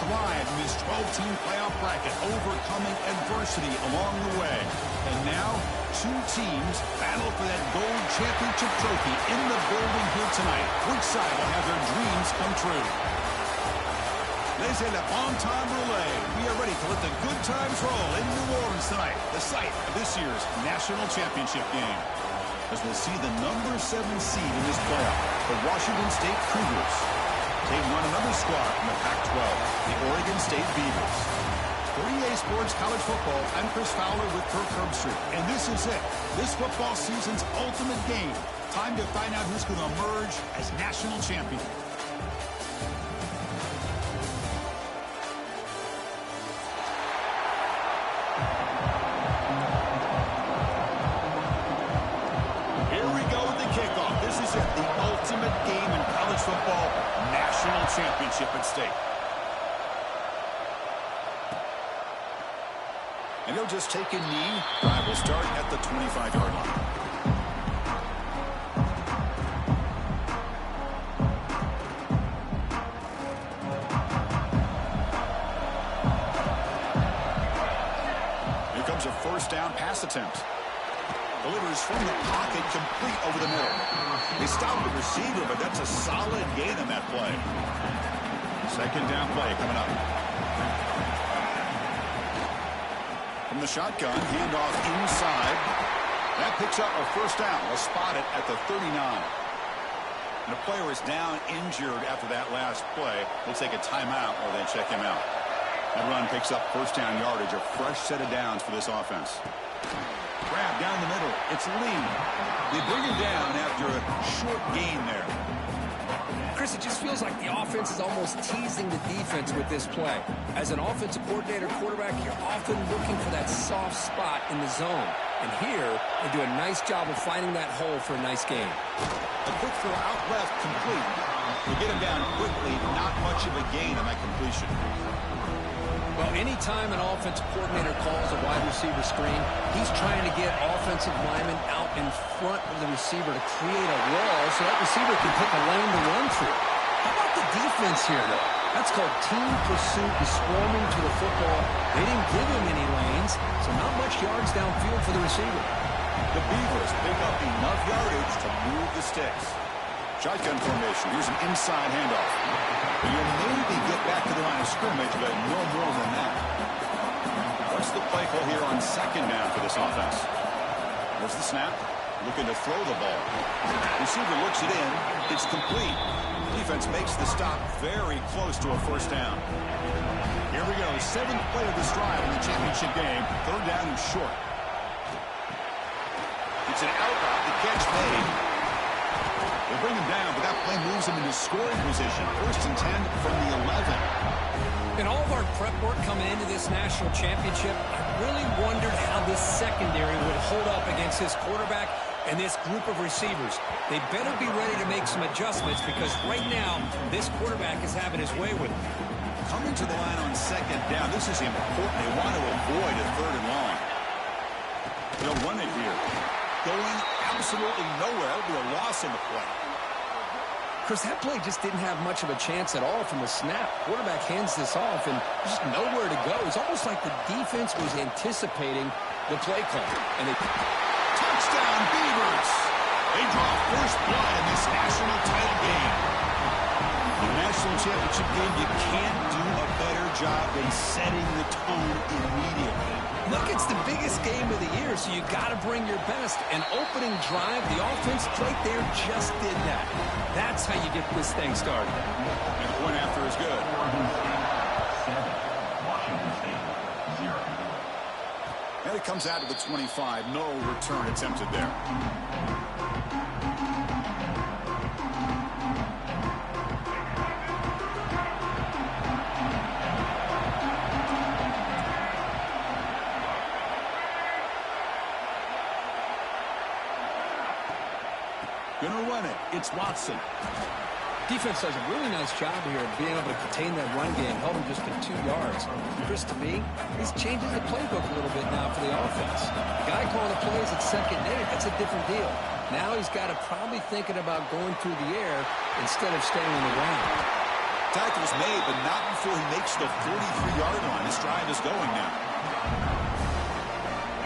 thrived in this 12-team playoff bracket, overcoming adversity along the way. And now, two teams battle for that gold championship trophy in the building here tonight. Which side will have their dreams come true? Laissez le bon temps rouler. We are ready to let the good times roll in New Orleans tonight, the site of this year's national championship game. As we'll see the number 7 seed in this playoff, the Washington State Cougars, taking on another squad from the Pac-12, the Oregon State Beavers. For EA Sports College Football, I'm Chris Fowler with Kirk Herbstreit, and this is it, this football season's ultimate game. Time to find out who's going to emerge as national champion. Football national championship at stake. And he'll just take a knee. Drive will start at the 25-yard line. Here comes a first down pass attempt. Delivers from the pocket, complete over the middle. He stopped the receiver, but that's a solid gain on that play. Second down play coming up. From the shotgun, handoff inside. That picks up a first down. We'll spot it at the 39. And the player is down injured after that last play. We'll take a timeout while they check him out. That run picks up first down yardage, a fresh set of downs for this offense. Grab down the middle. It's Lee. They bring him down after a short gain there. Chris, it just feels like the offense is almost teasing the defense with this play. As an offensive coordinator quarterback, you're often looking for that soft spot in the zone. And here, they do a nice job of finding that hole for a nice gain. A quick throw out left, complete. They get him down quickly, not much of a gain on that completion. Well, anytime an offensive coordinator calls a wide receiver screen, he's trying to get offensive linemen out in front of the receiver to create a wall so that receiver can pick a lane to run through. How about the defense here, though? That's called team pursuit and swarming to the football. They didn't give him any lanes, so not much yards downfield for the receiver. The Beavers pick up enough yardage to move the sticks. Shotgun formation. Here's an inside handoff. You'll maybe get back to the line of scrimmage, but no more than that. What's the play call here on second down for this offense? There's the snap. Looking to throw the ball. Receiver looks it in. It's complete. Defense makes the stop very close to a first down. Here we go. 7th play of this drive in the championship game. Third down and short. It's an out route. The catch made. They bring him down, but that play moves him into scoring position. First and 10 from the 11. In all of our prep work coming into this national championship, I really wondered how this secondary would hold up against this quarterback and this group of receivers. They better be ready to make some adjustments because right now, this quarterback is having his way with it. Coming to the line on second down, this is important. They want to avoid a third and long. They'll run it here. Going absolutely nowhere. It'll be a loss in the play. Chris, that play just didn't have much of a chance at all from the snap. Quarterback hands this off and just nowhere to go. It's almost like the defense was anticipating the play call. And touchdown, Beavers! They draw first blood in this national title game. The national championship game, you can't do a better job than setting the tone immediately. Look, it's the biggest game of the year, so you got to bring your best. An opening drive, the offense right there just did that. That's how you get this thing started. And the point after is good. 7, Washington State, 0. And it comes out to the 25. No return attempted there. Gonna run it. It's Watson. Defense does a really nice job here of being able to contain that run game, held him just to 2 yards. Chris, to me, this changes the playbook a little bit now for the offense. The guy calling the plays at 2nd and 8, that's a different deal. Now he's got to probably thinking about going through the air instead of staying on the ground. Tackle's made, but not before he makes the 43-yard line. His drive is going now.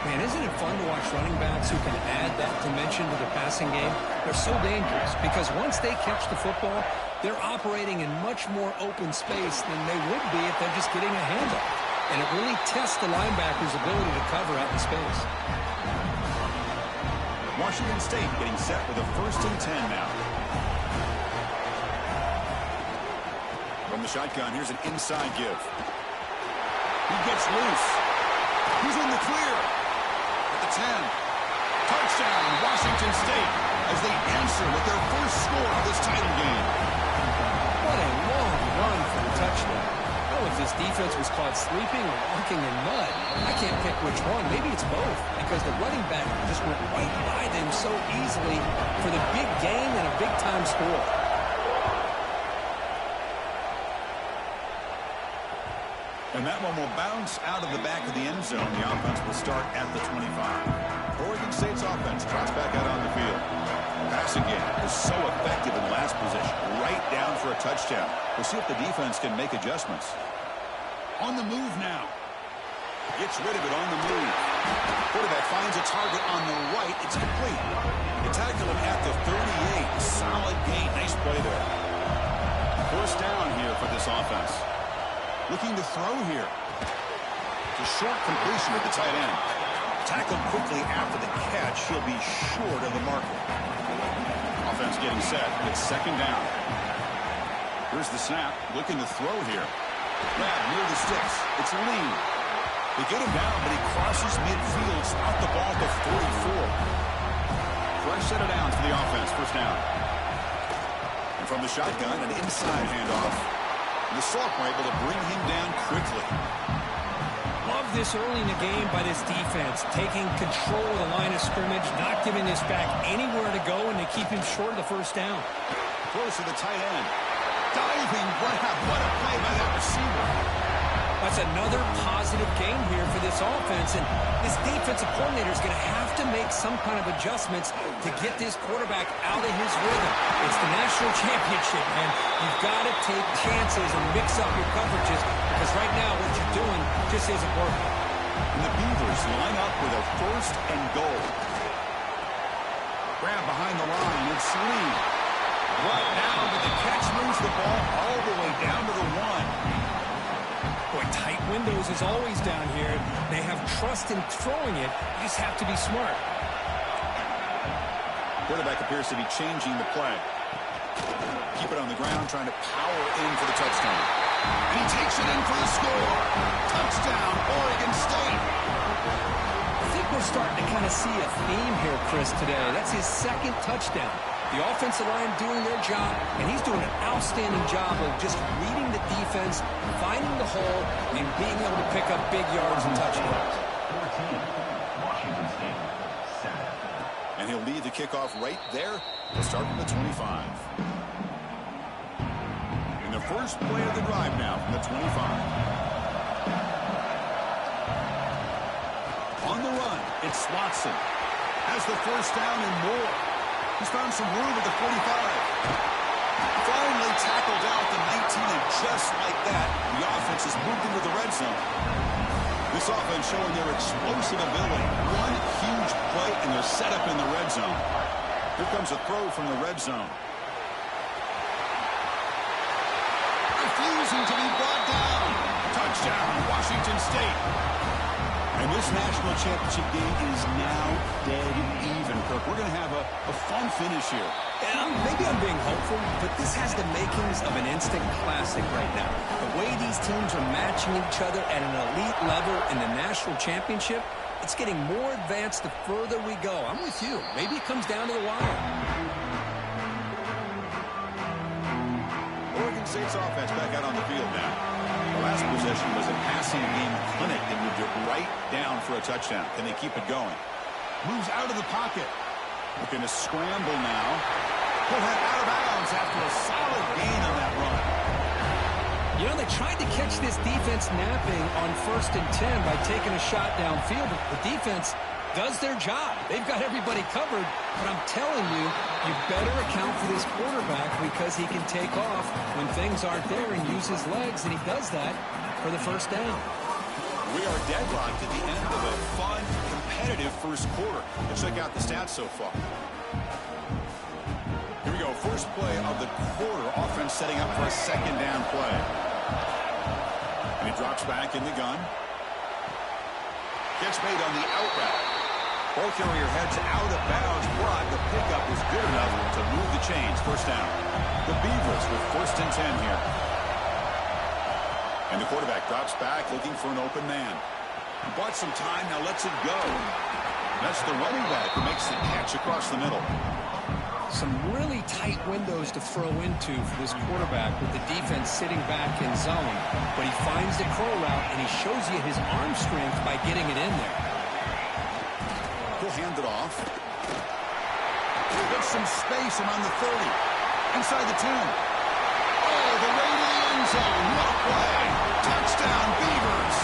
Man, isn't it fun to watch running backs who can add that dimension to the passing game? They're so dangerous because once they catch the football, they're operating in much more open space than they would be if they're just getting a handoff. And it really tests the linebacker's ability to cover out in space. Washington State getting set with a 1st and 10 now. From the shotgun, here's an inside give. He gets loose. He's in the clear. At the 10. Touchdown, Washington State, as they answer with their first score of this title game. What a long run for the touchdown. I don't know if this defense was caught sleeping or walking in mud. I can't pick which one. Maybe it's both, because the running back just went right by them so easily for the big gain and a big-time score. And that one will bounce out of the back of the end zone. The offense will start at the 25. Oregon State's offense drops back out on the field. Passing game was so effective in last position, right down for a touchdown. We'll see if the defense can make adjustments. On the move now. Gets rid of it on the move. Quarterback finds a target on the right. It's complete. They tackle him at the 38. Solid gain. Nice play there. 1st down here for this offense. Looking to throw here. It's a short completion at the tight end. Tackled quickly after the catch. He'll be short of the marker. Offense getting set. It's 2nd down. Here's the snap. Looking to throw here. Grab near the sticks. It's lean. They get him down, but he crosses midfield. Spot the ball to 44. Fresh set of downs for the offense. 1st down. And from the shotgun, an inside handoff. The sophomore able to bring him down quickly. Love this early in the game by this defense, taking control of the line of scrimmage, not giving this back anywhere to go, and they keep him short of the 1st down. Close to the tight end. Diving grab. What a play by that receiver. That's another positive game here for this offense, and this defensive coordinator is going to have to make some kind of adjustments to get this quarterback out of his rhythm. It's the national championship, man. You've got to take chances and mix up your coverages, because right now what you're doing just isn't working. And the Beavers line up with a 1st and goal. Grab behind the line. It's Lee. Right now, but the catch moves the ball all the way down to the 1. Boy, tight windows is always down here. They have trust in throwing it. You just have to be smart. Quarterback appears to be changing the play. Keep it on the ground, trying to power in for the touchdown. And he takes it in for the score. Touchdown, Oregon State. I think we're starting to kind of see a theme here, Chris, today. That's his 2nd touchdown. The offensive line doing their job, and he's doing an outstanding job of just reading the defense, finding the hole, and being able to pick up big yards and touchdowns. 14, Washington State, 7. And he'll lead the kickoff right there. We'll start from the 25. And the first play of the drive now from the 25. On the run, it's Watson. Has the 1st down and more. He's found some room at the 45. Finally tackled out the 19, and just like that, the offense has moved into the red zone. This offense showing their explosive ability. One huge play, and they're set up in the red zone. Here comes a throw from the red zone. Refusing to be brought down. Touchdown, Washington State. And this national championship game is now dead even, Kirk. We're going to have a fun finish here. Yeah, maybe I'm being hopeful, but this has the makings of an instant classic right now. The way these teams are matching each other at an elite level in the national championship, it's getting more advanced the further we go. I'm with you. Maybe it comes down to the wire. Oregon State's offense back out on the field now. The last possession was a passing game clinic that moved it right down for a touchdown. Can they keep it going? Moves out of the pocket. Looking to scramble now. He'll head out of bounds after a solid gain on that run. You know, they tried to catch this defense napping on 1st and 10 by taking a shot downfield, but the defense does their job. They've got everybody covered, but I'm telling you, you better account for this quarterback because he can take off when things aren't there and use his legs, and he does that for the first down. We are deadlocked at the end of a fun, competitive first quarter. Let's check out the stats so far. Here we go. First play of the quarter. Offense setting up for a second down play. And he drops back in the gun. Gets made on the out route. Ball carrier heads out of bounds, but the pickup is good enough to move the chains. First down. The Beavers with 1st and 10 here. And the quarterback drops back looking for an open man. Bought some time, now lets it go. That's the running back who makes the catch across the middle. Some really tight windows to throw into for this quarterback with the defense sitting back in zone. But he finds the curl route, and he shows you his arm strength by getting it in there. He'll hand it off. He'll get some space around the 30. Inside the 10. Oh, the way to the end zone. What a play. Touchdown, Beavers.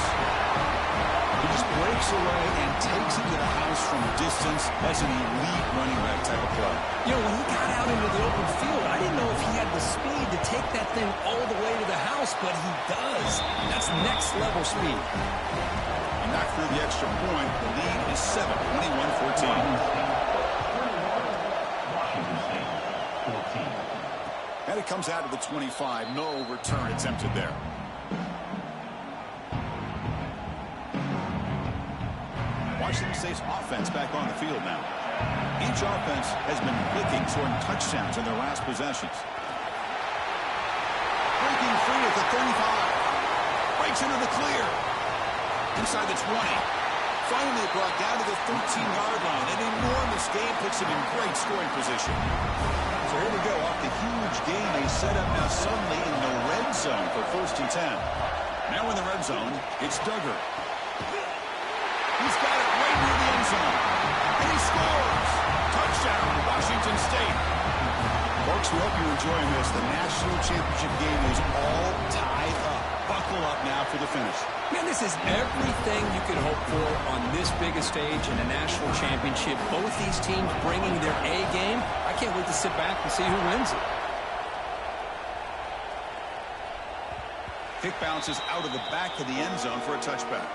He just breaks away and takes it to the house from a distance. That's an elite running back type of play. You know, when he got out into the open field, I didn't know if he had the speed to take that thing all the way to the house, but he does. That's next level speed. He knocked through the extra point. The lead is 7, 21-14. And it comes out of the 25. No return attempted there. Washington State's offense back on the field now. Each offense has been clicking, scoring touchdowns in their last possessions. Breaking free at the 35. Breaks into the clear. Inside the 20. Finally brought down to the 13-yard line. An enormous gain puts him in great scoring position. So here we go. Off the huge gain, they set up now suddenly in the red zone for 1st and 10. Now in the red zone, it's Duggar. He's got it right near the end zone. And he scores. Touchdown, Washington State. Folks, we hope you're enjoying this. The national championship game is all tied up. Buckle up now for the finish. Man, this is everything you could hope for on this biggest stage in a national championship. Both these teams bringing their A game. I can't wait to sit back and see who wins it. Kick bounces out of the back of the end zone for a touchback.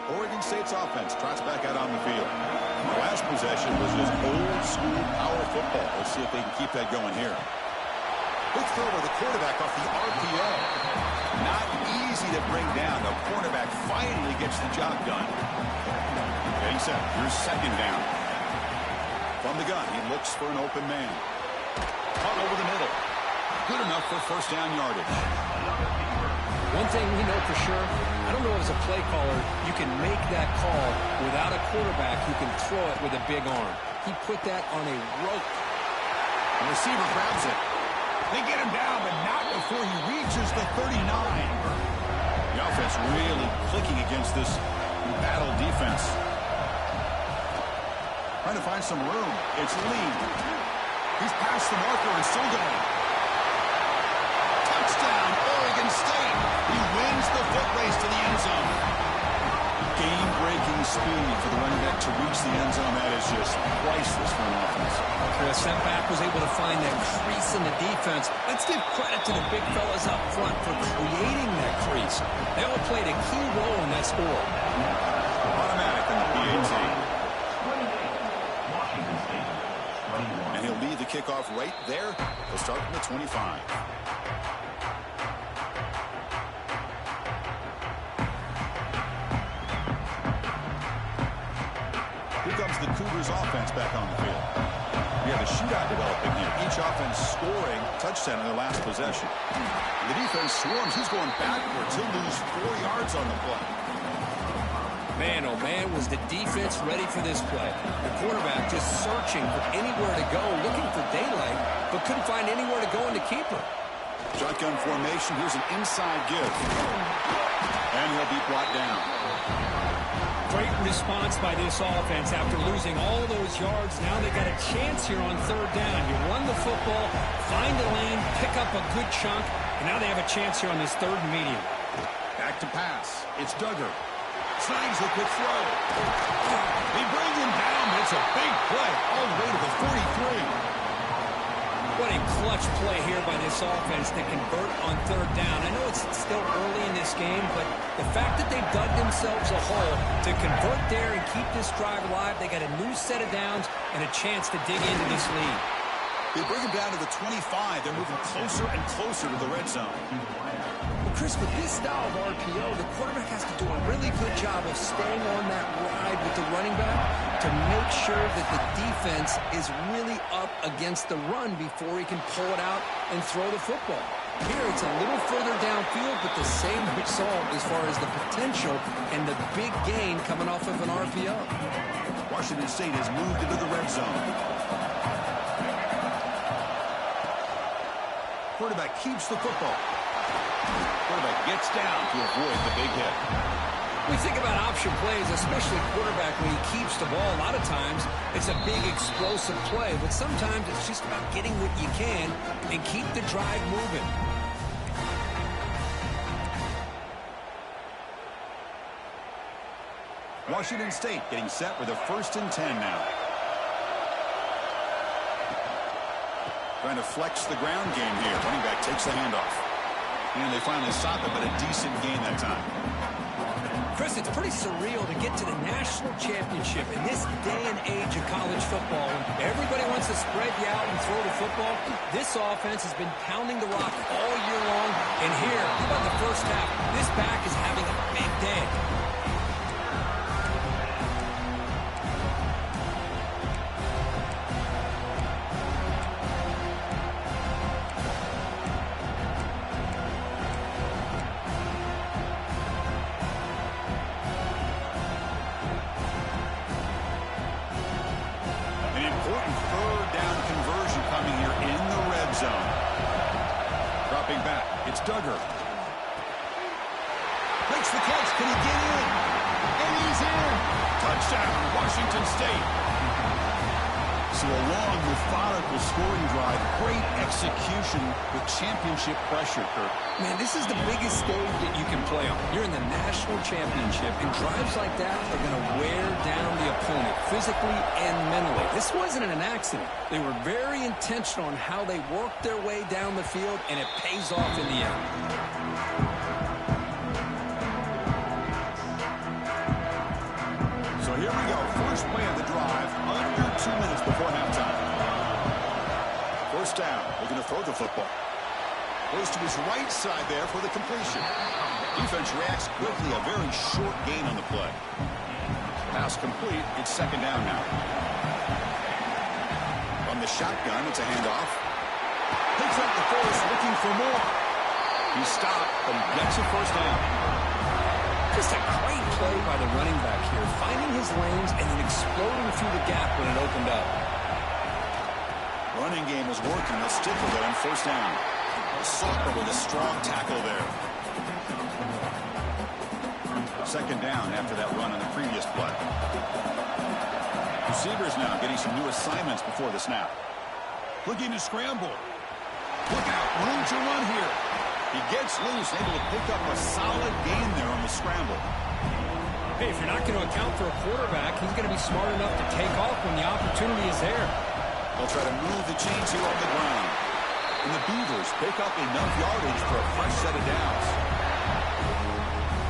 Oregon State's offense trots back out on the field. The last possession was just old-school power football. Let's see if they can keep that going here. Quick throw to the quarterback off the RPO. Not easy to bring down. The cornerback finally gets the job done. Getting set. Here's 2nd down. From the gun, he looks for an open man. Caught over the middle. Good enough for 1st down yardage. One thing we know for sure, I don't know as a play caller, you can make that call without a quarterback who can throw it with a big arm. He put that on a rope. The receiver grabs it. They get him down, but not before he reaches the 39. The offense really clicking against this battle defense. Trying to find some room. It's Lee. He's past the marker and still going. Touchdown, Oregon State. He wins the foot race to the end zone. Game-breaking speed for the running back to reach the end zone. That is just priceless for an offense. The setback was able to find that crease in the defense. Let's give credit to the big fellas up front for creating that crease. They all played a key role in that score. Automatic in the PAT. And he'll lead the kickoff right there. He'll start from the 25. Here comes the Cougars offense back on the field. We have a shootout developing here. Each offense scoring touchdown in their last possession. And the defense swarms. He's going backwards. He'll lose 4 yards on the play. Man, oh man, was the defense ready for this play. The quarterback just searching for anywhere to go, looking for daylight, but couldn't find anywhere to go in the keeper. Shotgun formation. Here's an inside give. And he'll be brought down. Great response by this offense after losing all those yards. Now they got a chance here on third down. You run the football, find a lane, pick up a good chunk, and now they have a chance here on this third and medium. Back to pass. It's Duggar. Signs the quick throw. They bring him down, but it's a big play all the way to the 43. What a clutch play here by this offense to convert on third down. I know it's still early in this game, but the fact that they've dug themselves a hole to convert there and keep this drive alive, they got a new set of downs and a chance to dig into this lead. They bring him down to the 25. They're moving closer and closer to the red zone. Well, Chris, with this style of RPO, the quarterback has to do a really good job of staying on that ride with the running back to make sure that the defense is really up against the run before he can pull it out and throw the football. Here, it's a little further downfield, but the same result as far as the potential and the big gain coming off of an RPO. Washington State has moved into the red zone. Quarterback keeps the football. Quarterback gets down to avoid the big hit. We think about option plays, especially quarterback, when he keeps the ball. A lot of times, it's a big explosive play, but sometimes it's just about getting what you can and keep the drive moving. Washington State getting set with a 1st and 10 now. Trying to flex the ground game here. Running back takes the handoff. And they finally stop it, but a decent gain that time. Chris, it's pretty surreal to get to the national championship in this day and age of college football. When everybody wants to spread you out and throw the football, this offense has been pounding the rock all year long. And here, how about the first half? This back is having a big day. Duggar. Makes the catch. Can he get in? And he's in. Touchdown, Washington State. So a long, methodical scoring drive. Great execution with championship pressure, Kirk. Man, this is the biggest stage that you can play on. You're in the national championship, and drives like that are going to wear down the opponent physically and mentally. This wasn't an accident. They were very intentional on how they worked their way down the field, and it pays off in the end. So here we go. First play of the drive, under 2 minutes before halftime. First down. We're going to throw the football. Goes to his right side there for the completion. Defense reacts quickly. A very short gain on the play. Pass complete. It's 2nd down now. From the shotgun, it's a handoff. Picks up the force, looking for more. He's stopped, but he gets a first down. Just a great play by the running back here, finding his lanes and then exploding through the gap when it opened up. Running game is working. They'll stick with it on 1st down. Salter with a strong tackle there. 2nd down after that run on the previous play. Receivers now getting some new assignments before the snap. Looking to scramble. Look out, room to run here. He gets loose, able to pick up a solid gain there on the scramble. Hey, if you're not going to account for a quarterback, he's going to be smart enough to take off when the opportunity is there. They'll try to move the chains here on the ground. And the Beavers pick up enough yardage for a fresh set of downs.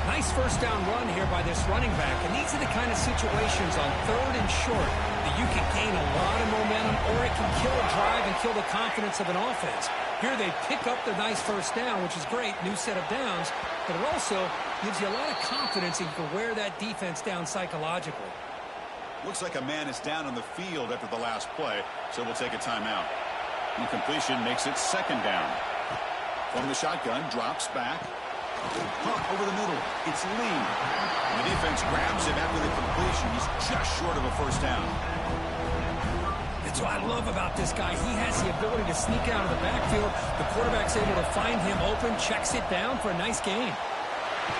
Nice first down run here by this running back. And these are the kind of situations on 3rd and short that you can gain a lot of momentum, or it can kill a drive and kill the confidence of an offense. Here they pick up the nice first down, which is great, new set of downs, but it also gives you a lot of confidence in for wear that defense down psychologically. Looks like a man is down on the field after the last play, so we'll take a timeout. Incompletion makes it 2nd down. From the shotgun, drops back. Pump over the middle. It's Lee. And the defense grabs him after the completion. He's just short of a first down. That's what I love about this guy. He has the ability to sneak out of the backfield. The quarterback's able to find him open, checks it down for a nice gain.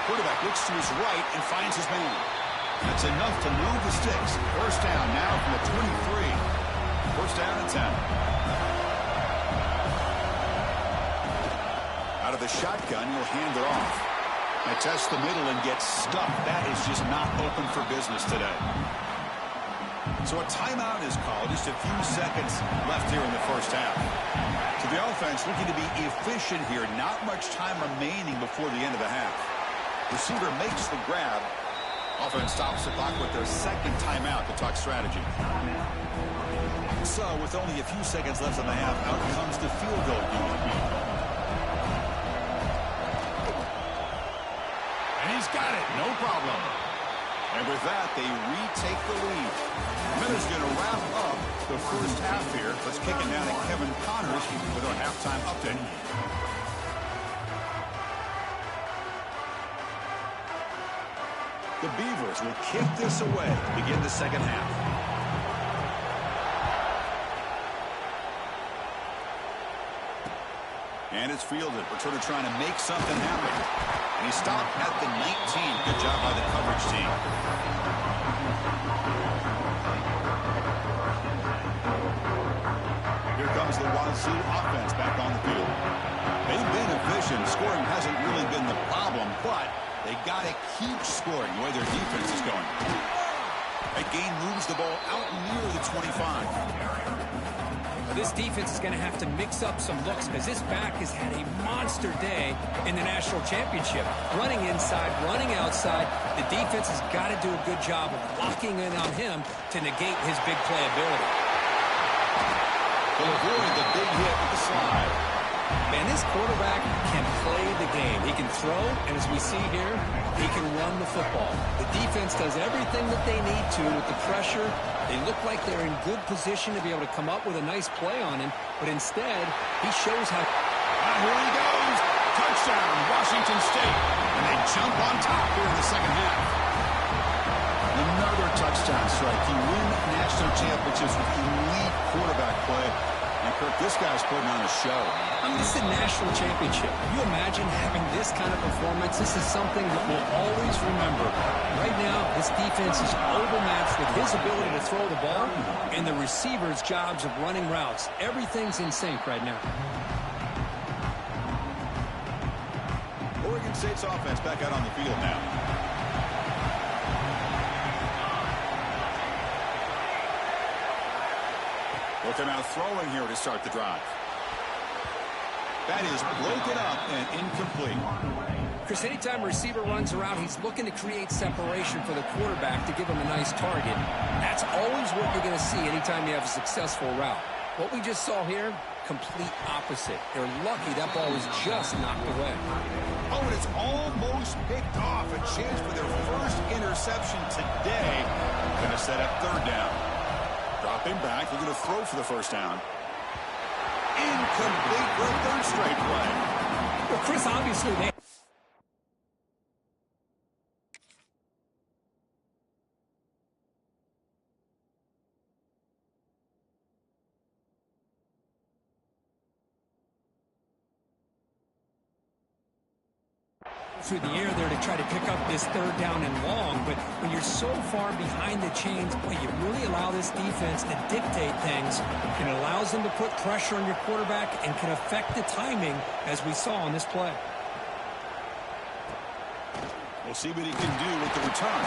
Quarterback looks to his right and finds his man. That's enough to move the sticks. First down now from the 23. First down and 10. Out of the shotgun, he'll hand it off. They test the middle and get stuffed. That is just not open for business today. So a timeout is called. Just a few seconds left here in the first half. So the offense looking to be efficient here. Not much time remaining before the end of the half. Receiver makes the grab. Offense stops the clock with their second timeout to talk strategy. So with only a few seconds left in the half, out comes the field goal unit. And he's got it, no problem. And with that, they retake the lead. Miller's going to wrap up the first half here. Let's kick it down to Kevin Connors with our halftime update. The Beavers will kick this away to begin the second half. And it's fielded. Returner trying to make something happen. And he stopped at the 19. Good job by the coverage team. Here comes the Wazoo offense back on the field. They've been efficient. Scoring hasn't really been the problem, but they got to keep scoring the way their defense is going. That gain moves the ball out near the 25. This defense is going to have to mix up some looks because this back has had a monster day in the national championship. Running inside, running outside. The defense has got to do a good job of locking in on him to negate his big play ability. Will avoid the big hit with the slide. Man, this quarterback can play the game. He can throw, and as we see here, he can run the football. The defense does everything that they need to with the pressure. They look like they're in good position to be able to come up with a nice play on him, but instead, he shows how... Here he goes. Touchdown, Washington State. And they jump on top here in the second half. Another touchdown strike. You win national championships with elite quarterback play. And Kirk, this guy's putting on a show. I mean, this is a national championship. Can you imagine having this kind of performance? This is something that we'll always remember. Right now, this defense is overmatched with his ability to throw the ball and the receivers' jobs of running routes. Everything's in sync right now. Oregon State's offense back out on the field now. Looking out throwing here to start the drive. That is broken up and incomplete. Chris, anytime a receiver runs around, he's looking to create separation for the quarterback to give him a nice target. That's always what you're going to see anytime you have a successful route. What we just saw here, complete opposite. They're lucky that ball was just knocked away. Oh, and it's almost picked off. A chance for their first interception today. Going to set up third down. Dropping back, they're going to throw for the first down. Incomplete for a third straight play. Well, Chris, obviously they... through the air there to try to pick up this third down and long, but when you're so far behind the chains, boy, you really allow this defense to dictate things, and it allows them to put pressure on your quarterback and can affect the timing, as we saw on this play. We'll see what he can do with the return.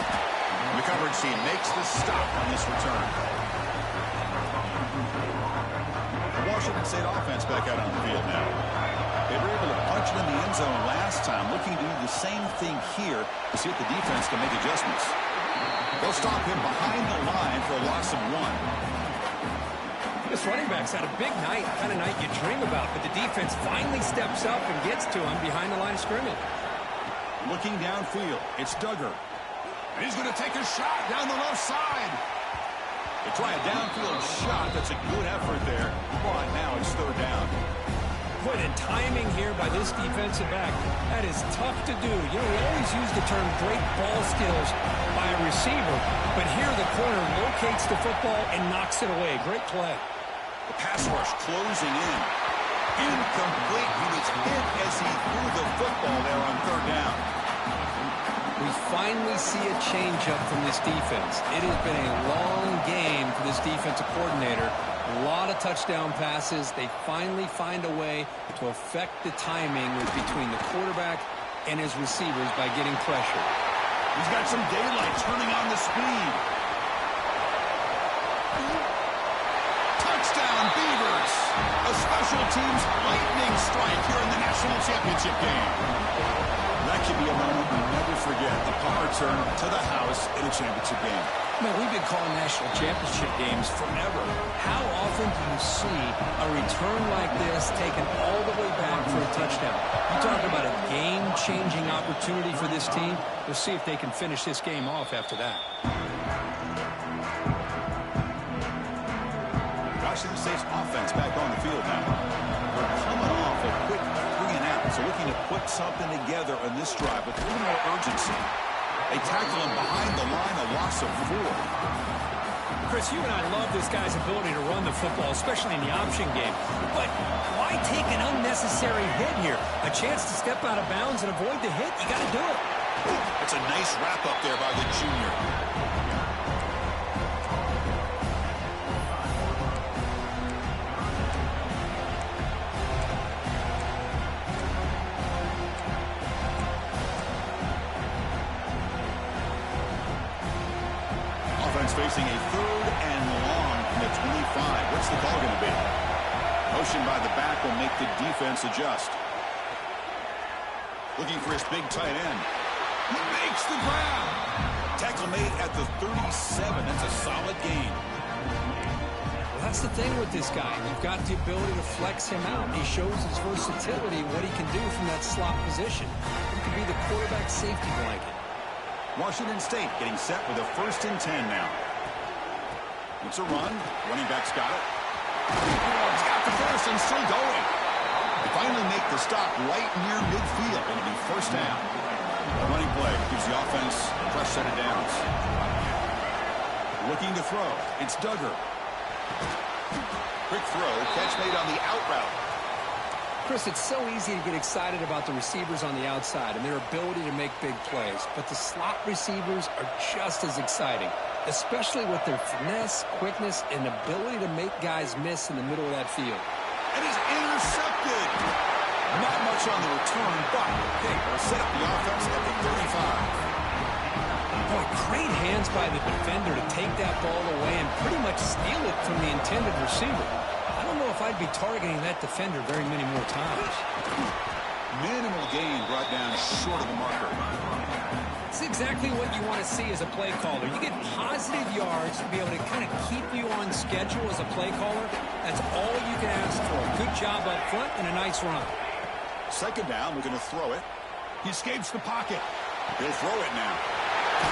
The coverage team makes the stop on this return. The Washington State offense back out on the field now. They were able to punch it in the end zone last time, looking to do the same thing here to see if the defense can make adjustments. They'll stop him behind the line for a loss of 1. This running back's had a big night, kind of night you dream about, but the defense finally steps up and gets to him behind the line of scrimmage. Looking downfield, it's Duggar. And he's going to take a shot down the left side. They try a downfield shot. That's a good effort there, but now it's third down. Boy, the timing here by this defensive back, that is tough to do. You know, we always use the term great ball skills by a receiver, but here the corner locates the football and knocks it away. Great play. The pass rush closing in. Incomplete. He was hit as he threw the football there on third down. We finally see a change-up from this defense. It has been a long game for this defensive coordinator. A lot of touchdown passes. They finally find a way to affect the timing between the quarterback and his receivers by getting pressure. He's got some daylight turning on the speed. Touchdown, Beavers! A special teams lightning strike here in the national championship game. That could be a moment we'll never forget. A punt return to the house in a championship game. Man, we've been calling national championship games forever. How often do you see a return like this taken all the way back for a touchdown? You talk about a game-changing opportunity for this team. We'll see if they can finish this game off after that. Washington State's offense back on the field now. They're coming off a quick 3-and-out, so looking to put something together on this drive with a little more urgency. They tackle him behind the line, a loss of 4. Chris, you and I love this guy's ability to run the football, especially in the option game. But why take an unnecessary hit here? A chance to step out of bounds and avoid the hit? You got to do it. It's a nice wrap up there by the junior. Facing a 3rd and long from the 25. What's the call going to be? Motion by the back will make the defense adjust. Looking for his big tight end. He makes the grab. Tackle made at the 37. That's a solid gain. Well, that's the thing with this guy. You've got the ability to flex him out. He shows his versatility, what he can do from that slot position. He could be the quarterback safety blanket. Washington State getting set with a 1st and 10 now. It's a run. Running back's got it. He's got the first and still going. They finally make the stop right near midfield. It'll be 1st down. The running play gives the offense a fresh set of downs. Looking to throw. It's Duggar. Quick throw. Catch made on the out route. Chris, it's so easy to get excited about the receivers on the outside and their ability to make big plays, but the slot receivers are just as exciting, especially with their finesse, quickness, and ability to make guys miss in the middle of that field. And he's intercepted. Not much on the return, but they will set up the offense at the 35. Boy, great hands by the defender to take that ball away and pretty much steal it from the intended receiver. I don't know if I'd be targeting that defender very many more times. Minimal gain brought down short of the marker. It's exactly what you want to see as a play caller. You get positive yards to be able to kind of keep you on schedule as a play caller. That's all you can ask for. Good job up front and a nice run. 2nd down, we're going to throw it. He escapes the pocket. He'll throw it now.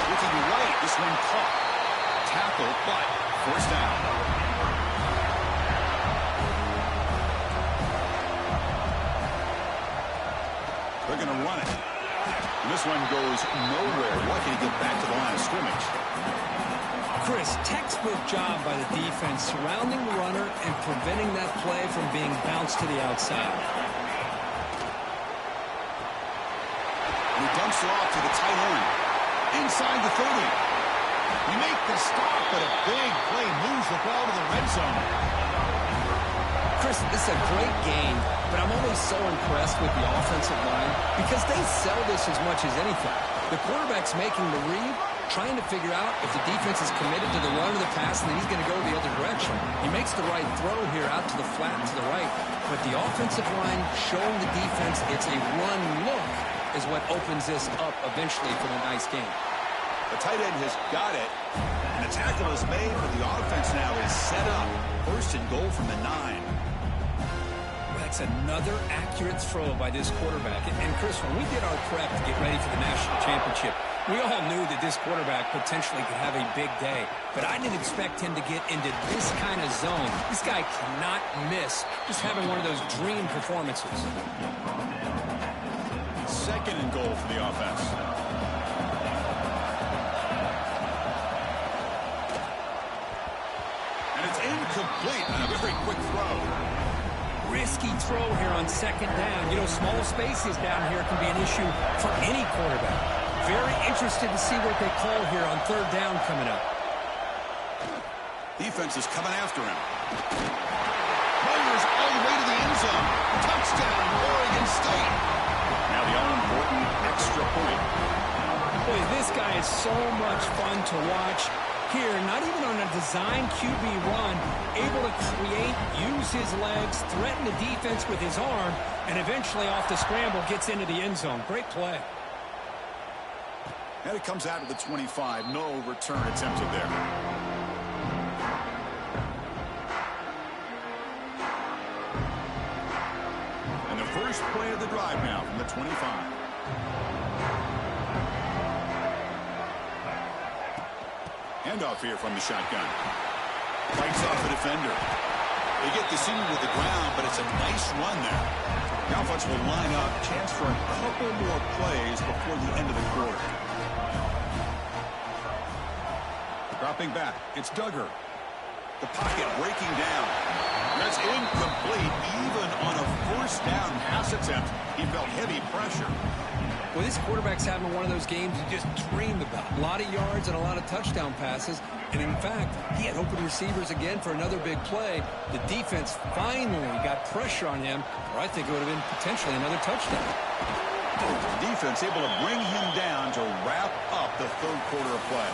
Looking right, this one caught. Tackle, but 1st down. They're going to run it. And this one goes nowhere. Lucky to get back to the line of scrimmage. Chris, textbook job by the defense surrounding the runner and preventing that play from being bounced to the outside. And he dumps it off to the tight end. Inside the 30. We make the stop, but a big play moves the ball to the red zone. Chris, this is a great game, but I'm always so impressed with the offensive line because they sell this as much as anything. The quarterback's making the read, trying to figure out if the defense is committed to the run or the pass, and then he's going to go the other direction. He makes the right throw here out to the flat and to the right, but the offensive line showing the defense it's a run look is what opens this up eventually for the nice game. The tight end has got it, and the tackle is made, but the offense now is set up. 1st and goal from the 9. That's another accurate throw by this quarterback. And Chris, when we did our prep to get ready for the national championship, we all knew that this quarterback potentially could have a big day. But I didn't expect him to get into this kind of zone. This guy cannot miss. Just having one of those dream performances. 2nd and goal for the offense. And it's incomplete on a very quick throw. Risky throw here on 2nd down. You know, small spaces down here can be an issue for any quarterback. Very interested to see what they call here on third down coming up. Defense is coming after him. Motors all the way to the end zone. Touchdown, Oregon State. Now the all-important extra point. Boy, this guy is so much fun to watch. Here, not even on a design QB run, able to create, use his legs, threaten the defense with his arm, and eventually off the scramble gets into the end zone. Great play. And it comes out of the 25. No return attempted there. And the first play of the drive now from the 25. Handoff here from the shotgun. Fights off the defender. They get the senior to the ground, but it's a nice run there. Now offense will line up. Chance for a couple more plays before the end of the quarter. Dropping back. It's Duggar. The pocket breaking down. That's incomplete. Even on a first down pass attempt, he felt heavy pressure. Well, this quarterback's having one of those games you just dreamed about. A lot of yards and a lot of touchdown passes. And in fact, he had open receivers again for another big play. The defense finally got pressure on him, or I think it would have been potentially another touchdown. The defense able to bring him down to wrap up the third quarter of play.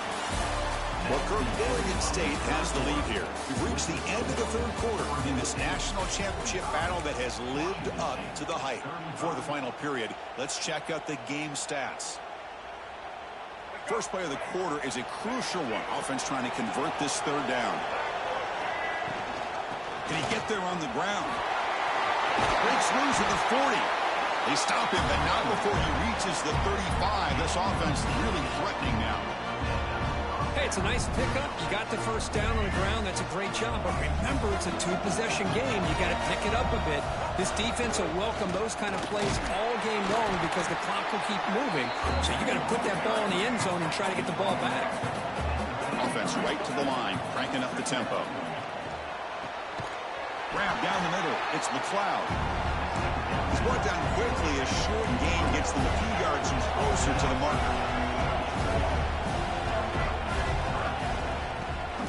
Well, Kirk, Oregon State has the lead here. We've reached the end of the third quarter in this national championship battle that has lived up to the hype. Before the final period, let's check out the game stats. First play of the quarter is a crucial one. Offense trying to convert this third down. Can he get there on the ground? Breaks loose at the 40. They stop him, but not before he reaches the 35. This offense really threatening now. Hey, it's a nice pickup. You got the first down on the ground. That's a great job. But remember, it's a two-possession game. You got to pick it up a bit. This defense will welcome those kind of plays all game long because the clock will keep moving. So you got to put that ball in the end zone and try to get the ball back. Offense right to the line, cranking up the tempo. Grab down the middle. It's McLeod. He's brought down quickly. A short gain gets them a few yards closer to the marker.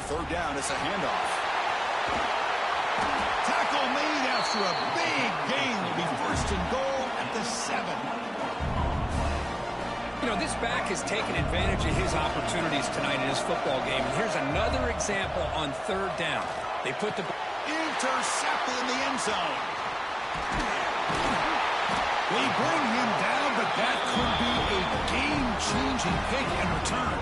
Third down, it's a handoff. Tackle made after a big gain. Will be first and goal at the 7. You know, this back has taken advantage of his opportunities tonight in his football game. And here's another example on third down. They put the... Intercepted in the end zone. They bring him down, but that could be a game-changing pick in return.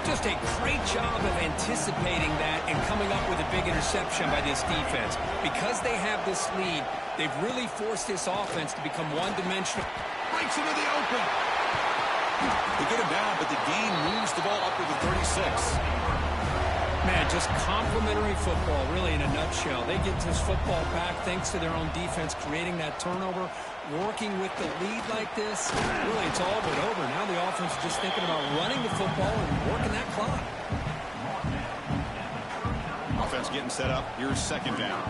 Just a great job of anticipating that and coming up with a big interception by this defense. Because they have this lead, they've really forced this offense to become one-dimensional. Breaks into the open. They get him down, but the gain moves the ball up to the 36. Man, just complimentary football, really, in a nutshell. They get this football back thanks to their own defense, creating that turnover, working with the lead like this. Really, it's all but over. Now the offense is just thinking about running the football and working that clock. Offense getting set up. Here's second down.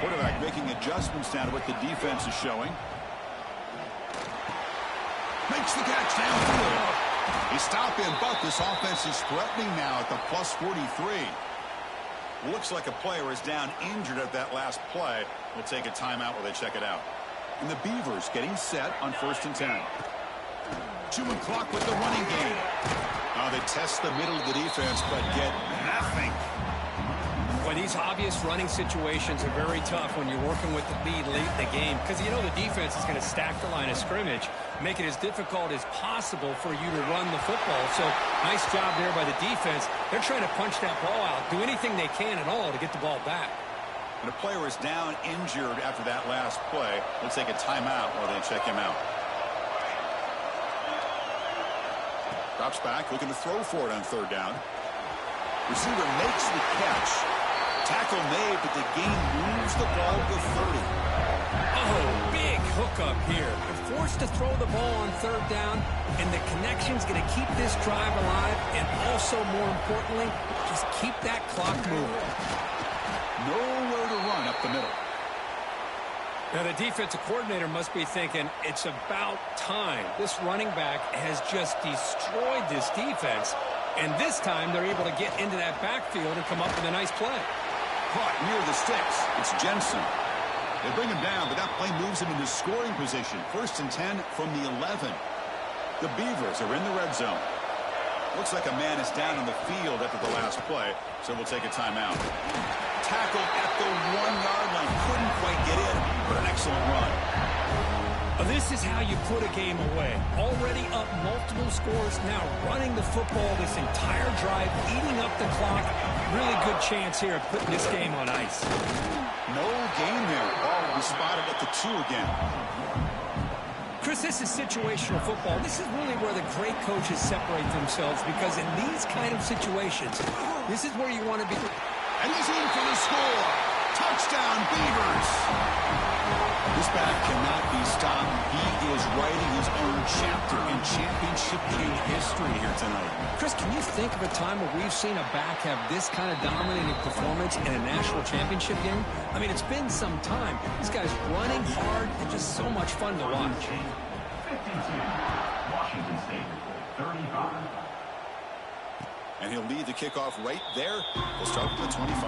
Quarterback making adjustments now to what the defense is showing. Makes the catch downfield. They stop him, but this offense is threatening now at the plus 43. Looks like a player is down injured at that last play. We'll take a timeout while they check it out. And the Beavers getting set on 1st and 10. Chewing clock with the running game. Now they test the middle of the defense, but get nothing. Boy, these obvious running situations are very tough when you're working with the lead late in the game because you know the defense is going to stack the line of scrimmage, make it as difficult as possible for you to run the football. So nice job there by the defense. They're trying to punch that ball out, do anything they can at all to get the ball back. And a player is down injured after that last play. Let's take a timeout while they check him out. Drops back, looking to throw for it on third down. Receiver makes the catch. Tackle made, but the gain moves the ball to 30. Oh, big hookup here. They're forced to throw the ball on third down, and the connection's going to keep this drive alive, and also, more importantly, just keep that clock moving. Nowhere to run up the middle. Now, the defensive coordinator must be thinking, it's about time. This running back has just destroyed this defense, and this time they're able to get into that backfield and come up with a nice play. Caught near the sticks. It's Jensen. They bring him down, but that play moves him into scoring position. 1st and 10 from the 11. The Beavers are in the red zone. Looks like a man is down on the field after the last play, so we'll take a timeout. Tackled at the 1-yard line. Couldn't quite get in, but an excellent run. This is how you put a game away. Already up multiple scores, now running the football this entire drive, eating up the clock. Really good chance here of putting this game on ice. No game there. Ball will be spotted at the 2 again. Chris, this is situational football. This is really where the great coaches separate themselves, because in these kind of situations, this is where you want to be. And he's in for the score. Touchdown, Beavers. This back cannot be stopped. He is writing his own chapter in championship game history here tonight. Chris, can you think of a time where we've seen a back have this kind of dominating performance in a national championship game? I mean, it's been some time. This guy's running hard and just so much fun to watch. 52. Washington State, 35. And he'll lead the kickoff right there. We'll start with the 25.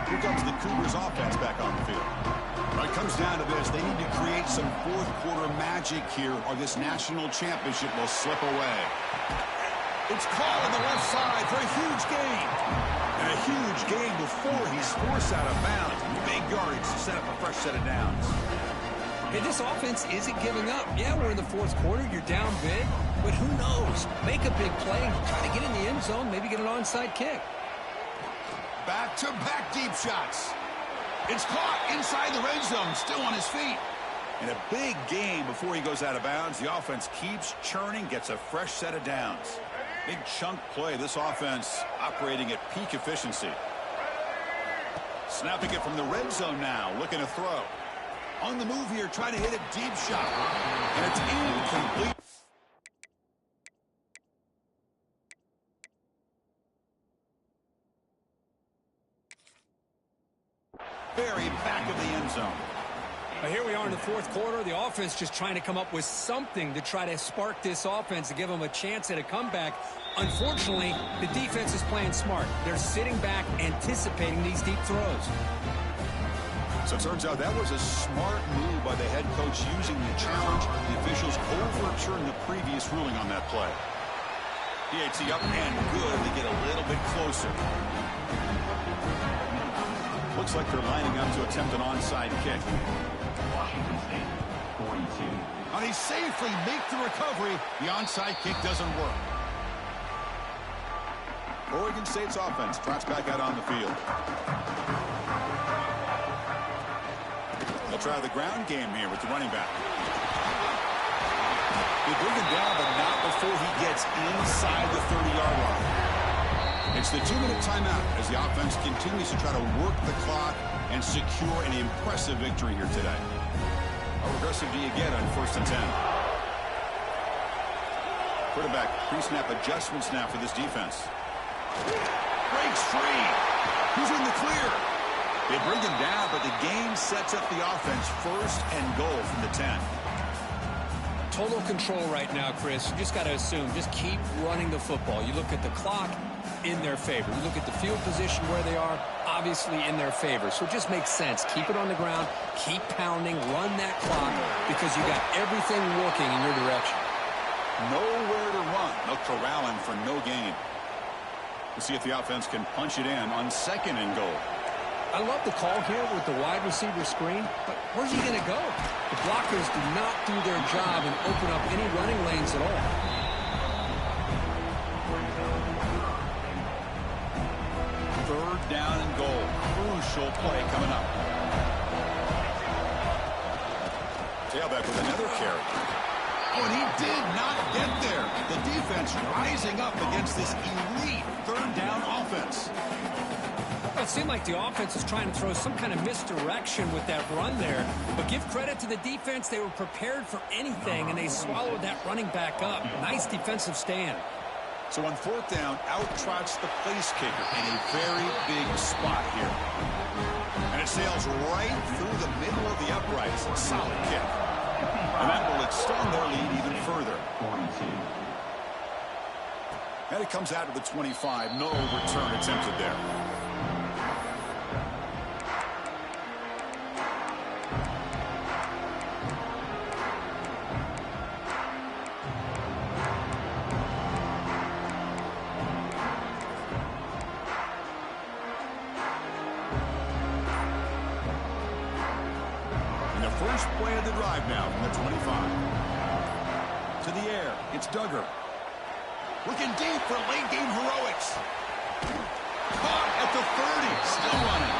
Here comes the Cougars offense back on the field. It comes down to this. They need to create some fourth-quarter magic here, or this national championship will slip away. It's caught on the left side for a huge gain. And a huge gain before he's forced out of bounds. Big yardage to set up a fresh set of downs. Hey, this offense isn't giving up. Yeah, we're in the 4th quarter. You're down big. But who knows? Make a big play. Try to get in the end zone. Maybe get an onside kick. Back-to-back deep shots. It's caught inside the red zone. Still on his feet. And a big gain before he goes out of bounds. The offense keeps churning. Gets a fresh set of downs. Big chunk play. This offense operating at peak efficiency. Snapping it from the red zone now. Looking to throw. On the move here, trying to hit a deep shot. And it's incomplete. Very back of the end zone. Here we are in the 4th quarter. The offense just trying to come up with something to try to spark this offense to give them a chance at a comeback. Unfortunately, the defense is playing smart. They're sitting back, anticipating these deep throws. So it turns out that was a smart move by the head coach using the challenge. The officials overturned the previous ruling on that play. PAT up and good. They get a little bit closer. Looks like they're lining up to attempt an onside kick. Washington State, 42. And he safely makes the recovery. The onside kick doesn't work. Oregon State's offense trots back out on the field. They'll try the ground game here with the running back. They bring him down, but not before he gets inside the 30-yard line. It's the 2-minute timeout as the offense continues to try to work the clock and secure an impressive victory here today. How aggressive do you get on 1st and 10? Quarterback pre-snap adjustments now for this defense. Breaks free. Who's in the clear? They bring him down, but the game sets up the offense 1st and goal from the 10. Total control right now, Chris. You just got to assume, just keep running the football. You look at the clock, in their favor. You look at the field position where they are, obviously in their favor. So it just makes sense. Keep it on the ground, keep pounding, run that clock, because you got everything working in your direction. Nowhere to run. They'll corral him for no gain. We'll see if the offense can punch it in on 2nd and goal. I love the call here with the wide receiver screen, but where's he going to go? The blockers do not do their job and open up any running lanes at all. Third down and goal. Crucial play coming up. Tailback with another carry. Oh, and he did not get there. The defense rising up against this elite third down offense. It seemed like the offense was trying to throw some kind of misdirection with that run there. But give credit to the defense. They were prepared for anything, and they swallowed that running back up. Nice defensive stand. So on fourth down, out trots the place kicker in a very big spot here. And it sails right through the middle of the uprights. Solid kick. And that will extend their lead even further. And it comes out of the 25. No return attempted there. First play of the drive now from the 25. To the air, it's Duggar. Looking deep for late game heroics. Caught at the 30, still running.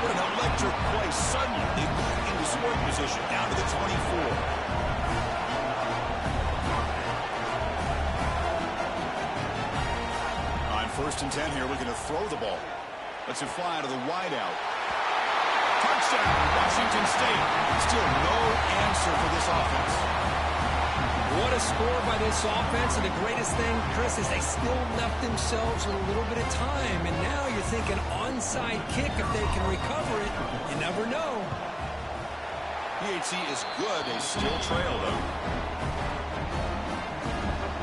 What an electric play. Suddenly, they move into scoring position, down to the 24. On 1st and 10 here, looking to throw the ball. Lets it fly to the wideout. Touchdown, Washington State. Still no answer for this offense. What a score by this offense. And the greatest thing, Chris, is they still left themselves with a little bit of time. And now you're thinking onside kick if they can recover it. You never know. PHC is good. They still trail, though.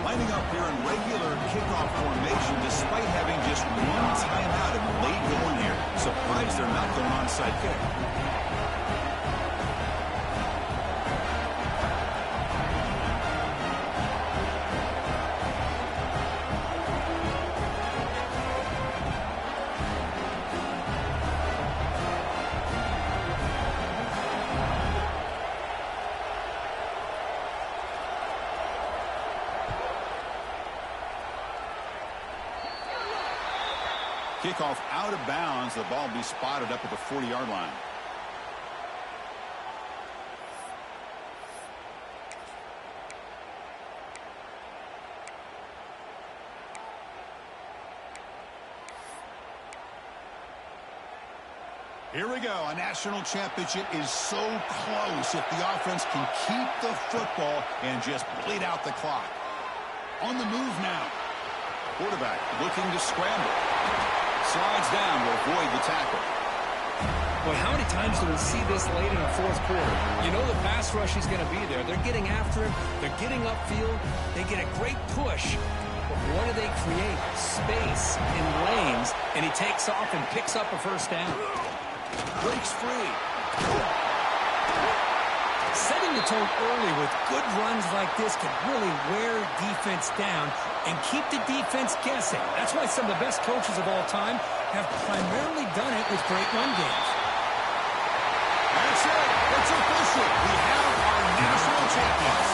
Lining up here in regular kickoff formation despite having just one timeout in the late going here. Surprised they're not going onside kick. Kickoff out of bounds. The ball will be spotted up at the 40-yard line. Here we go. A national championship is so close if the offense can keep the football and just bleed out the clock. On the move now. Quarterback looking to scramble. Slides down to avoid the tackle. Boy, how many times do we see this late in the fourth quarter? You know the pass rush is going to be there. They're getting after him. They're getting upfield. They get a great push. But what do they create? Space in lanes. And he takes off and picks up a first down. Breaks free. Setting the tone early with good runs like this can really wear defense down and keep the defense guessing. That's why some of the best coaches of all time have primarily done it with great run games. That's it. It's official. We have our national champions.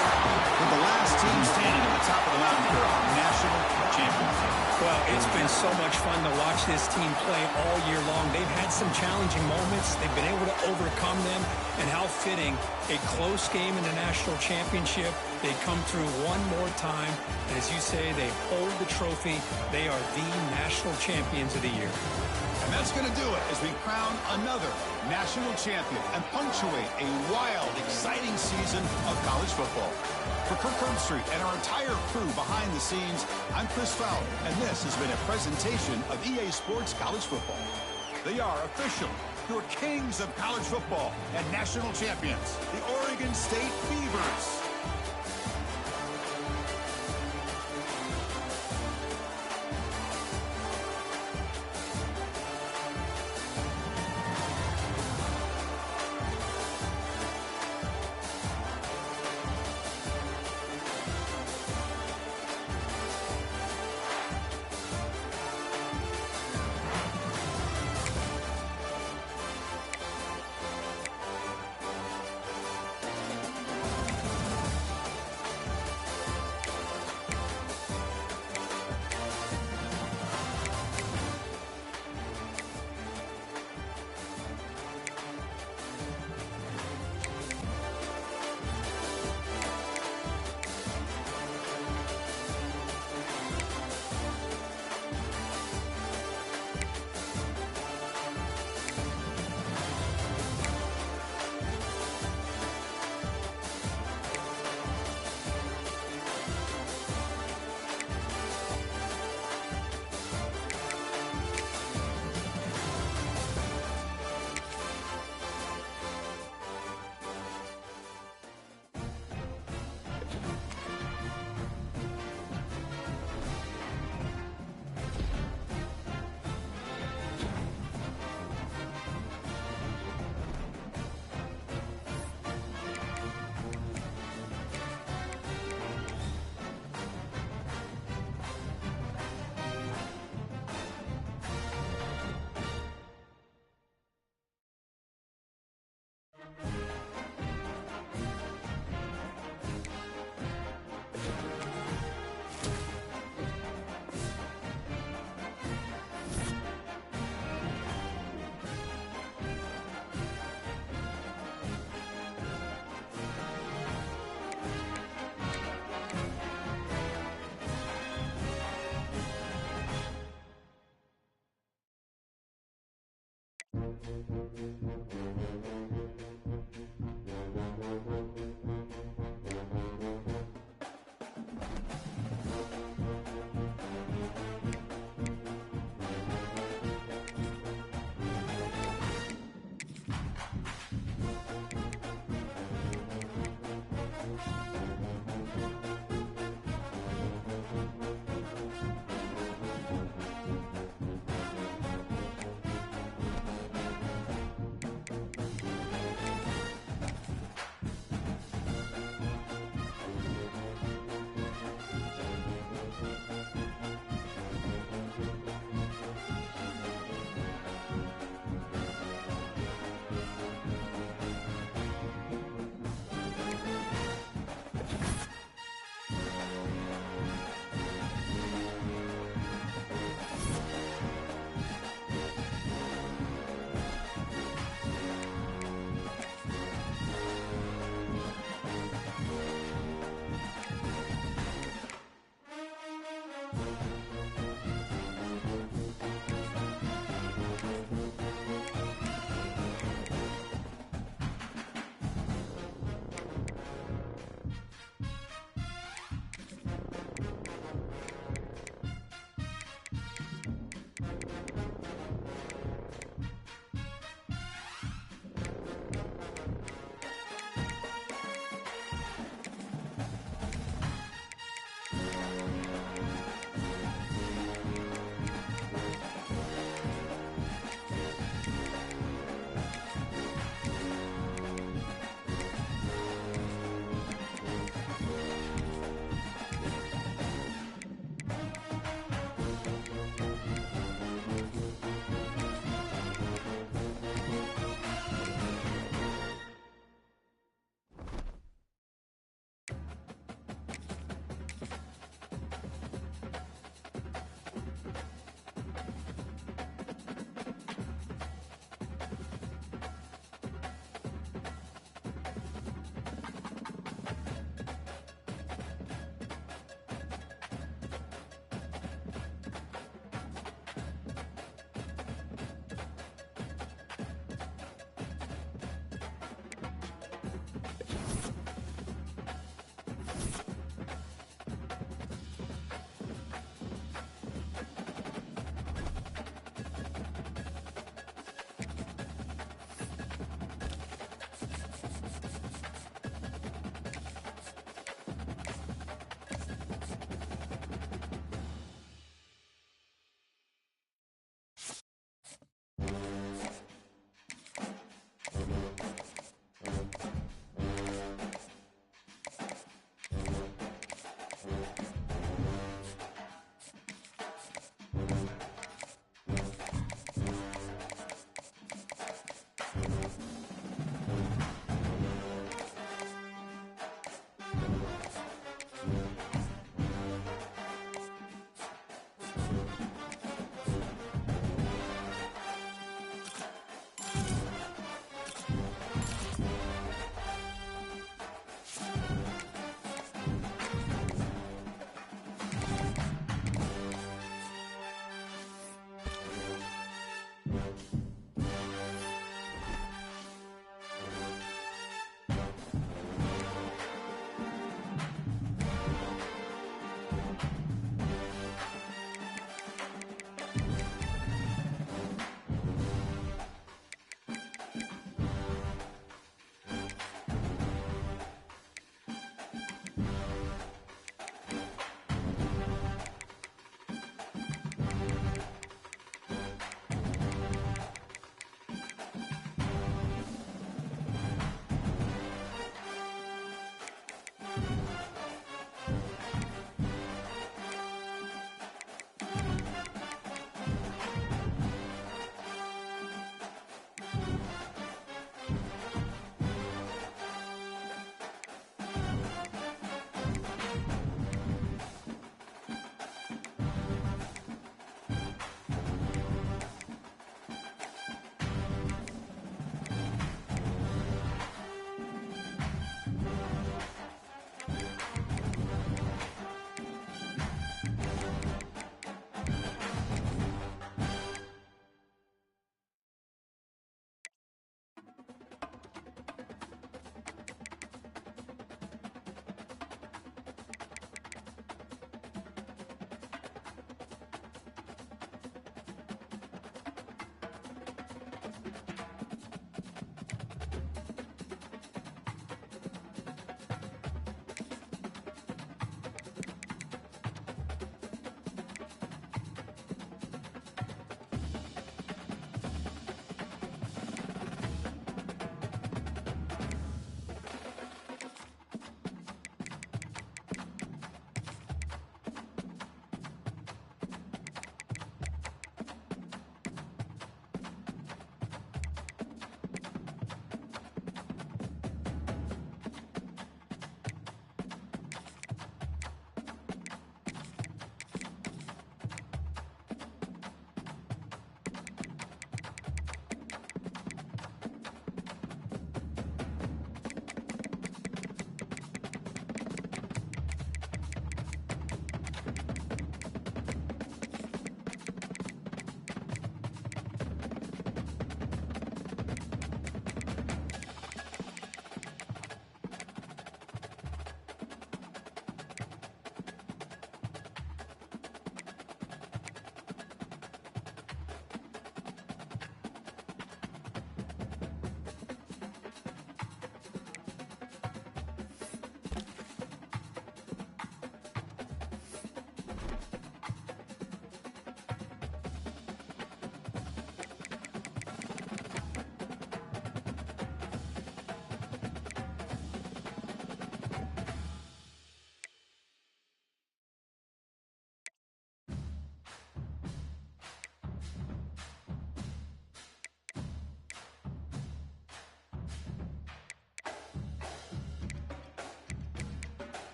With the last team standing at the top of the mountain for our national champions. Well, it's been so much fun to watch this team play all year long. They've had some challenging moments. They've been able to overcome them. And how fitting, a close game in the national championship. They come through one more time. And as you say, they hold the trophy. They are the national champions of the year. And that's going to do it as we crown another national champion and punctuate a wild, exciting season of college football. For Kirk Herbstreit and our entire crew behind the scenes, I'm Chris Fowler, and this has been a presentation of EA Sports College Football. They are official, your kings of college football and national champions, the Oregon State Beavers.